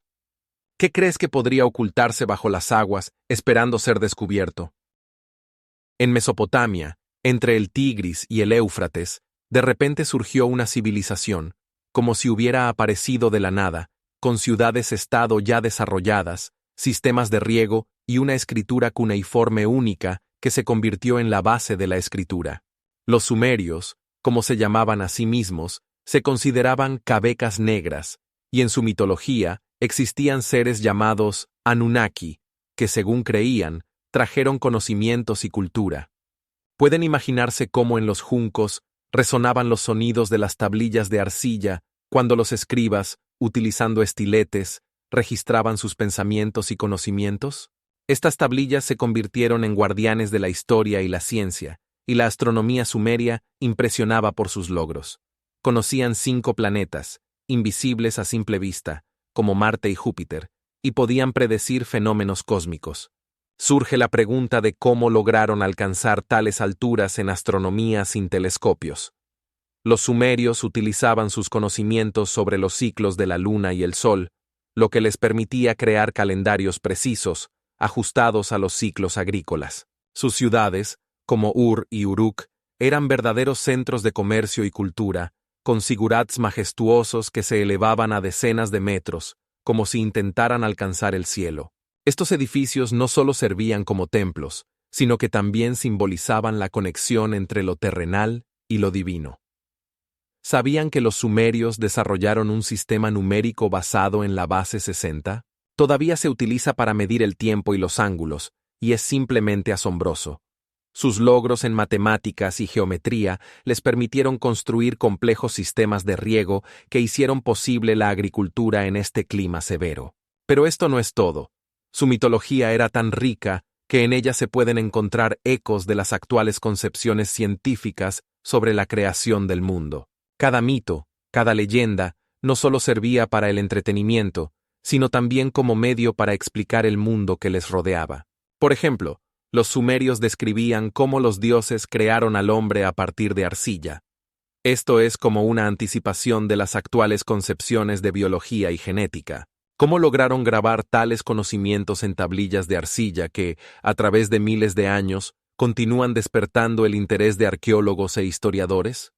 ¿Qué crees que podría ocultarse bajo las aguas, esperando ser descubierto? En Mesopotamia, entre el Tigris y el Éufrates, de repente surgió una civilización, como si hubiera aparecido de la nada, con ciudades-estado ya desarrolladas, sistemas de riego y una escritura cuneiforme única que se convirtió en la base de la escritura. Los sumerios, como se llamaban a sí mismos, se consideraban cabecas negras, y en su mitología existían seres llamados Anunnaki, que según creían, trajeron conocimientos y cultura. Pueden imaginarse cómo en los juncos resonaban los sonidos de las tablillas de arcilla cuando los escribas, utilizando estiletes, registraban sus pensamientos y conocimientos. Estas tablillas se convirtieron en guardianes de la historia y la ciencia, y la astronomía sumeria impresionaba por sus logros. Conocían 5 planetas, invisibles a simple vista, como Marte y Júpiter, y podían predecir fenómenos cósmicos. Surge la pregunta de cómo lograron alcanzar tales alturas en astronomía sin telescopios. Los sumerios utilizaban sus conocimientos sobre los ciclos de la luna y el sol, lo que les permitía crear calendarios precisos, ajustados a los ciclos agrícolas. Sus ciudades, como Ur y Uruk, eran verdaderos centros de comercio y cultura, con zigurats majestuosos que se elevaban a decenas de metros, como si intentaran alcanzar el cielo. Estos edificios no solo servían como templos, sino que también simbolizaban la conexión entre lo terrenal y lo divino. ¿Sabían que los sumerios desarrollaron un sistema numérico basado en la base 60? Todavía se utiliza para medir el tiempo y los ángulos, y es simplemente asombroso. Sus logros en matemáticas y geometría les permitieron construir complejos sistemas de riego que hicieron posible la agricultura en este clima severo. Pero esto no es todo. Su mitología era tan rica que en ella se pueden encontrar ecos de las actuales concepciones científicas sobre la creación del mundo. Cada mito, cada leyenda, no solo servía para el entretenimiento, sino también como medio para explicar el mundo que les rodeaba. Por ejemplo, los sumerios describían cómo los dioses crearon al hombre a partir de arcilla. Esto es como una anticipación de las actuales concepciones de biología y genética. ¿Cómo lograron grabar tales conocimientos en tablillas de arcilla que, a través de miles de años, continúan despertando el interés de arqueólogos e historiadores?